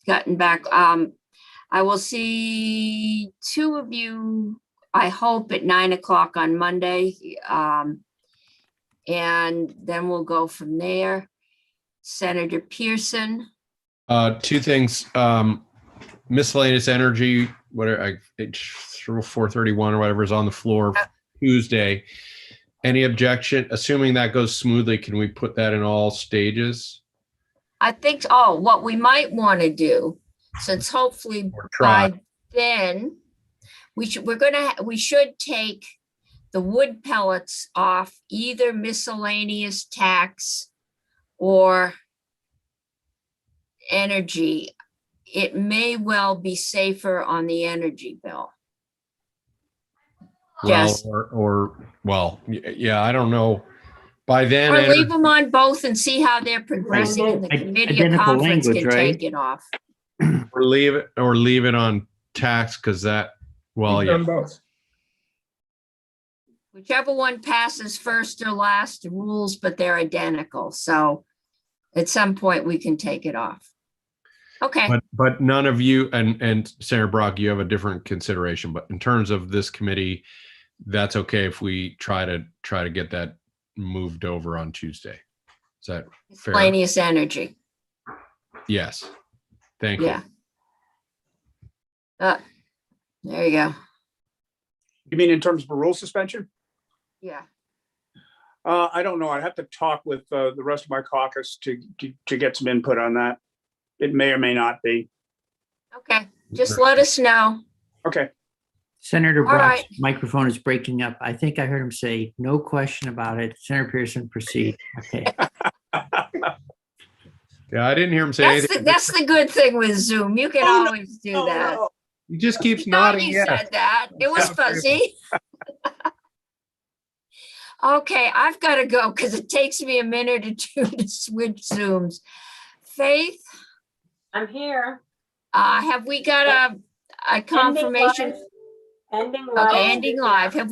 gotten back. I will see 2 of you, I hope, at 9 o'clock on Monday. And then we'll go from there. Senator Pearson. 2 things. Miscellaneous energy, whatever, it's 431 or whatever is on the floor Tuesday. Any objection? Assuming that goes smoothly, can we put that in all stages? I think, what we might want to do, since hopefully try. by then, we should take the wood pellets off either miscellaneous tax or energy. It may well be safer on the energy bill. Yes. Yeah, I don't know. By then, Or leave them on both and see how they're progressing, and the committee of Identical conference language, can right? take it off. or leave it on tax, because that, well, We've yeah. done both. Whichever one passes first or last, the rules, but they're identical. So at some point we can take it off. Okay. But none of you, and Senator Brock, you have a different consideration, but in terms of this committee, that's okay if we try to get that moved over on Tuesday. Is that fair? Miscellaneous energy. Yes. Thank you. Yeah. There you go. You mean in terms of a rule suspension? Yeah. I don't know. I'd have to talk with the rest of my caucus to get some input on that. It may or may not be. Okay, just let us know. Okay. Senator All Brock's right. microphone is breaking up. I think I heard him say, no question about it. Senator Pearson, proceed. Okay. Yeah, I didn't hear him say That's anything. that's the good thing with Zoom. You can Oh, no, always do No, that. no. He just keeps I thought nodding you yes. said that. It was fuzzy. Okay, I've got to go because it takes me a minute or two to switch Zooms. Faith, I'm here. have we got a confirmation? Ending live. Okay, ending live. Have